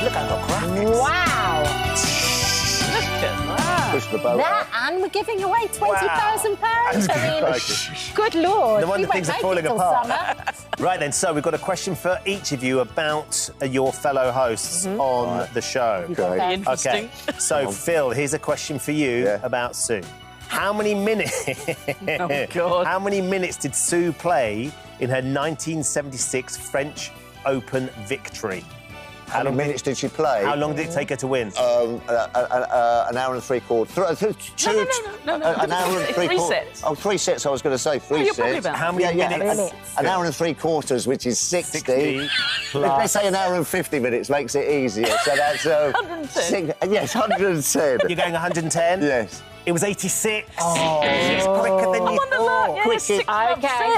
Look, I've got graphics. Wow. Look at that. Push the boat That, and we're giving away £20,000. I mean, good Lord. No wonder we things won't are falling make it till apart. summer. Right then, so we've got a question for each of you about your fellow hosts on the show. Very interesting. Okay, so Phil, here's a question for you about Sue. How many minutes? Oh, God. How many minutes did Sue play in her 1976 French Open victory? How many minutes did she play? How long did it take her to win? An hour and three-quarters. No. An hour and three-quarters. 3 sets. Oh, 3 sets, I was going to say. 3 you're sets. probably about How many minutes? An hour and three-quarters, which is 60. plus... Let's say an hour and 50 minutes makes it easier. So that's... 110. Yes, 110. You're going 110? Yes. It was 86. Oh, she's quicker than you thought. Okay.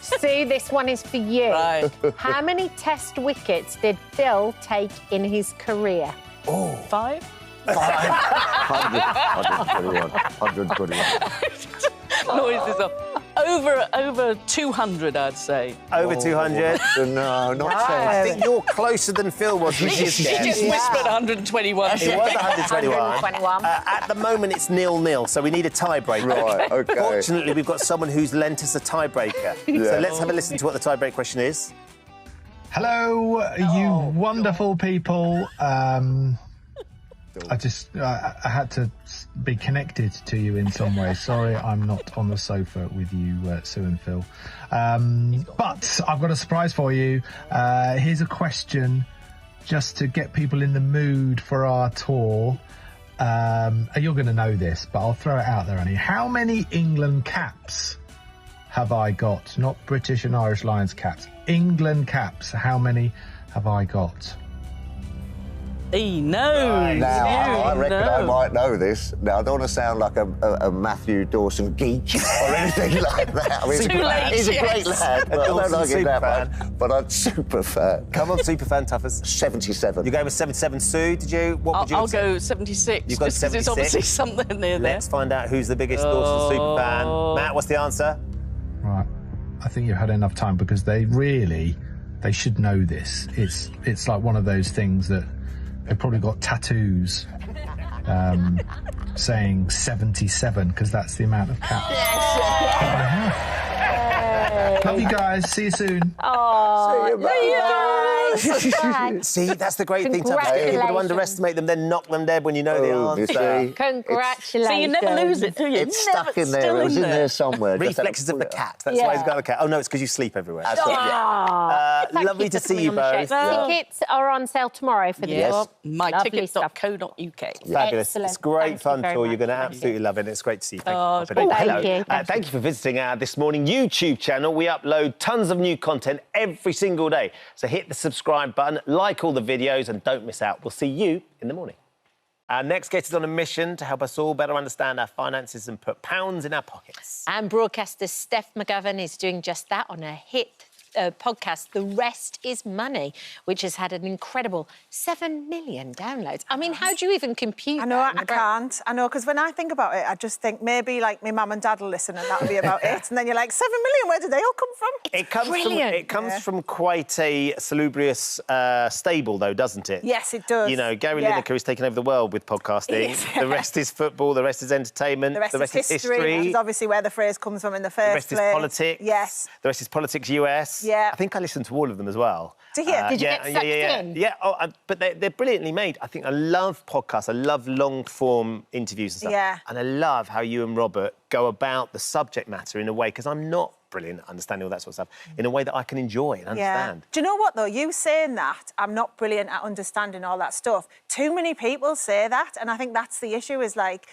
Sue, this one is for you. Right. How many Test wickets did Phil take in his career? 5? 121. Noises off. Over 200, I'd say. Over 200? No, not I think you're closer than Phil was. He just whispered 121. It was 121. 121. At the moment, it's 0-0, so we need a tiebreaker. Right, OK. Fortunately, we've got someone who's lent us a tiebreaker. So let's have a listen to what the tiebreak question is. Hello, you wonderful people. I had to be connected to you in some way. Sorry, I'm not on the sofa with you, Sue and Phil. But I've got a surprise for you. Here's a question just to get people in the mood for our tour. You're going to know this, but I'll throw it out there, Annie. How many England caps have I got? Not British and Irish Lions caps. England caps. How many have I got? He knows. Now, I reckon I might know this. Now, I don't want to sound like a Matthew Dawson geek or anything like that. I mean, he's a great lad, but I don't like him that much. But I'm super fan. Come on, super fan, Tuffers. 77. You're going with 77. Sue, did you? What would you I'll go 76. You've got just 'cause 76. it's obviously something near there. Let's find out who's the biggest Dawson super fan. Matt, what's the answer? Right. I think you've had enough time because they should know this. It's like one of those things that they've probably got tattoos saying 77 because that's the amount of caps. Love you guys. See you soon. Oh, See, that's the great thing. Tuffers. Get people to underestimate them, then knock them dead when you know the answer. Congratulations. So you never lose it, do you? It's stuck in there. It was in there somewhere. Reflexes of the cat. That's why he's got a cat. Oh, no, it's because you sleep everywhere. Lovely to see you both. Tickets are on sale tomorrow for the tour. mytickets.co.uk. Fabulous. It's great fun tour. You're going to absolutely love it. It's great to see you. Thank you. Hello. Thank you for visiting our This Morning YouTube channel. We upload tons of new content every single day. So hit the subscribe button, like all the videos, and don't miss out. We'll see you in the morning. Our next guest is on a mission to help us all better understand our finances and put pounds in our pockets. And broadcaster Steph McGovern is doing just that on a hit podcast, The Rest is Money, which has had an incredible 7 million downloads. I mean, how do you even compute I know, I can't. I know, because when I think about it, I just think maybe, like, my mum and dad will listen and that'll be about it. And then you're like, 7 million, where did they all come from? It comes from quite a salubrious stable, though, doesn't it? Yes, it does. You know, Gary Lineker has taken over the world with podcasting. Yes. The rest is football, the rest is entertainment, The rest is history, which is obviously where the phrase comes from in the first place. The rest is politics. Yes. The rest is politics US. Yeah. I think I listened to all of them as well. Did you? Did you get sucked in? Yeah. But they're brilliantly made. I think I love podcasts. I love long-form interviews and stuff. Yeah. And I love how you and Robert go about the subject matter in a way, because I'm not brilliant at understanding all that sort of stuff in a way that I can enjoy and understand. Do you know what, though? You saying that, I'm not brilliant at understanding all that stuff. Too many people say that, and I think that's the issue, is like,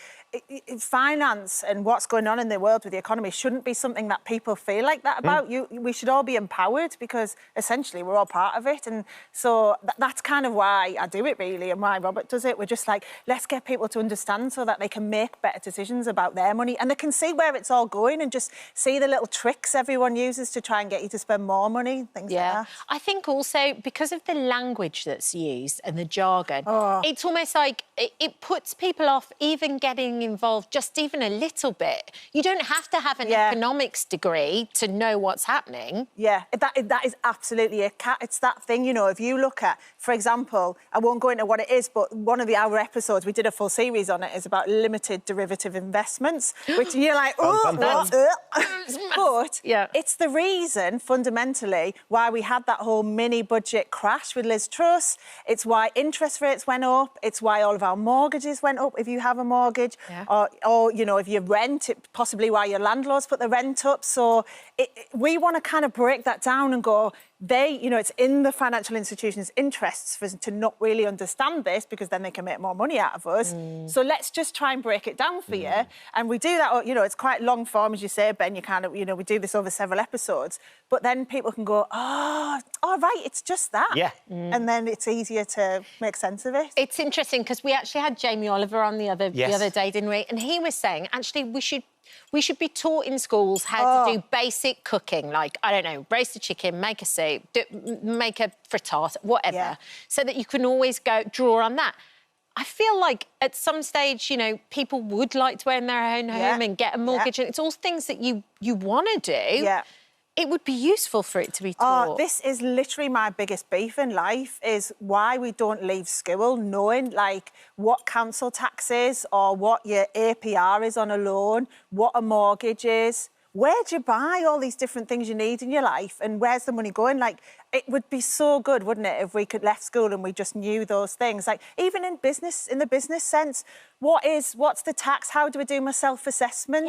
finance and what's going on in the world with the economy shouldn't be something that people feel like that about. We should all be empowered, because essentially we're all part of it. And so that's kind of why I do it, really, and why Robert does it. We're just like, let's get people to understand so that they can make better decisions about their money, and they can see where it's all going and just see the little tricks everyone uses to try and get you to spend more money, things like that. I think also because of the language that's used and the jargon, it's almost like it puts people off even getting involved just even a little bit. You don't have to have an economics degree to know what's happening. Yeah, that is absolutely it. It's that thing, you know, if you look at, for example, I won't go into what it is, but one of our episodes, we did a full series on it, is about limited derivative investments, which you're like, oh, what? But it's the reason, fundamentally, why we had that whole mini-budget crash with Liz Truss. It's why interest rates went up. It's why all of our mortgages went up if you have a mortgage. Or, you know, if you rent, possibly why your landlords put the rent up. So we want to kind of break that down and go, you know, it's in the financial institutions' interests for to not really understand this, because then they can make more money out of us. So let's just try and break it down for you. And we do that, you know, it's quite long form, as you say, Ben. You kind of, you know, we do this over several episodes. But then people can go, oh, right, it's just that. And then it's easier to make sense of it. It's interesting, because we actually had Jamie Oliver on the other day, didn't we? And he was saying, actually, we should be taught in schools how to do basic cooking, like, I don't know, roast a chicken, make a soup, make a frittata, whatever, so that you can always draw on that. I feel like at some stage, you know, people would like to own their own home and get a mortgage, and it's all things that you want to do. It would be useful for it to be taught. This is literally my biggest beef in life, is why we don't leave school knowing, like, what council tax is, or what your APR is on a loan, what a mortgage is. Where do you buy all these different things you need in your life, and where's the money going? Like, it would be so good, wouldn't it, if we could left school and we just knew those things. Like, even in business, in the business sense, what's the tax? How do I do my self-assessment?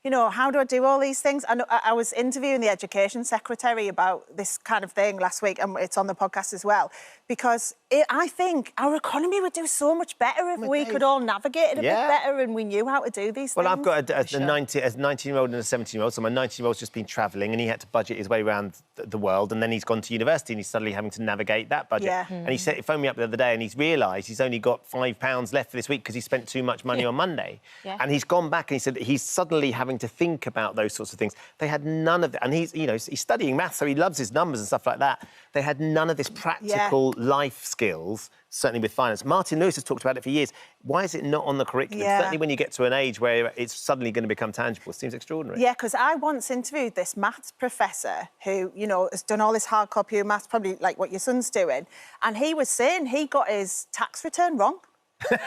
You know, how do I do all these things? And I was interviewing the Education Secretary about this kind of thing last week, and it's on the podcast as well, because I think our economy would do so much better if we could all navigate it a bit better and we knew how to do these things. Well, I've got a 19-year-old and a 17-year-old, so my 19-year-old's just been travelling and he had to budget his way around the world, and then he's gone to university and he's suddenly having to navigate that budget. And he phoned me up the other day and he's realised he's only got £5 left for this week because he spent too much money on Monday. And he's gone back and he said that he's suddenly having to think about those sorts of things. They had none of it. And he's, you know, he's studying maths, so he loves his numbers and stuff like that. They had none of this practical life skills, certainly with finance. Martin Lewis has talked about it for years. Why is it not on the curriculum? Certainly when you get to an age where it's suddenly going to become tangible. It seems extraordinary. Yeah, because I once interviewed this maths professor who, you know, has done all this hardcore pure maths, probably like what your son's doing, and he was saying he got his tax return wrong.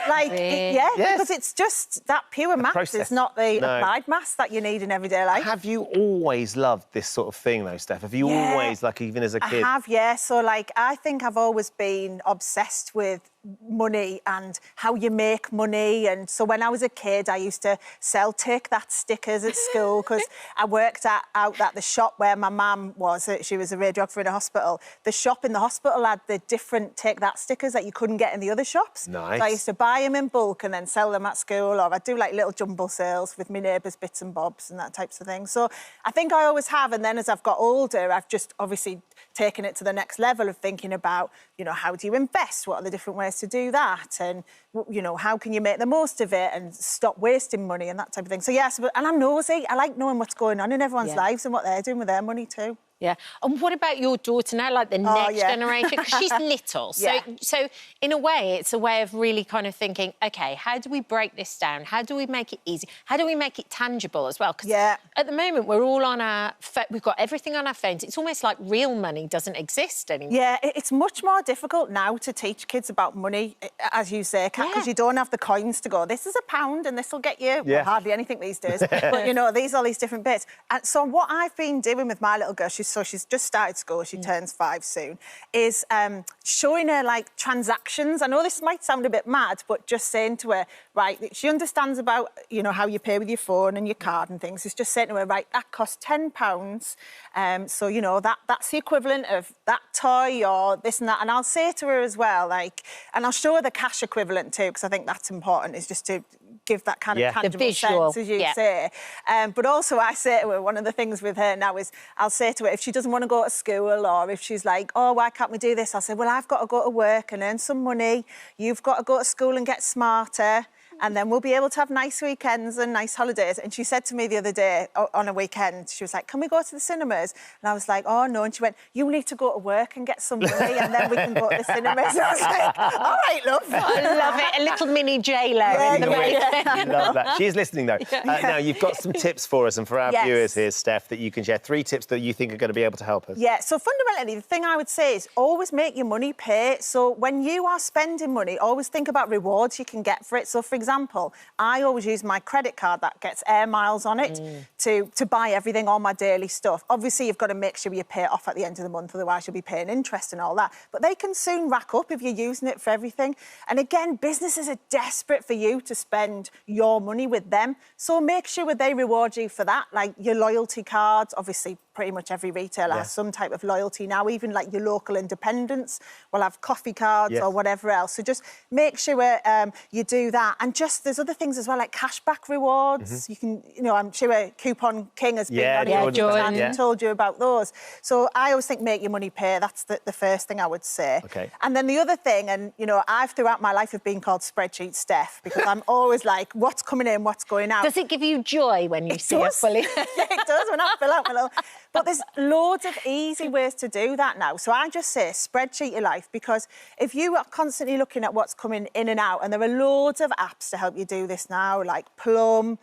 Like, because it's just that pure maths is not the applied maths that you need in everyday life. Have you always loved this sort of thing, though, Steph? Have you always, like, even as a kid? I have, So, like, I think I've always been obsessed with money and how you make money. And so when I was a kid, I used to sell Take That stickers at school because I worked out at the shop where my mum was. She was a radiographer in a hospital. The shop in the hospital had the different Take That stickers that you couldn't get in the other shops. Nice. So I used to buy them in bulk and then sell them at school, or I'd do like little jumble sales with my neighbours' bits and bobs and that types of thing. So I think I always have. And then as I've got older, I've just obviously taken it to the next level of thinking about, you know, how do you invest? What are the different ways to do that? And, you know, how can you make the most of it and stop wasting money and that type of thing? So, yes, and I'm nosy. I like knowing what's going on in everyone's lives and what they're doing with their money too. Yeah. And what about your daughter now, like the next generation? Because she's little. So in a way, it's a way of really kind of thinking, OK, how do we break this down? How do we make it easy? How do we make it tangible as well? Because at the moment, we're all on our... We've got everything on our phones. It's almost like real money doesn't exist anymore. Yeah, it's much more difficult now to teach kids about money, as you say, because you don't have the coins to go, this is £1 and this will get you well, hardly anything these days. But, you know, all these different bits. And so what I've been doing with my little girl, she's she's just started school, she turns 5 soon, is showing her, like, transactions. I know this might sound a bit mad, but just saying to her, right, she understands about, you know, how you pay with your phone and your card and things. It's just saying to her, right, that costs £10. So, you know, that's the equivalent of that toy or this and that. And I'll say to her as well, like, and I'll show her the cash equivalent too, because I think that's important, is just to give that kind of tangible sense, as you say. But also I say to her, one of the things with her now is I'll say to her, if she doesn't want to go to school or if she's like, oh, why can't we do this? I'll say, well, I've got to go to work and earn some money. You've got to go to school and get smarter. And then we'll be able to have nice weekends and nice holidays. And she said to me the other day on a weekend, she was like, can we go to the cinemas? And I was like, oh, no. And she went, you need to go to work and get some money and then we can go to the cinemas. And I was like, all right, love. I love it. A little mini J-Lo in the making. Love that. She's listening, though. Now, you've got some tips for us and for our viewers here, Steph, that you can share. 3 tips that you think are going to be able to help us. Yeah, so fundamentally, the thing I would say is always make your money pay. So when you are spending money, always think about rewards you can get for it. So, for example, I always use my credit card that gets air miles on it to buy everything, all my daily stuff. Obviously, you've got to make sure you pay it off at the end of the month, otherwise you'll be paying interest and all that. But they can soon rack up if you're using it for everything. And again, businesses are desperate for you to spend your money with them. So make sure they reward you for that, like your loyalty cards. Obviously, pretty much every retailer has some type of loyalty now. Even like your local independents will have coffee cards or whatever else. So just make sure you do that. And just there's other things as well, like cashback rewards. You can, you know, I'm sure Coupon King has been on Jordan and told you about those. So I always think make your money pay. That's the first thing I would say. Okay. And then the other thing, and you know, I've throughout my life have been called Spreadsheet Steph because I'm always like, what's coming in, what's going out. Does it give you joy when you see it fully? Yeah, it does when I fill out my little... But there's loads of easy ways to do that now. So I just say spreadsheet your life, because if you are constantly looking at what's coming in and out, and there are loads of apps to help you do this now, like Plum,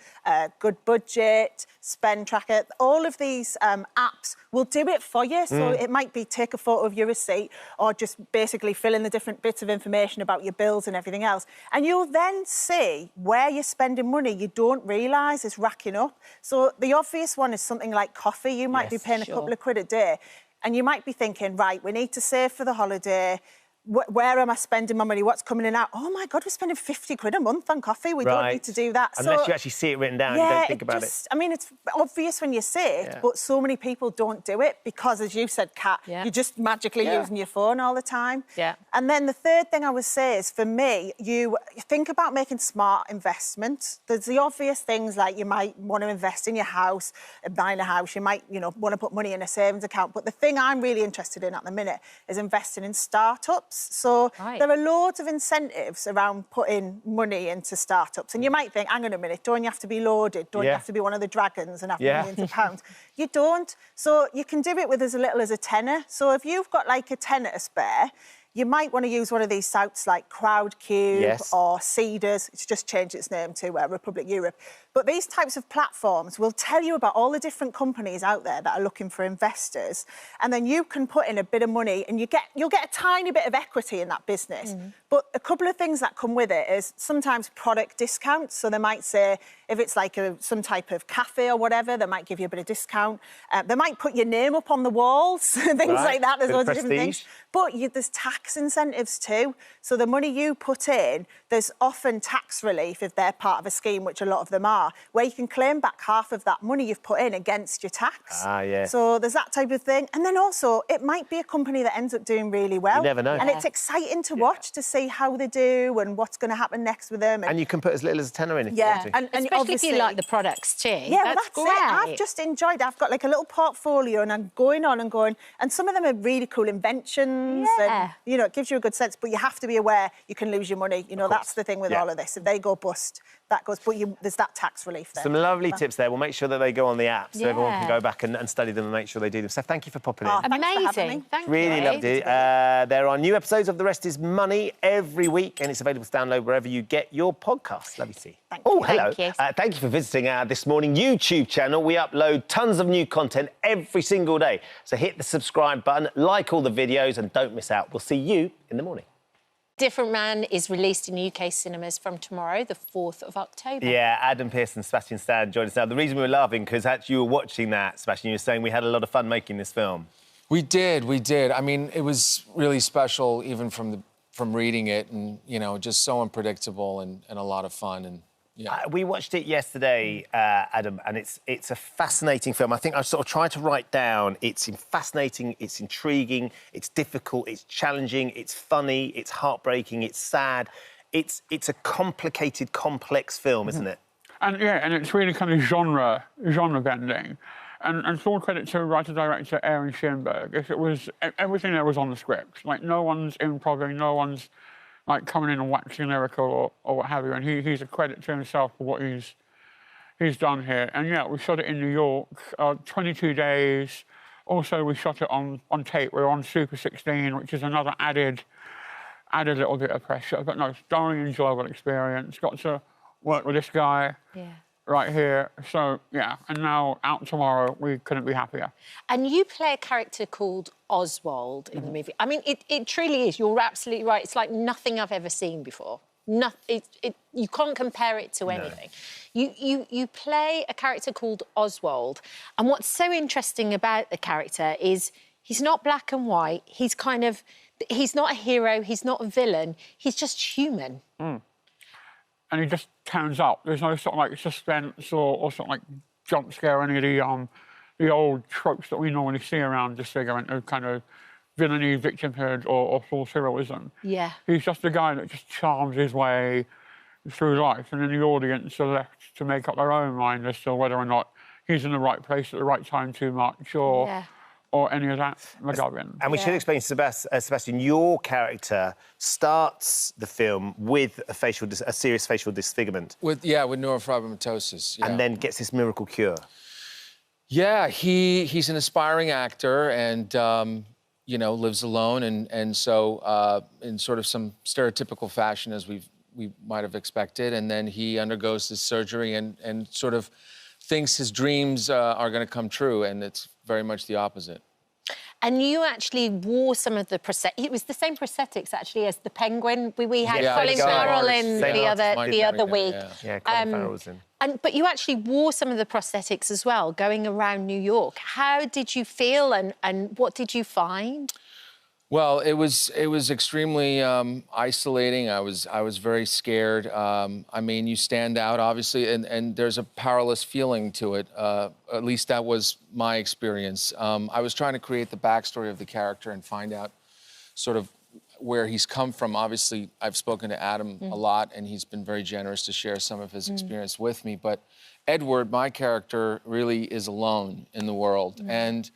Good Budget, Spend Tracker, all of these apps will do it for you. So it might be take a photo of your receipt or just basically fill in the different bits of information about your bills and everything else. And you'll then see where you're spending money you don't realise is racking up. So the obvious one is something like coffee. You might be paying a couple of quid a day and you might be thinking, right, we need to save for the holiday. Where am I spending my money? What's coming in and out? Oh, my God, we're spending 50 quid a month on coffee. We don't need to do that. Unless you actually see it written down, you don't think about it. I mean, it's obvious when you say it, but so many people don't do it because, as you said, Kat, you're just magically using your phone all the time. Yeah. And then the third thing I would say is, for me, you think about making smart investments. There's the obvious things like you might want to invest in your house, buying a house. You might, you know, want to put money in a savings account. But the thing I'm really interested in at the minute is investing in startups. So there are loads of incentives around putting money into startups. And you might think, hang on a minute, don't you have to be loaded? Don't you have to be one of the dragons and have millions of pounds? You don't. So you can do it with as little as a tenner. So if you've got like a tenner to spare, you might want to use one of these sites like Crowdcube or Seedrs. It's just changed its name to Republic Europe. But these types of platforms will tell you about all the different companies out there that are looking for investors. And then you can put in a bit of money and you'll get a tiny bit of equity in that business. But a couple of things that come with it is sometimes product discounts. So they might say, if it's like some type of cafe or whatever, they might give you a bit of discount. They might put your name up on the walls, things like that. There's loads of different things. But there's tax incentives too. So the money you put in, there's often tax relief if they're part of a scheme, which a lot of them are, where you can claim back half of that money you've put in against your tax. So there's that type of thing. And then also, it might be a company that ends up doing really well. You never know. And it's exciting to watch, to see how they do and what's going to happen next with them. And you can put as little as a tenner in if you want to. And especially if you like the products too. Yeah, well, that's it. I've just enjoyed it. I've got like a little portfolio and I'm going on and going. And some of them are really cool inventions. And, you know, it gives you a good sense. But you have to be aware you can lose your money. You know, that's the thing with all of this. If they go bust, that goes. But there's that tax relief there. Some lovely tips there. We'll make sure that they go on the app so everyone can go back and study them and make sure they do them. Steph, thank you for popping in. Amazing. Thank you. Really loved it. There are new episodes of The Rest is Money every week, and it's available to download wherever you get your podcasts. Love you, see. Oh, hello. Thank you for visiting our This Morning YouTube channel. We upload tons of new content every single day. So hit the subscribe button, like all the videos, and don't miss out. We'll see you in the morning. Different Man is released in UK cinemas from tomorrow, the 4th of October. Yeah, Adam Pearce and Sebastian Stan joined us now. The reason we were laughing, because actually you were watching that, Sebastian, you were saying we had a lot of fun making this film. We did. I mean, it was really special even from reading it and, you know, just so unpredictable and a lot of fun. And yeah. We watched it yesterday, Adam, and it's a fascinating film. I think I've sort of tried to write down it's fascinating, it's intriguing, it's difficult, it's challenging, it's funny, it's heartbreaking, it's sad. It's a complicated, complex film, isn't it? And it's really kind of genre bending. And full credit to writer-director Aaron Schoenberg. If it was everything there was on the script, like no one's improvising, no one's like coming in and waxing lyrical or what have you. And he's a credit to himself for what he's done here. And yeah, we shot it in New York, 22 days. Also, we shot it on tape. We were on Super 16, which is another added little bit of pressure. But no, it's a thoroughly enjoyable experience. Got to work with this guy. Yeah. Right here. So, yeah, and now out tomorrow, we couldn't be happier. And you play a character called Oswald in the movie. I mean, it truly is. You're absolutely right. It's like nothing I've ever seen before. You can't compare it to anything. You play a character called Oswald, and what's so interesting about the character is he's not black and white. He's not a hero. He's not a villain. He's just human. Mm. And he just turns up. There's no sort of like suspense or sort of like jump scare or any of the old tropes that we normally see around disfigurement of kind of villainy, victimhood or false heroism. Yeah. He's just a guy that just charms his way through life, and then the audience are left to make up their own mind as to whether or not he's in the right place at the right time too much or any of that McGovern. And we should explain, Sebastian, your character starts the film with a serious facial disfigurement. With neurofibromatosis. Yeah. And then gets this miracle cure. Yeah, he's an aspiring actor and, you know, lives alone. And so in sort of some stereotypical fashion, as we might have expected. And then he undergoes this surgery and sort of thinks his dreams are going to come true. And it's very much the opposite. And you actually wore some of the prosthetics. It was the same prosthetics, actually, as the Penguin. We had Colin Farrell in the other week. Yeah, Colin Farrell was in. But you actually wore some of the prosthetics as well, going around New York. How did you feel and what did you find? Well, it was extremely isolating. I was very scared. I mean, you stand out, obviously, and there's a powerless feeling to it. At least that was my experience. I was trying to create the backstory of the character and find out sort of where he's come from. Obviously, I've spoken to Adam a lot, and he's been very generous to share some of his experience with me. But Edward, my character, really is alone in the world. And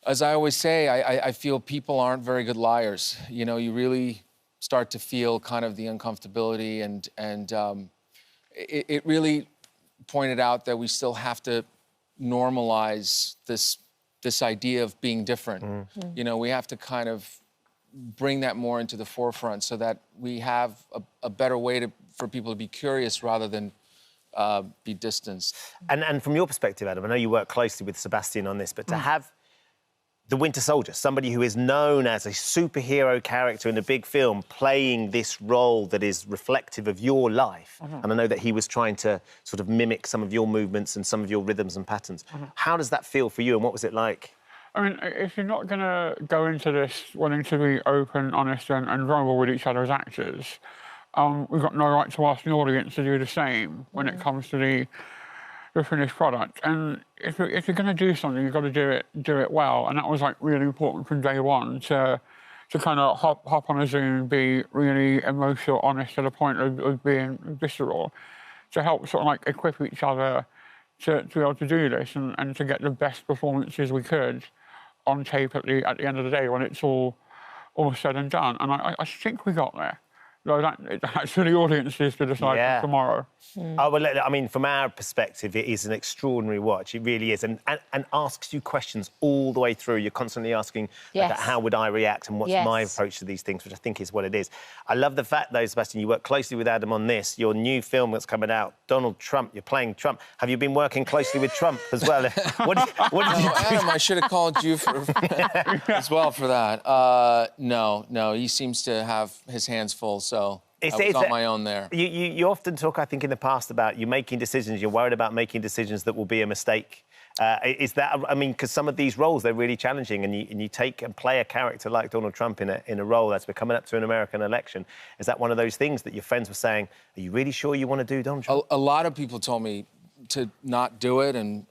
as I always say, I feel people aren't very good liars. You know, you really start to feel kind of the uncomfortability and it really pointed out that we still have to normalize this idea of being different. You know, we have to kind of bring that more into the forefront so that we have a better way for people to be curious rather than be distanced. And from your perspective, Adam, I know you work closely with Sebastian on this, but to have the Winter Soldier, somebody who is known as a superhero character in a big film, playing this role that is reflective of your life. And I know that he was trying to sort of mimic some of your movements and some of your rhythms and patterns. How does that feel for you, and what was it like? I mean, if you're not going to go into this wanting to be open, honest and vulnerable with each other as actors, we've got no right to ask the audience to do the same when it comes to the finished product. And if you're going to do something, you've got to do it well. And that was like really important from day one to kind of hop on a Zoom, be really emotional, honest to the point of being visceral, to help sort of like equip each other to be able to do this and to get the best performances we could on tape at the end of the day when it's all said and done. And I think we got there. So that's for the audiences to decide tomorrow. Oh, well, I mean, from our perspective, it is an extraordinary watch. It really is. And asks you questions all the way through. You're constantly asking, about how would I react and what's my approach to these things, which I think is what it is. I love the fact, though, Sebastian, you work closely with Adam on this. Your new film that's coming out, Donald Trump, you're playing Trump. Have you been working closely with Trump as well? What did you do? Adam, I should have called you as well for that. No, he seems to have his hands full, so I was on my own there. You often talk, I think, in the past about you making decisions, you're worried about making decisions that will be a mistake. Is that, I mean, because some of these roles, they're really challenging, and you take and play a character like Donald Trump in a role that's we're coming up to an American election. Is that one of those things that your friends were saying, are you really sure you want to do Donald Trump? A lot of people told me to not do it, and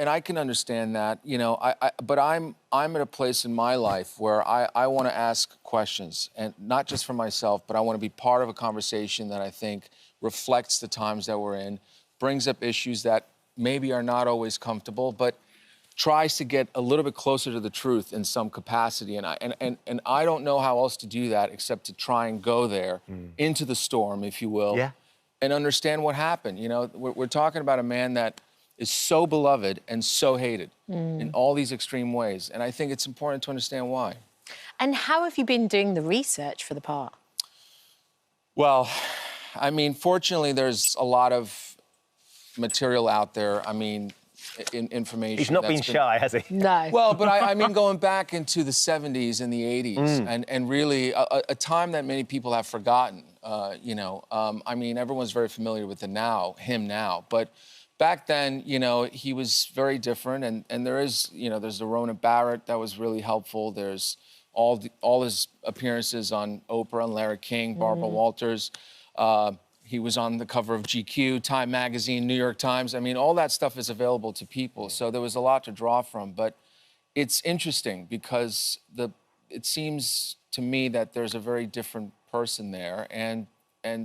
I can understand that, you know. But I'm at a place in my life where I want to ask questions, and not just for myself, but I want to be part of a conversation that I think reflects the times that we're in, brings up issues that maybe are not always comfortable, but tries to get a little bit closer to the truth in some capacity. And I don't know how else to do that except to try and go there into the storm, if you will. Yeah. And understand what happened. You know, we're talking about a man that is so beloved and so hated in all these extreme ways. And I think it's important to understand why. And how have you been doing the research for the part? Well, I mean, fortunately, there's a lot of material out there. I mean, information. He's not been shy, has he? No. Well, but I mean, going back into the 70s and the 80s, and really a time that many people have forgotten. You know, I mean, everyone's very familiar with him now, but back then, you know, he was very different, and there is, you know, there's the Rona Barrett that was really helpful. There's all his appearances on Oprah and Larry King, Barbara Walters. He was on the cover of GQ, Time Magazine, New York Times. I mean, all that stuff is available to people, so there was a lot to draw from. But it's interesting because it seems to me that there's a very different person there, and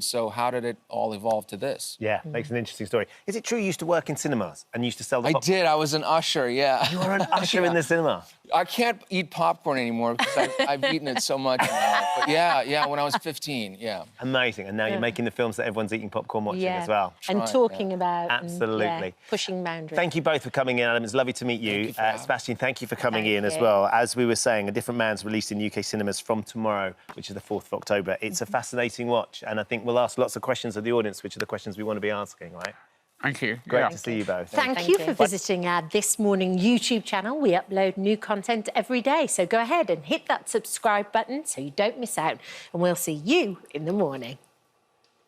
so how did it all evolve to this? Yeah, makes an interesting story. Is it true you used to work in cinemas and used to sell the popcorn? I did. I was an usher, yeah. You were an usher in the cinema? I can't eat popcorn anymore because I've eaten it so much now. But yeah, when I was 15, yeah. Amazing. And now you're making the films that everyone's eating popcorn watching as well. And talking about... Absolutely. And, pushing boundaries. Thank you both for coming in, Adam. It's lovely to meet you. Sebastian, thank you for coming in as well. As we were saying, A Different Man's released in UK cinemas from tomorrow, which is the 4th of October. It's a fascinating watch, and I think we'll ask lots of questions of the audience, which are the questions we want to be asking, right? Thank you. Great to see you both. Thank you for visiting our This Morning YouTube channel. We upload new content every day, so go ahead and hit that subscribe button so you don't miss out, and we'll see you in the morning.